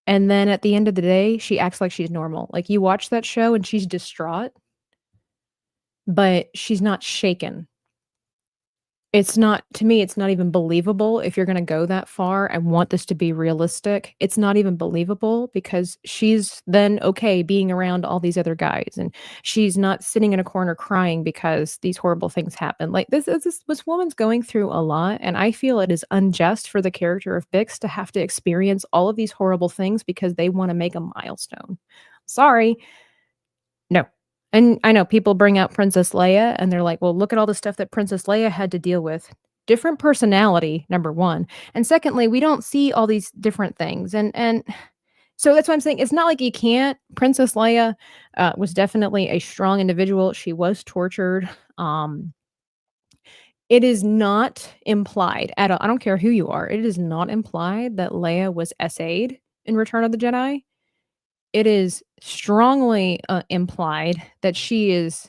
And then at the end of the day, she acts like she's normal. Like, you watch that show and she's distraught, but she's not shaken. It's not to me, it's not even believable if you're gonna go that far and want this to be realistic. It's not even believable because she's then okay being around all these other guys, and she's not sitting in a corner crying because these horrible things happen. Like, this woman's going through a lot, and I feel it is unjust for the character of Bix to have to experience all of these horrible things because they wanna make a milestone. Sorry. No. And I know people bring out Princess Leia and they're like, "Well, look at all the stuff that Princess Leia had to deal with." Different personality, number 1. And secondly, we don't see all these different things. And so that's why I'm saying it's not like you can't. Princess Leia was definitely a strong individual. She was tortured. It is not implied at all. I don't care who you are. It is not implied that Leia was SA'd in Return of the Jedi. It is strongly, implied that she is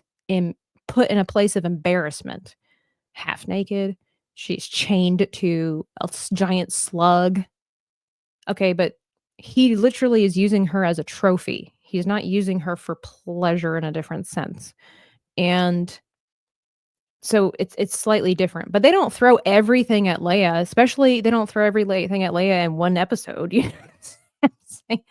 put in a place of embarrassment, half naked. She's chained to a giant slug. Okay, but he literally is using her as a trophy. He's not using her for pleasure in a different sense. And so it's slightly different, but they don't throw everything at Leia, especially they don't throw everything at Leia in one episode. You know what I'm saying?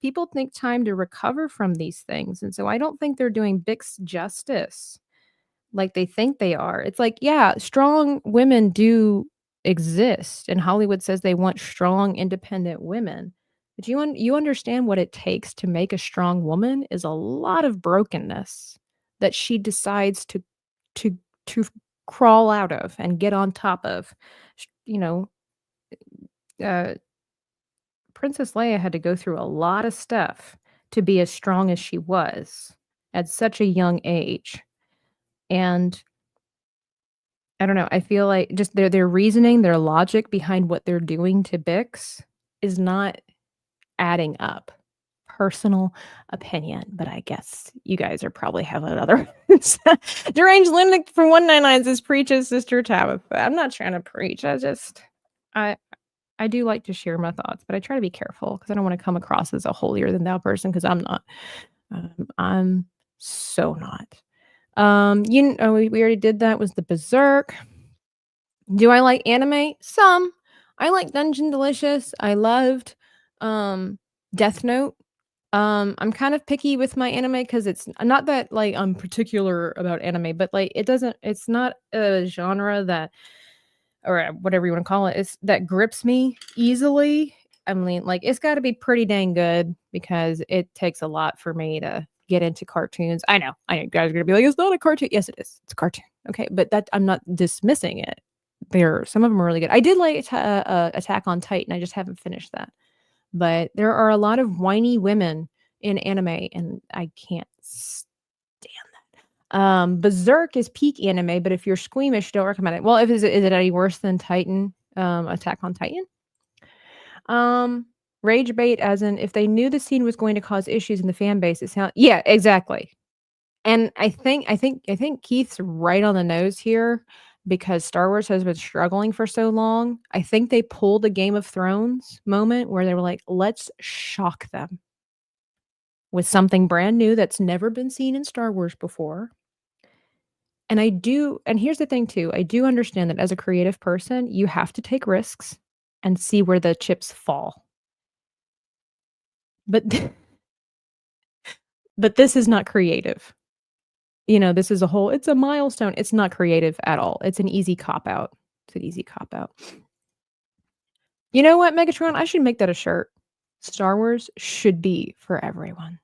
people take time to recover from these things, and so I don't think they're doing Bix justice like they think they are. It's like, yeah, strong women do exist, and Hollywood says they want strong, independent women. But you understand what it takes to make a strong woman is a lot of brokenness that she decides to to crawl out of and get on top of. You know, uh, Princess Leia had to go through a lot of stuff to be as strong as she was at such a young age. And I don't know, I feel like just their reasoning, their logic behind what they're doing to Bix is not adding up. Personal opinion, but I guess you guys are probably have another deranged lunatic from 199 says preaches Sister Tabitha. I'm not trying to preach. I I do like to share my thoughts, but I try to be careful because I don't want to come across as a holier than thou person because I'm not. I'm so not. We already did that. Was the Berserk? Do I like anime? Some. I like Dungeon Delicious. I loved Death Note. I'm kind of picky with my anime because it's not that like I'm particular about anime, but like it's not a genre that or whatever you want to call it, is that grips me easily. I mean, like it's got to be pretty dang good because it takes a lot for me to get into cartoons. I know you guys are gonna be like, it's not a cartoon. Yes, it is. It's a cartoon. Okay, but that I'm not dismissing it. Some of them are really good. I did like Attack on Titan. I just haven't finished that. But there are a lot of whiny women in anime, and I can't stand that. Berserk is peak anime, but if you're squeamish, don't recommend it. Well, if is it any worse than Titan? Attack on Titan? Rage bait, as in if they knew the scene was going to cause issues in the fan base, it sounds yeah, exactly. And I think Keith's right on the nose here because Star Wars has been struggling for so long. I think they pulled a Game of Thrones moment where they were like, let's shock them with something brand new that's never been seen in Star Wars before. And here's the thing too, I do understand that as a creative person, you have to take risks and see where the chips fall. But but this is not creative. This is it's a milestone. It's not creative at all. It's an easy cop out. It's an easy cop out. You know what, Megatron? I should make that a shirt. Star Wars should be for everyone.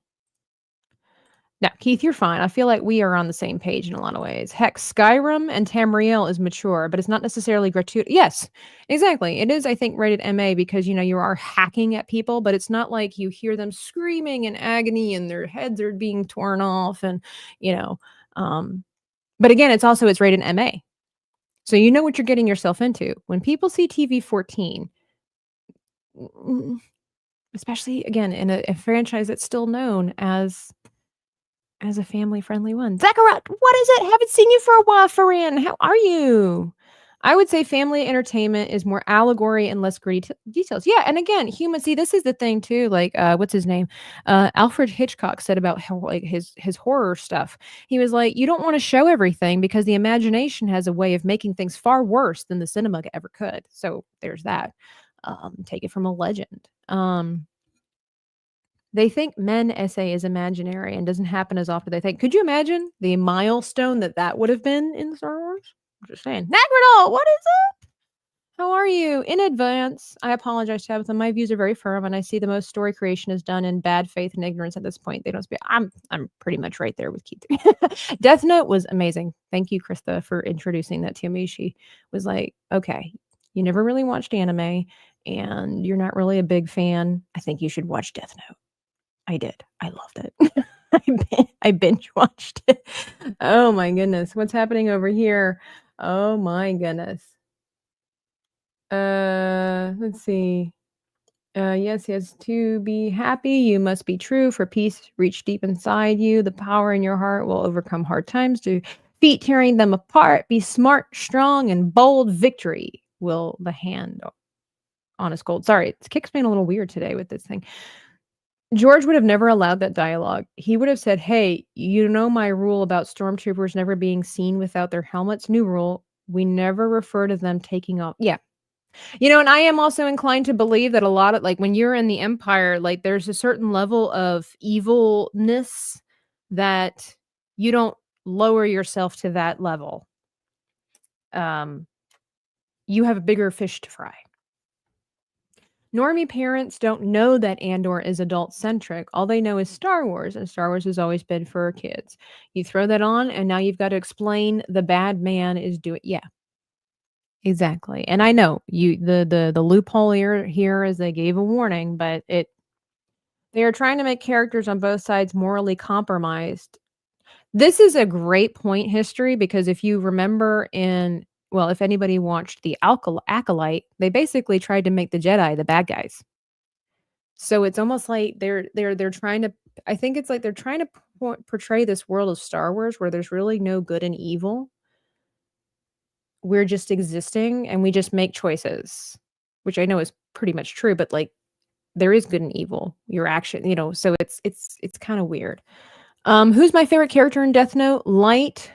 Now, Keith, you're fine. I feel like we are on the same page in a lot of ways. Heck, Skyrim and Tamriel is mature, but it's not necessarily gratuitous. Yes, exactly. It is, I think, rated MA because, you are hacking at people, but it's not like you hear them screaming in agony and their heads are being torn off and, but again, it's rated MA. So you know what you're getting yourself into. When people see TV 14, especially, again, in a franchise that's still known as a family-friendly one. Zachariah, what is it? Haven't seen you for a while, Faran. How are you? I would say family entertainment is more allegory and less gritty details. Yeah, and again, see, this is the thing too. Like, what's his name? Alfred Hitchcock said about how, like his horror stuff. He was like, you don't want to show everything because the imagination has a way of making things far worse than the cinema ever could. So there's that. Take it from a legend. They think men essay is imaginary and doesn't happen as often as they think. Could you imagine the milestone that would have been in Star Wars? I'm just saying. Nagradol, what is up? How are you? In advance, I apologize, Tabitha. My views are very firm, and I see the most story creation is done in bad faith and ignorance at this point. They don't speak. I'm pretty much right there with Keith. Death Note was amazing. Thank you, Krista, for introducing that to me. She was like, okay, you never really watched anime, and you're not really a big fan. I think you should watch Death Note. I did. I loved it. I binge watched it. Oh my goodness. What's happening over here? Oh my goodness. Let's see. Yes, to be happy, you must be true. For peace, reach deep inside you. The power in your heart will overcome hard times. Defeat tearing them apart. Be smart, strong, and bold. Victory will the hand. Honest gold. Sorry, it kicks me a little weird today with this thing. George would have never allowed that dialogue. He would have said, hey, you know my rule about stormtroopers never being seen without their helmets? New rule, we never refer to them taking off. Yeah. And I am also inclined to believe that a lot of like when you're in the Empire, like there's a certain level of evilness that you don't lower yourself to that level. Um, you have a bigger fish to fry. Normie parents don't know that Andor is adult centric. All they know is Star Wars, and Star Wars has always been for kids. You throw that on, and now you've got to explain the bad man is doing. Yeah, exactly. And I know the loophole here is they gave a warning, but they are trying to make characters on both sides morally compromised. This is a great point, history, because if you remember if anybody watched the Acolyte, they basically tried to make the Jedi the bad guys. So it's almost like they're trying to I think it's like they're trying to portray this world of Star Wars where there's really no good and evil. We're just existing and we just make choices, which I know is pretty much true, but like there is good and evil. Your action, so it's kind of weird. Who's my favorite character in Death Note? Light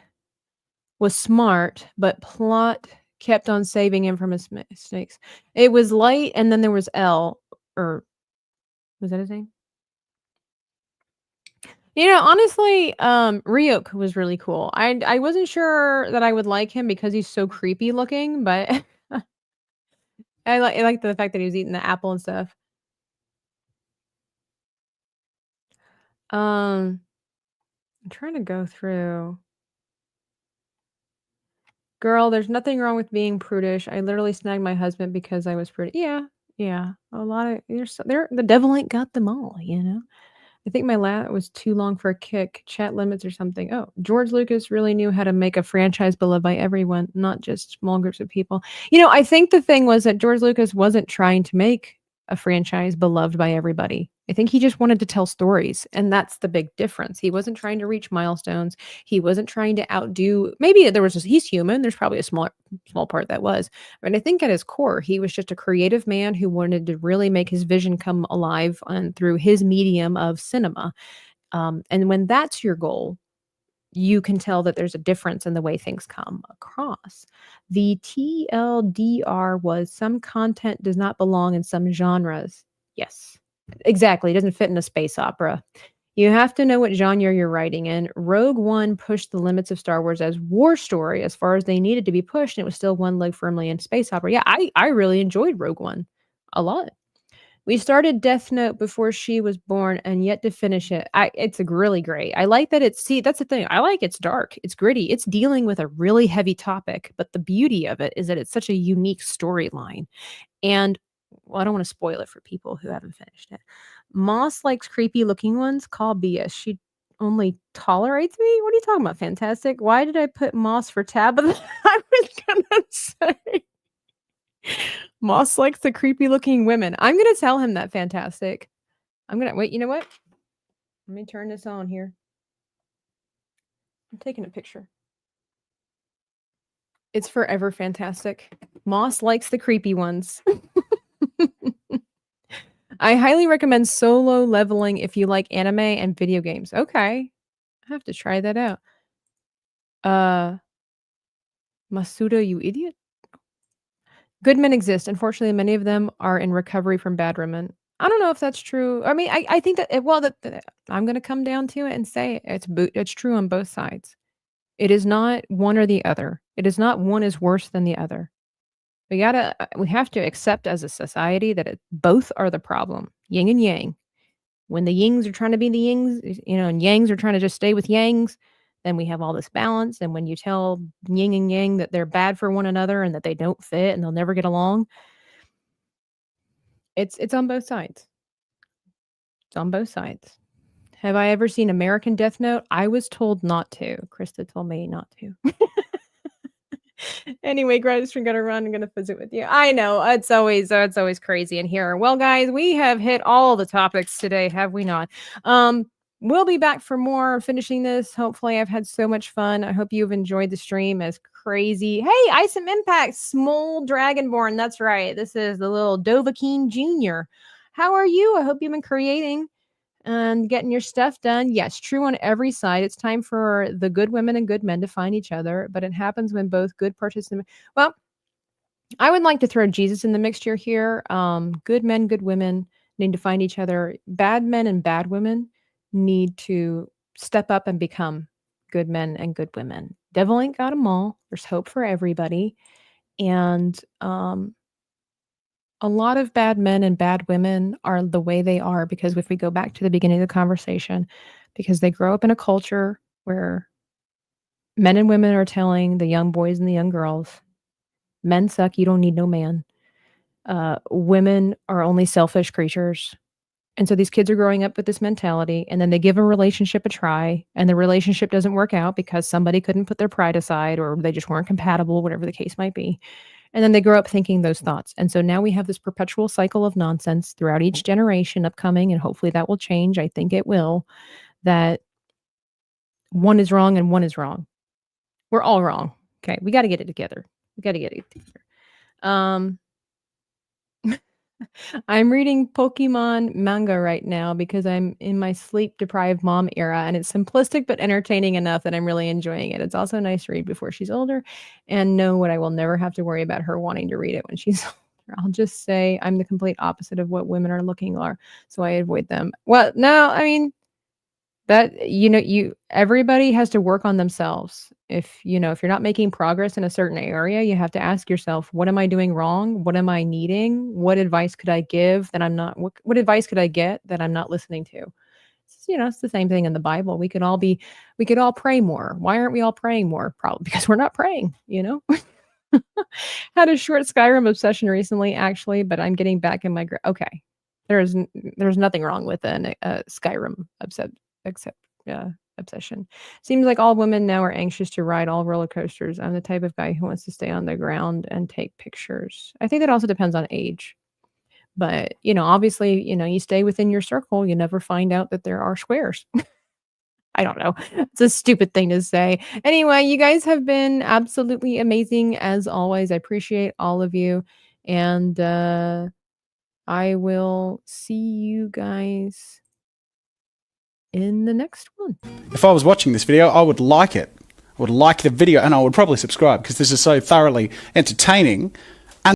was smart, but plot kept on saving him from his mistakes. It was Light, and then there was L, or was that his name? Honestly, Ryuk was really cool. I wasn't sure that I would like him because he's so creepy looking, but I like the fact that he was eating the apple and stuff. I'm trying to go through. Girl, there's nothing wrong with being prudish. I literally snagged my husband because I was pretty. Yeah, yeah. A lot of the devil ain't got them all. I think my lat was too long for a kick, chat limits or something. Oh, George Lucas really knew how to make a franchise beloved by everyone, not just small groups of people. I think the thing was that George Lucas wasn't trying to make a franchise beloved by everybody. I think he just wanted to tell stories, and that's the big difference. He wasn't trying to reach milestones. He wasn't trying to outdo. Maybe there was he's human. There's probably a small part that was, but I think at his core, he was just a creative man who wanted to really make his vision come alive through his medium of cinema. And when that's your goal, you can tell that there's a difference in the way things come across. The TLDR was some content does not belong in some genres. Yes, exactly. It doesn't fit in a space opera. You have to know what genre you're writing in. Rogue One pushed the limits of Star Wars as war story as far as they needed to be pushed, and it was still one leg firmly in space opera. Yeah, I really enjoyed Rogue One a lot. We started Death Note before she was born and yet to finish it. It's a really great. I like that that's the thing. I like it's dark. It's gritty. It's dealing with a really heavy topic, but the beauty of it is that it's such a unique storyline. And well, I don't want to spoil it for people who haven't finished it. Moss likes creepy looking ones. Call BS. She only tolerates me? What are you talking about? Fantastic. Why did I put Moss for Tabitha? I was gonna say Moss likes the creepy looking women. I'm gonna tell him that. Fantastic. I'm gonna wait. You know what? Let me turn this on here. I'm taking a picture. It's forever fantastic. Moss likes the creepy ones. I highly recommend Solo Leveling if you like anime and video games. Okay. I have to try that out. Masuda, you idiot. Good men exist. Unfortunately, many of them are in recovery from bad women. I don't know if that's true. I mean, I think that I'm going to come down to it and say it's true on both sides. It is not one or the other. It is not one is worse than the other. We have to accept as a society that both are the problem, yin and yang. When the yings are trying to be the yings, and yangs are trying to just stay with yangs, then we have all this balance. And when you tell yin and yang that they're bad for one another and that they don't fit and they'll never get along, it's on both sides. It's on both sides. Have I ever seen American Death Note? I was told not to. Krista told me not to. Anyway, Gratitude, gotta run. I'm gonna visit with you. I know it's always crazy in here. Well, guys, we have hit all the topics today, have we not? We'll be back for more finishing this. Hopefully, I've had so much fun. I hope you've enjoyed the stream as crazy. Hey, Isom Impact, Small Dragonborn. That's right. This is the little Dovahkiin Jr. How are you? I hope you've been creating and getting your stuff done. Yes, true on every side. It's time for the good women and good men to find each other, but it happens when both good participants. Well, I would like to throw Jesus in the mixture here. Good men, good women need to find each other. Bad men and bad women need to step up and become good men and good women. Devil ain't got 'em all. There's hope for everybody. And a lot of bad men and bad women are the way they are because if we go back to the beginning of the conversation, because they grow up in a culture where men and women are telling the young boys and the young girls, men suck, you don't need no man. Women are only selfish creatures. And so these kids are growing up with this mentality, and then they give a relationship a try, and the relationship doesn't work out because somebody couldn't put their pride aside or they just weren't compatible, whatever the case might be. And then they grow up thinking those thoughts. And so now we have this perpetual cycle of nonsense throughout each generation upcoming, and hopefully that will change. I think it will, that one is wrong and one is wrong. We're all wrong. Okay. We got to get it together. We got to get it together. Um, I'm reading Pokemon manga right now because I'm in my sleep deprived mom era, and it's simplistic but entertaining enough that I'm really enjoying it. It's also a nice read before she's older, and know what I will never have to worry about her wanting to read it when she's older. I'll just say I'm the complete opposite of what women are looking for, so I avoid them. Well, no, I mean, that you everybody has to work on themselves. If if you're not making progress in a certain area, you have to ask yourself, what am I doing wrong? What am I needing? What advice could I give that I'm not what advice could I get that I'm not listening to? It's the same thing in the Bible. We could all pray more. Why aren't we all praying more? Probably because we're not praying. Had a short Skyrim obsession recently, actually, but I'm getting back in my okay. There's nothing wrong with an Skyrim except obsession. Seems like all women now are anxious to ride all roller coasters. I'm the type of guy who wants to stay on the ground and take pictures. I think that also depends on age. But, obviously, you stay within your circle, you never find out that there are squares. I don't know. It's a stupid thing to say. Anyway, you guys have been absolutely amazing as always. I appreciate all of you. And I will see you guys in the next one. If I was watching this video, I would like it. I would like the video, and I would probably subscribe because this is so thoroughly entertaining